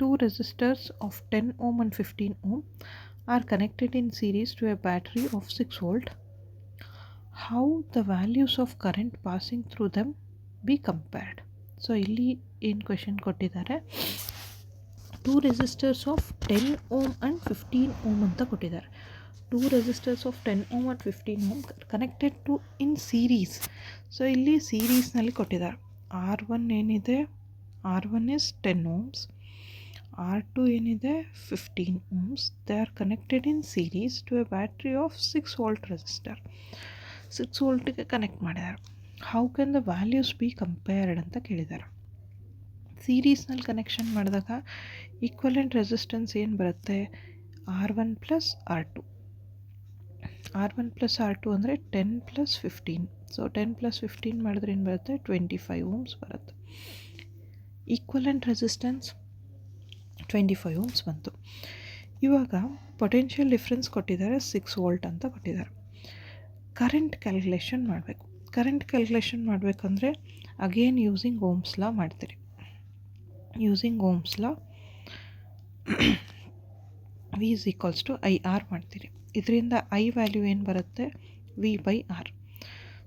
two resistors of 10 ohm and 15 ohm are connected in series to a battery of 6 volt. How the values of current passing through them be compared? So ಇಲ್ಲಿ ಏನು question ಕೊಟ್ಟಿದ್ದಾರೆ, 2 resistors of 10 ohm and 15 ohm ಅಂತ ಕೊಟ್ಟಿದ್ದಾರೆ. 2 resistors of 10 ohm and 15 ohm connected to in series. So ಇಲ್ಲಿ ಸೀರೀಸ್ನಲ್ಲಿ ಕೊಟ್ಟಿದ್ದಾರೆ. R1 ಏನಿದೆ, R1 is 10 ohms, R2 ಏನಿದೆ 15 ohms. They are connected in series to a battery of 6 volt resistor. 6 voltಗೆ connect ಮಾಡಿದ್ದಾರೆ. How can the values be compared ಅಂತ ಕೇಳಿದ್ದಾರೆ. ಸೀರೀಸ್ನಲ್ಲಿ connection ಮಾಡಿದಾಗ ಈಕ್ವಲೆಂಟ್ ರೆಸಿಸ್ಟೆನ್ಸ್ ಏನು ಬರುತ್ತೆ, R1 plus R2. R1 plus R2 ಅಂದರೆ 10 ಪ್ಲಸ್ 15. ಸೊ 10 ಪ್ಲಸ್ 15 ಮಾಡಿದ್ರೆ ಏನು ಬರುತ್ತೆ, 25 ohms ಬರುತ್ತೆ. ಈಕ್ವಲೆಂಟ್ ರೆಸಿಸ್ಟೆನ್ಸ್ 25 ohms ಬಂತು. ಇವಾಗ ಪೊಟೆನ್ಷಿಯಲ್ ಡಿಫ್ರೆನ್ಸ್ ಕೊಟ್ಟಿದ್ದಾರೆ 6 volt ಅಂತ ಕೊಟ್ಟಿದ್ದಾರೆ. ಕರೆಂಟ್ ಕ್ಯಾಲ್ಕುಲೇಷನ್ ಮಾಡಬೇಕು. ಕರೆಂಟ್ ಕ್ಯಾಲ್ಕುಲೇಷನ್ ಮಾಡಬೇಕಂದ್ರೆ ಅಗೇನ್ ಯೂಸಿಂಗ್ ಓಮ್ಸ್ ಲಾ ಮಾಡ್ತೀರಿ. Using Ohm's law V is equals to IR ಮಾಡ್ತೀರಿ. ಇದರಿಂದ I ವ್ಯಾಲ್ಯೂ ಏನು ಬರುತ್ತೆ, V/R.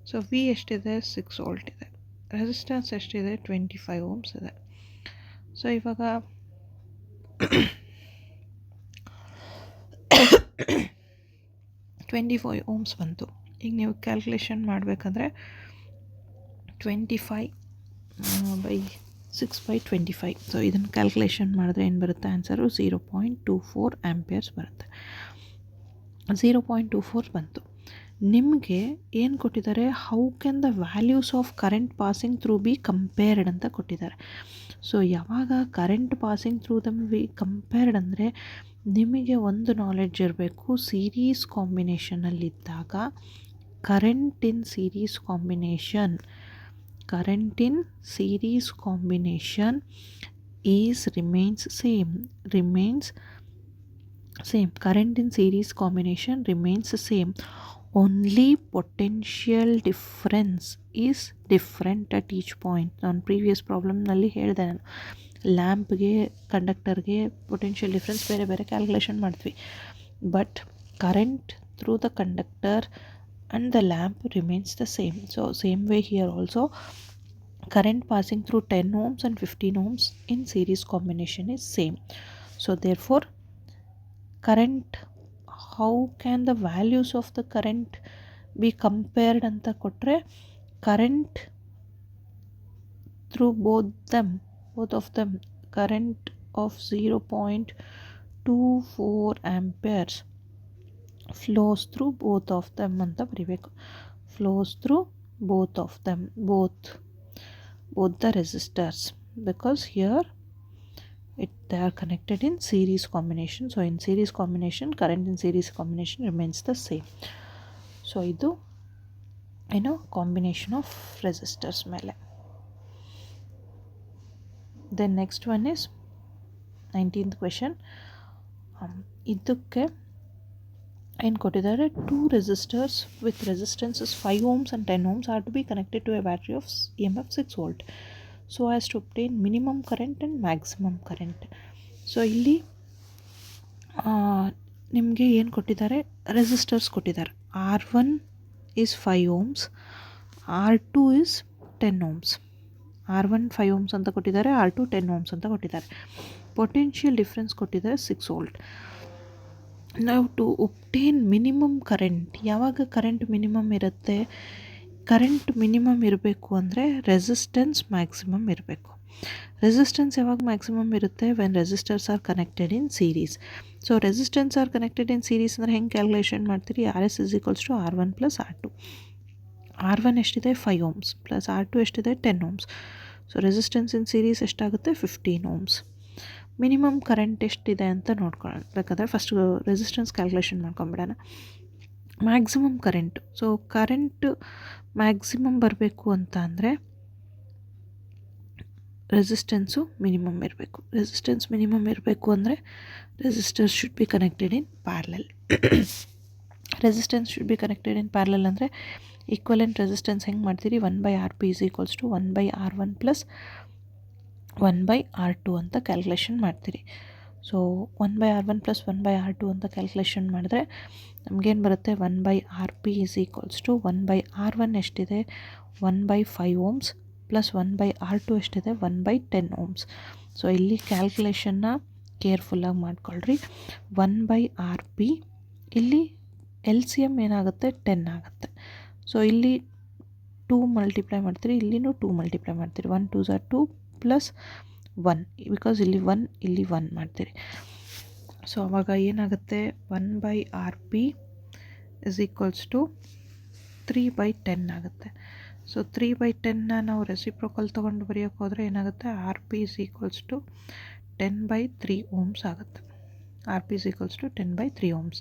ಸೊ V ಎಷ್ಟಿದೆ, 6 volt ಇದೆ. ರೆಸಿಸ್ಟೆನ್ಸ್ ಎಷ್ಟಿದೆ, 25 ohms ಇದೆ. ಸೊ ಇವಾಗ 25 ohms ಬಂತು. ಈಗ ನೀವು ಕ್ಯಾಲ್ಕುಲೇಷನ್ ಮಾಡಬೇಕಂದ್ರೆ 25/6/25. ಸೊ ಇದನ್ನು ಕ್ಯಾಲ್ಕುಲೇಷನ್ ಮಾಡಿದ್ರೆ ಏನು ಬರುತ್ತೆ, ಆನ್ಸರು 0.24 ಆಂಪಿಯರ್ಸ್ ಬರುತ್ತೆ. 0.24 ಬಂತು. ನಿಮಗೆ ಏನು ಕೊಟ್ಟಿದ್ದಾರೆ, how can the values of current passing through be compared ಅಂತ ಕೊಟ್ಟಿದ್ದಾರೆ. ಸೊ ಯಾವಾಗ current passing through them be compared ಅಂದರೆ ನಿಮಗೆ ಒಂದು ನಾಲೆಡ್ಜ್ ಇರಬೇಕು, ಸೀರೀಸ್ ಕಾಂಬಿನೇಷನಲ್ಲಿದ್ದಾಗ current in series combination remains same. Current in series combination remains the same. Only potential difference is different at each point. ನಾನು previous ಪ್ರಾಬ್ಲಮ್ನಲ್ಲಿ ಹೇಳಿದೆ, ನಾನು ಲ್ಯಾಂಪ್ಗೆ ಕಂಡಕ್ಟರ್ಗೆ potential difference ಬೇರೆ ಬೇರೆ ಕ್ಯಾಲ್ಕುಲೇಷನ್ ಮಾಡ್ತೀವಿ. But current through the conductor and the lamp remains the same. So same way here also, current passing through 10 ohms and 15 ohms in series combination is same. So therefore current, how can the values of the current be compared anta kotre, current through both of them current of 0.24 amperes flows through both of them anta ಬರಿಬೇಕು. flows through both of them, both the resistors, because here they are connected in series combination. So in series combination, current in series combination remains the same. So idu combination of resistors mele. Then next one is 19th question. idukke ಏನು ಕೊಟ್ಟಿದ್ದಾರೆ, 2 resistors with resistances 5 ohms and 10 ohms are to be connected to a battery of EMF 6 volt. So as to obtain minimum current and maximum current. So ಇಲ್ಲಿ ನಿಮಗೆ ಏನು ಕೊಟ್ಟಿದ್ದಾರೆ, resistors ಕೊಟ್ಟಿದ್ದಾರೆ. R1 is 5 ohms, R2 is 10 ohms. R1 5 ohms ಅಂತ ಕೊಟ್ಟಿದ್ದಾರೆ, R2 10 ohms ಅಂತ ಕೊಟ್ಟಿದ್ದಾರೆ. Potential difference ಕೊಟ್ಟಿದ್ದಾರೆ 6 ವೋಲ್ಟ್. ನಾವು ಟು ಒಬ್ಟೇನ್ ಮಿನಿಮಮ್ ಕರೆಂಟ್, ಯಾವಾಗ ಕರೆಂಟ್ ಮಿನಿಮಮ್ ಇರುತ್ತೆ, ಕರೆಂಟ್ ಮಿನಿಮಮ್ ಇರಬೇಕು ಅಂದರೆ ರೆಸಿಸ್ಟೆನ್ಸ್ ಮ್ಯಾಕ್ಸಿಮಮ್ ಇರಬೇಕು. ರೆಸಿಸ್ಟೆನ್ಸ್ ಯಾವಾಗ ಮ್ಯಾಕ್ಸಿಮಮ್ ಇರುತ್ತೆ, when resistors R connected in series. So resistance R connected in series ಅಂದರೆ ಹೆಂಗೆ ಕ್ಯಾಲ್ಕುಲೇಷನ್ ಮಾಡ್ತೀರಿ, RS is equals to R1 plus R2. R1 ಎಷ್ಟಿದೆ 5 ohms ಪ್ಲಸ್ R2 ಎಷ್ಟಿದೆ 10 ohms. So resistance in series ಎಷ್ಟಾಗುತ್ತೆ 15 ohms. Minimum current ಎಷ್ಟಿದೆ ಅಂತ ನೋಡ್ಕೊಳ್ಳೋಣ. ಬೇಕಾದರೆ ಫಸ್ಟ್ ರೆಸಿಸ್ಟೆನ್ಸ್ ಕ್ಯಾಲ್ಕುಲೇಷನ್ ಮಾಡ್ಕೊಂಬಿಡೋಣ. Maximum current, so current maximum ಬರಬೇಕು ಅಂತ ಅಂದರೆ ರೆಸಿಸ್ಟೆನ್ಸು ಮಿನಿಮಮ್ ಇರಬೇಕು. ರೆಸಿಸ್ಟೆನ್ಸ್ ಮಿನಿಮಮ್ ಇರಬೇಕು ಅಂದರೆ resistors should be connected in parallel. Resistance should be connected in parallel ಅಂದರೆ ಈಕ್ವಲೆಂಟ್ ರೆಸಿಸ್ಟೆನ್ಸ್ ಹೆಂಗೆ ಮಾಡ್ತೀರಿ, 1/Rp is equals to 1/R1 plus 1/R2 ಅಂತ ಕ್ಯಾಲ್ಕುಲೇಷನ್ ಮಾಡ್ತೀರಿ. ಸೊ 1/R1 plus 1/R2 ಅಂತ ಕ್ಯಾಲ್ಕುಲೇಷನ್ ಮಾಡಿದ್ರೆ ನಮಗೇನು ಬರುತ್ತೆ, 1/Rp is equals to 1/R1 ಎಷ್ಟಿದೆ 1/5 ohms ಪ್ಲಸ್ 1/R2 ಎಷ್ಟಿದೆ 1/10 ohms. ಸೊ ಇಲ್ಲಿ ಕ್ಯಾಲ್ಕುಲೇಷನ್ನ ಕೇರ್ಫುಲ್ಲಾಗಿ ಮಾಡ್ಕೊಳ್ರಿ. 1/Rp ಇಲ್ಲಿ LCM ಏನಾಗುತ್ತೆ 10 ಆಗುತ್ತೆ. ಸೊ ಇಲ್ಲಿ 2 ಮಲ್ಟಿಪ್ಲೈ ಮಾಡ್ತೀರಿ, ಇಲ್ಲಿನೂ 2 ಮಲ್ಟಿಪ್ಲೈ ಮಾಡ್ತೀರಿ. 1 2s are 2 ಪ್ಲಸ್ 1 ಬಿಕಾಸ್ ಇಲ್ಲಿ 1 ಇಲ್ಲಿ 1 ಮಾಡ್ತೀರಿ. ಸೊ ಅವಾಗ ಏನಾಗುತ್ತೆ, 1/Rp is equals to 3/10 ಆಗುತ್ತೆ. ಸೊ 3/10ನ ನಾವು ರೆಸಿಪ್ರೋಕಲ್ ತೊಗೊಂಡು ಬರೆಯೋಕ್ಕೆ ಹೋದರೆ ಏನಾಗುತ್ತೆ, Rp is equals to 10/3 ohms ಆಗುತ್ತೆ. Rp is equals to 10/3 ohms.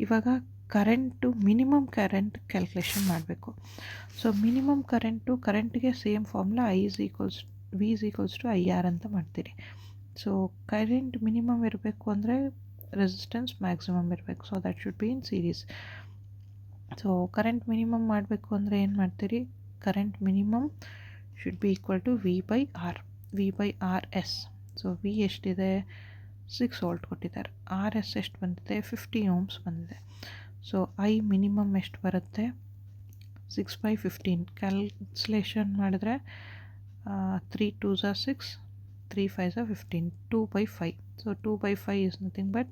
ಇವಾಗ ಕರೆಂಟು ಮಿನಿಮಮ್ ಕರೆಂಟ್ ಕ್ಯಾಲ್ಕುಲೇಷನ್ ಮಾಡಬೇಕು. ಸೊ ಮಿನಿಮಮ್ ಕರೆಂಟಿಗೆ same formula V is equals to IR ಅಂತ ಮಾಡ್ತೀರಿ. ಸೊ ಕರೆಂಟ್ ಮಿನಿಮಮ್ ಇರಬೇಕು ಅಂದರೆ ರೆಸಿಸ್ಟೆನ್ಸ್ ಮ್ಯಾಕ್ಸಿಮಮ್ ಇರಬೇಕು. So that should be in series. So current minimum ಮಾಡಬೇಕು ಅಂದರೆ ಏನು ಮಾಡ್ತೀರಿ, current minimum should be equal to V/RS. So V ಎಷ್ಟಿದೆ 6 ವೋಲ್ಟ್ ಕೊಟ್ಟಿದ್ದಾರೆ, RS ಎಷ್ಟು ಬಂದಿದೆ 50 ohms ಬಂದಿದೆ. ಸೊ I ಮಿನಿಮಮ್ ಎಷ್ಟು ಬರುತ್ತೆ 6/15. ಕ್ಯಾಲ್ಕುಲೇಷನ್ ಮಾಡಿದ್ರೆ 3 2s are 6, 3 5s are 15, 2/5. So 2/5 is nothing but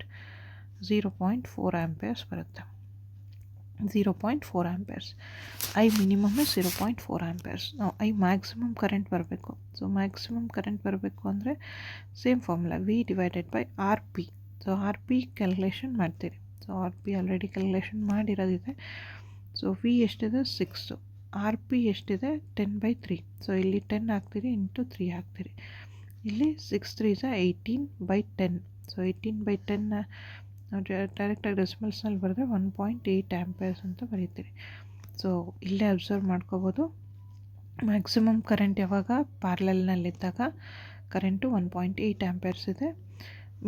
0.4 amperes ಬರುತ್ತೆ. 0.4 amperes. I minimum is 0.4 amperes. ನಾವು I maximum ಕರೆಂಟ್ ಬರಬೇಕು. ಸೊ ಮ್ಯಾಕ್ಸಿಮಮ್ ಕರೆಂಟ್ ಬರಬೇಕು ಅಂದರೆ same formula V/RP. So RP calculation ಮಾಡ್ತೀರಿ. ಸೊ RP ಆಲ್ರೆಡಿ ಕ್ಯಾಲ್ಕುಲೇಷನ್ ಮಾಡಿರೋದಿದೆ. So V ಎಷ್ಟಿದೆ 6, RP ಎಷ್ಟಿದೆ 10/3. So ಇಲ್ಲಿ 10 ಹಾಕ್ತೀರಿ ಇಂಟು 3 ಹಾಕ್ತೀರಿ. ಇಲ್ಲಿ 6 3s 18/10. ಸೊ 18/10 ನಾವು ಡೈರೆಕ್ಟಾಗಿ ಡೆಸಿಮಲ್ಸ್ನಲ್ಲಿ ಬರೆದ್ರೆ 1.8 ಆಂಪೇರ್ಸ್ ಅಂತ ಬರೀತೀರಿ. ಸೊ ಇಲ್ಲೇ ಅಬ್ಸರ್ವ್ ಮಾಡ್ಕೋಬೋದು, ಮ್ಯಾಕ್ಸಿಮಮ್ ಕರೆಂಟ್ ಯಾವಾಗ ಪ್ಯಾರಲಲ್ನಲ್ಲಿದ್ದಾಗ ಕರೆಂಟು 1.8 ಆಂಪೇರ್ಸ್ ಇದೆ.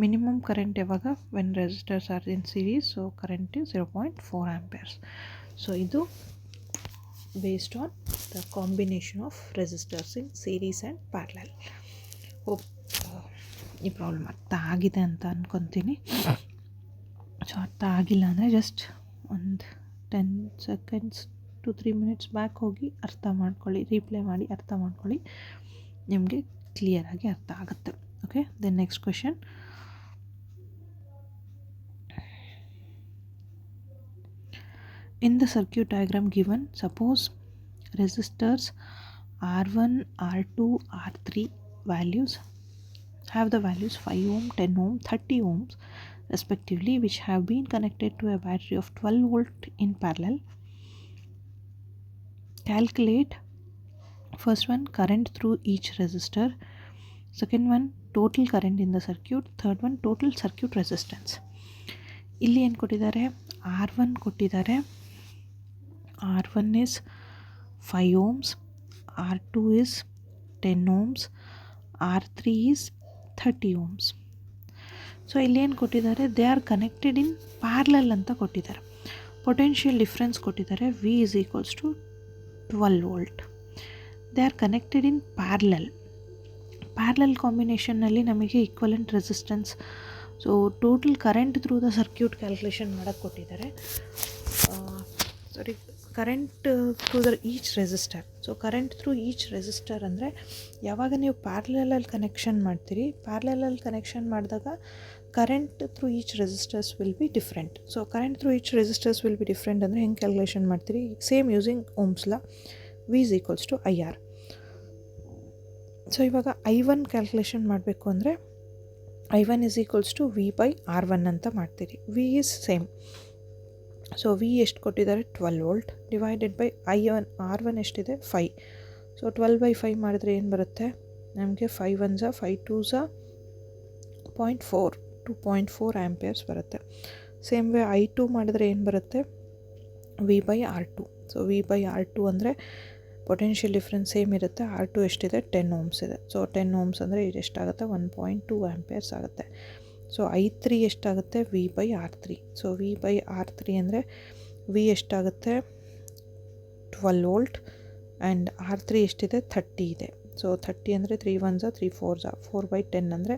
ಮಿನಿಮಮ್ ಕರೆಂಟ್ ಯಾವಾಗ when resistors are in series. So current is 0.4 amperes. So ಇದು based on the combination of resistors in series and parallel. Hope ಈ ಪ್ರಾಬ್ಲಮ್ ಅರ್ಥ ಆಗಿದೆ ಅಂತ ಅಂದ್ಕೊತೀನಿ. ಸೊ ಅರ್ಥ ಆಗಿಲ್ಲ ಅಂದರೆ ಜಸ್ಟ್ ಒಂದು 10 seconds to 3 minutes ಬ್ಯಾಕ್ ಹೋಗಿ ಅರ್ಥ ಮಾಡ್ಕೊಳ್ಳಿ, ರೀಪ್ಲೇ ಮಾಡಿ ಅರ್ಥ ಮಾಡ್ಕೊಳ್ಳಿ, ನಿಮಗೆ ಕ್ಲಿಯರಾಗಿ ಅರ್ಥ ಆಗುತ್ತೆ. Okay, then next question. In the circuit diagram given, suppose resistors R1, R2, R3 values have the values 5 ohm, 10 ohm, 30 ohms respectively, which have been connected to a battery of 12 volt in parallel. Calculate first one current through each resistor, second one total current in the circuit, third one total circuit resistance. ಇಲ್ಲಿ ಏನು ಕೊಟ್ಟಿದ್ದಾರೆ, R1 ಕೊಟ್ಟಿದ್ದಾರೆ. R1 is 5 ohms, R2 is 10 ohms, R3 is 30 ohms. So ಇಲ್ಲೇನು ಕೊಟ್ಟಿದ್ದಾರೆ, they are connected in parallel ಅಂತ ಕೊಟ್ಟಿದ್ದಾರೆ. Potential difference ಕೊಟ್ಟಿದ್ದಾರೆ, V is equals to 12 volt. They are connected in parallel. Parallel ಕಾಂಬಿನೇಷನ್ನಲ್ಲಿ ನಮಗೆ equivalent resistance, so total current through the circuit calculation ಮಾಡೋಕ್ಕೆ ಕೊಟ್ಟಿದ್ದಾರೆ. Current through the each resistor. So current through each resistor ಅಂದರೆ ಯಾವಾಗ ನೀವು ಪ್ಯಾರಲಲ್ಲಿ connection ಮಾಡ್ತೀರಿ, ಪ್ಯಾರಲಲ್ಲಿ ಕನೆಕ್ಷನ್ ಮಾಡಿದಾಗ current through each resistors will be different. So current through each resistors will be different ಅಂದರೆ ಹೆಂಗೆ ಕ್ಯಾಲ್ಕುಲೇಷನ್ ಮಾಡ್ತೀರಿ? Same using Ohm's law, V is equals to IR. So ಇವಾಗ I1 ಕ್ಯಾಲ್ಕುಲೇಷನ್ ಮಾಡಬೇಕು ಅಂದರೆ I1 is equals to V by R1 ಅಂತ ಮಾಡ್ತೀರಿ. V is same. So V ಎಷ್ಟು ಕೊಟ್ಟಿದ್ದಾರೆ? 12 ವೋಲ್ಟ್ ಡಿವೈಡೆಡ್ ಬೈ R1 ಎಷ್ಟಿದೆ? 5. ಸೊ 12/5 ಮಾಡಿದ್ರೆ ಏನು ಬರುತ್ತೆ ನಮಗೆ? 5 1 5 2 0.4 2.4 ಆ್ಯಂಪಿಯರ್ಸ್ ಬರುತ್ತೆ. ಸೇಮ್ ವೇ I2 ಮಾಡಿದ್ರೆ ಏನು ಬರುತ್ತೆ? V by R2. So V by R2 ಅಂದರೆ ಪೊಟೆನ್ಷಿಯಲ್ ಡಿಫ್ರೆನ್ಸ್ ಸೇಮ್ ಇರುತ್ತೆ. R2 ಎಷ್ಟಿದೆ? 10 ಓಮ್ಸ್ ಇದೆ. ಸೊ 10 ಓಮ್ಸ್ ಅಂದರೆ ಇದು ಎಷ್ಟಾಗುತ್ತೆ? 1.2 ಆ್ಯಂಪಿಯರ್ಸ್ ಆಗುತ್ತೆ. ಸೊ I3 ಎಷ್ಟಾಗುತ್ತೆ? V by R3. So V by R3 ಅಂದರೆ V ಎಷ್ಟಾಗುತ್ತೆ? 12 ವೋಲ್ಟ್ ಆ್ಯಂಡ್ R3 ಎಷ್ಟಿದೆ? 30 ಇದೆ. ಸೊ 30 ಅಂದರೆ 3 1 3 4 4/10 ಅಂದರೆ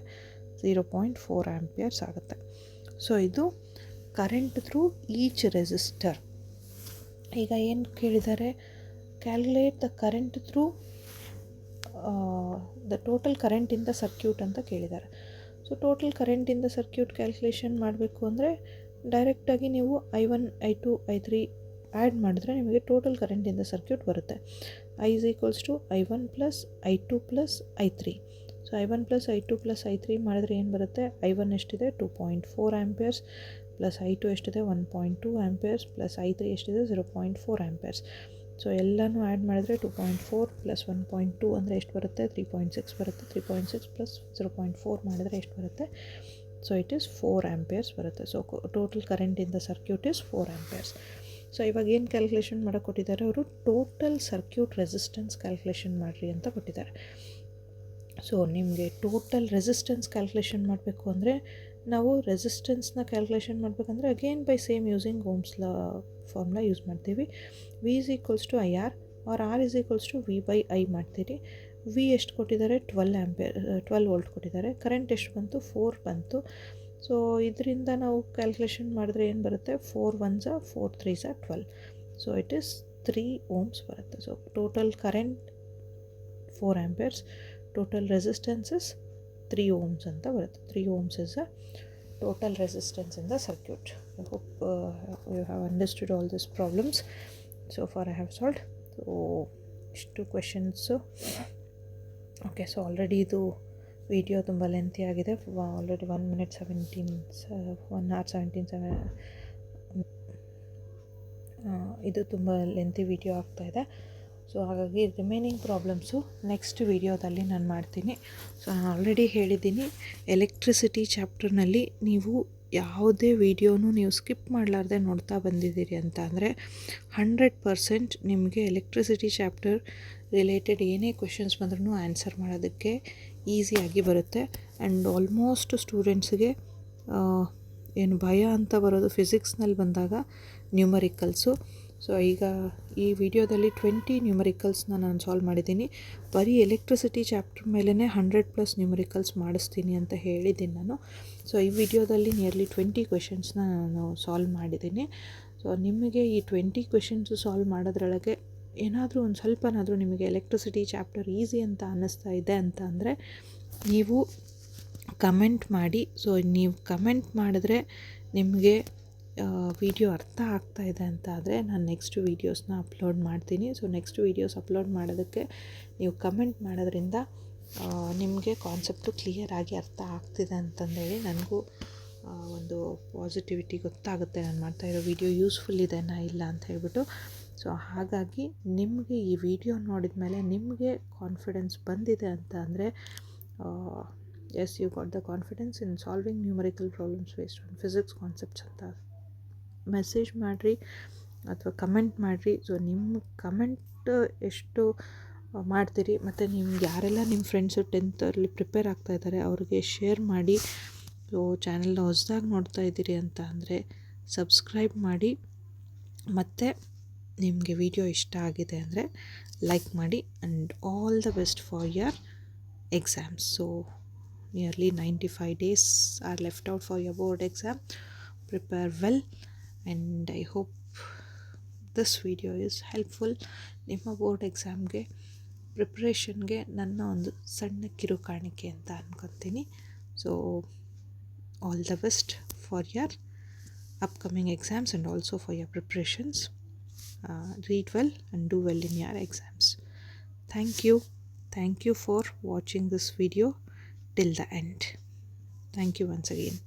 0.4 ಆ್ಯಂಪಿಯರ್ಸ್ ಆಗುತ್ತೆ. ಸೊ ಇದು ಕರೆಂಟ್ ಥ್ರೂ ಈಚ್ ರೆಸಿಸ್ಟರ್. ಈಗ ಏನು ಕೇಳಿದ್ದಾರೆ? Calculate the current through the total current in the circuit ಅಂತ ಕೇಳಿದ್ದಾರೆ. So total current in the circuit calculation ಮಾಡಬೇಕು ಅಂದರೆ ಡೈರೆಕ್ಟಾಗಿ ನೀವು I1 I2 I3 ಆ್ಯಡ್ ಮಾಡಿದ್ರೆ ನಿಮಗೆ total current in the circuit ಬರುತ್ತೆ. I is equals to I1 plus I2 plus I3. So I1 plus I2 plus I3 ಮಾಡಿದ್ರೆ ಏನು ಬರುತ್ತೆ? I1 ಎಷ್ಟಿದೆ? 2.4 ಆ್ಯಂಪಿಯರ್ಸ್ ಪ್ಲಸ್ I2 ಎಷ್ಟಿದೆ? 1.2 ಆ್ಯಂಪಿಯರ್ಸ್ ಪ್ಲಸ್ I3 ಎಷ್ಟಿದೆ? 0.4 amperes. So ಎಲ್ಲನೂ ಆ್ಯಡ್ ಮಾಡಿದ್ರೆ 2.4 ಪ್ಲಸ್ 1.2 ಅಂದರೆ ಎಷ್ಟು ಬರುತ್ತೆ? 3.6 ಬರುತ್ತೆ. 3.6 ಪ್ಲಸ್ 0.4 ಮಾಡಿದ್ರೆ ಎಷ್ಟು ಬರುತ್ತೆ? ಸೊ ಇಟ್ ಈಸ್ 4 ಆ್ಯಂಪಿಯರ್ಸ್ ಬರುತ್ತೆ. So total current in the circuit is 4 amperes. So ಇವಾಗ ಏನು ಕ್ಯಾಲ್ಕುಲೇಷನ್ ಮಾಡೋಕ್ಕೆ ಕೊಟ್ಟಿದ್ದಾರೆ ಅವರು? ಟೋಟಲ್ ಸರ್ಕ್ಯೂಟ್ ರೆಸಿಸ್ಟೆನ್ಸ್ ಕ್ಯಾಲ್ಕುಲೇಷನ್ ಮಾಡಿರಿ ಅಂತ ಕೊಟ್ಟಿದ್ದಾರೆ. ಸೊ ನಿಮಗೆ ಟೋಟಲ್ ರೆಸಿಸ್ಟೆನ್ಸ್ ಕ್ಯಾಲ್ಕುಲೇಷನ್ ಮಾಡಬೇಕು ಅಂದರೆ ನಾವು ರೆಸಿಸ್ಟೆನ್ಸ್ನ ಕ್ಯಾಲ್ಕುಲೇಷನ್ ಮಾಡಬೇಕಂದ್ರೆ again by same using Ohm's law formula use ಮಾಡ್ತೀವಿ. V is equals to IR or R is equals to V by I ಮಾಡ್ತೀರಿ. V ಎಷ್ಟು ಕೊಟ್ಟಿದ್ದಾರೆ? 12 ವೋಲ್ಟ್ ಕೊಟ್ಟಿದ್ದಾರೆ. ಕರೆಂಟ್ ಎಷ್ಟು ಬಂತು? 4 ಬಂತು. ಸೊ ಇದರಿಂದ ನಾವು ಕ್ಯಾಲ್ಕುಲೇಷನ್ ಮಾಡಿದ್ರೆ ಏನು ಬರುತ್ತೆ? 4 1 4 3 12. ಸೊ ಇಟ್ ಈಸ್ 3 ಓಮ್ಸ್ ಬರುತ್ತೆ. So total current 4 amperes, total resistance is 3 ohms ಅಂತ ಬರುತ್ತೆ. 3 ohms is a total resistance in the circuit. I hope you have understood all these problems. So far I have solved. So 2 questions. Okay, so already the video ತುಂಬ lengthy ಆಗಿದೆ. Already 1 minute 17 1 hour 17 ಇದು ತುಂಬ lengthy video ಆಗ್ತಾಯಿದೆ. So ಹಾಗಾಗಿ remaining problems next ವಿಡಿಯೋದಲ್ಲಿ ನಾನು ಮಾಡ್ತೀನಿ. So ನಾನು ಆಲ್ರೆಡಿ ಹೇಳಿದ್ದೀನಿ, ಎಲೆಕ್ಟ್ರಿಸಿಟಿ ಚಾಪ್ಟರ್ನಲ್ಲಿ ನೀವು ಯಾವುದೇ ವಿಡಿಯೋನೂ ನೀವು ಸ್ಕಿಪ್ ಮಾಡಲಾರ್ದೆ ನೋಡ್ತಾ ಬಂದಿದ್ದೀರಿ ಅಂತ ಅಂದರೆ 100% ನಿಮಗೆ ಎಲೆಕ್ಟ್ರಿಸಿಟಿ ಚಾಪ್ಟರ್ ರಿಲೇಟೆಡ್ ಏನೇ ಕ್ವೆಶನ್ಸ್ ಬಂದ್ರೂ ಆನ್ಸರ್ ಮಾಡೋದಕ್ಕೆ ಈಸಿಯಾಗಿ ಬರುತ್ತೆ. ಆ್ಯಂಡ್ ಆಲ್ಮೋಸ್ಟ್ ಸ್ಟೂಡೆಂಟ್ಸ್ಗೆ ಏನು ಭಯ ಅಂತ ಬರೋದು ಫಿಸಿಕ್ಸ್ನಲ್ಲಿ ಬಂದಾಗ ನ್ಯೂಮರಿಕಲ್ಸು. ಸೊ ಈಗ ಈ ವಿಡಿಯೋದಲ್ಲಿ 20 ನ್ಯೂಮರಿಕಲ್ಸ್ನ ನಾನು ಸಾಲ್ವ್ ಮಾಡಿದ್ದೀನಿ. ಬರೀ ಎಲೆಕ್ಟ್ರಿಸಿಟಿ ಚಾಪ್ಟರ್ ಮೇಲೇ 100+ ನ್ಯೂಮರಿಕಲ್ಸ್ ಮಾಡಿಸ್ತೀನಿ ಅಂತ ಹೇಳಿದ್ದೀನಿ ನಾನು. ಸೊ ಈ ವಿಡಿಯೋದಲ್ಲಿ ನಿಯರ್ಲಿ 20 ಕ್ವೆಶನ್ಸ್ನ ನಾನು ಸಾಲ್ವ್ ಮಾಡಿದ್ದೀನಿ. ಸೊ ನಿಮಗೆ ಈ 20 ಕ್ವೆಶನ್ಸು ಸಾಲ್ವ್ ಮಾಡೋದ್ರೊಳಗೆ ಏನಾದರೂ ಒಂದು ಸ್ವಲ್ಪನಾದರೂ ನಿಮಗೆ ಎಲೆಕ್ಟ್ರಿಸಿಟಿ ಚಾಪ್ಟರ್ ಈಸಿ ಅಂತ ಅನ್ನಿಸ್ತಾ ಇದೆ ಅಂತ ಅಂದರೆ ನೀವು ಕಮೆಂಟ್ ಮಾಡಿ. ಸೊ ನೀವು ಕಮೆಂಟ್ ಮಾಡಿದ್ರೆ ನಿಮಗೆ ವಿಡಿಯೋ ಅರ್ಥ ಆಗ್ತಾ ಇದೆ ಅಂತ ಆದರೆ ನಾನು ನೆಕ್ಸ್ಟ್ ವೀಡಿಯೋಸ್ನ ಅಪ್ಲೋಡ್ ಮಾಡ್ತೀನಿ. ಸೊ ನೆಕ್ಸ್ಟ್ ವೀಡಿಯೋಸ್ ಅಪ್ಲೋಡ್ ಮಾಡೋದಕ್ಕೆ ನೀವು ಕಮೆಂಟ್ ಮಾಡೋದ್ರಿಂದ ನಿಮಗೆ ಕಾನ್ಸೆಪ್ಟು ಕ್ಲಿಯರಾಗಿ ಅರ್ಥ ಆಗ್ತಿದೆ ಅಂತಂದೇಳಿ ನನಗೂ ಒಂದು ಪಾಸಿಟಿವಿಟಿ ಗೊತ್ತಾಗುತ್ತೆ, ನಾನು ಮಾಡ್ತಾಯಿರೋ ವಿಡಿಯೋ ಯೂಸ್ಫುಲ್ ಇದೆನಾ ಇಲ್ಲ ಅಂತ ಹೇಳ್ಬಿಟ್ಟು. ಸೊ ಹಾಗಾಗಿ ನಿಮಗೆ ಈ ವಿಡಿಯೋ ನೋಡಿದ ಮೇಲೆ ನಿಮಗೆ ಕಾನ್ಫಿಡೆನ್ಸ್ ಬಂದಿದೆ ಅಂತ ಅಂದರೆ yes you got the confidence in solving numerical problems based on physics concepts ಅಂತ ಮೆಸೇಜ್ ಮಾಡಿರಿ ಅಥವಾ ಕಮೆಂಟ್ ಮಾಡಿರಿ. ಸೊ ನಿಮ್ಮ ಕಮೆಂಟ್ ಎಷ್ಟು ಮಾಡ್ತೀರಿ ಮತ್ತು ನಿಮ್ಗೆ ಯಾರೆಲ್ಲ ನಿಮ್ಮ ಫ್ರೆಂಡ್ಸು 10th ಪ್ರಿಪೇರ್ ಆಗ್ತಾಯಿದ್ದಾರೆ ಅವ್ರಿಗೆ ಶೇರ್ ಮಾಡಿ. ಸೊ ಚಾನಲ್ನ ಹೊಸದಾಗಿ ನೋಡ್ತಾ ಇದ್ದೀರಿ ಅಂತ ಅಂದರೆ ಸಬ್ಸ್ಕ್ರೈಬ್ ಮಾಡಿ. ಮತ್ತು ನಿಮಗೆ ವಿಡಿಯೋ ಇಷ್ಟ ಆಗಿದೆ ಅಂದರೆ ಲೈಕ್ ಮಾಡಿ. And all the best for your exams. So nearly 95 days are left out for your board exam. Prepare well, and I hope this video is helpful. ನಿಮ್ಮ ಬೋರ್ಡ್ ಎಕ್ಸಾಮ್ಗೆ ಪ್ರಿಪ್ರೇಷನ್ಗೆ ನನ್ನ ಒಂದು ಸಣ್ಣ ಕಿರುಕಾಣಿಕೆ ಅಂತ ಅನ್ಕೊತೀನಿ. So all the best for your upcoming exams and also for your preparations. Read well and do well in your exams. Thank you for watching this video till the end. Thank you once again.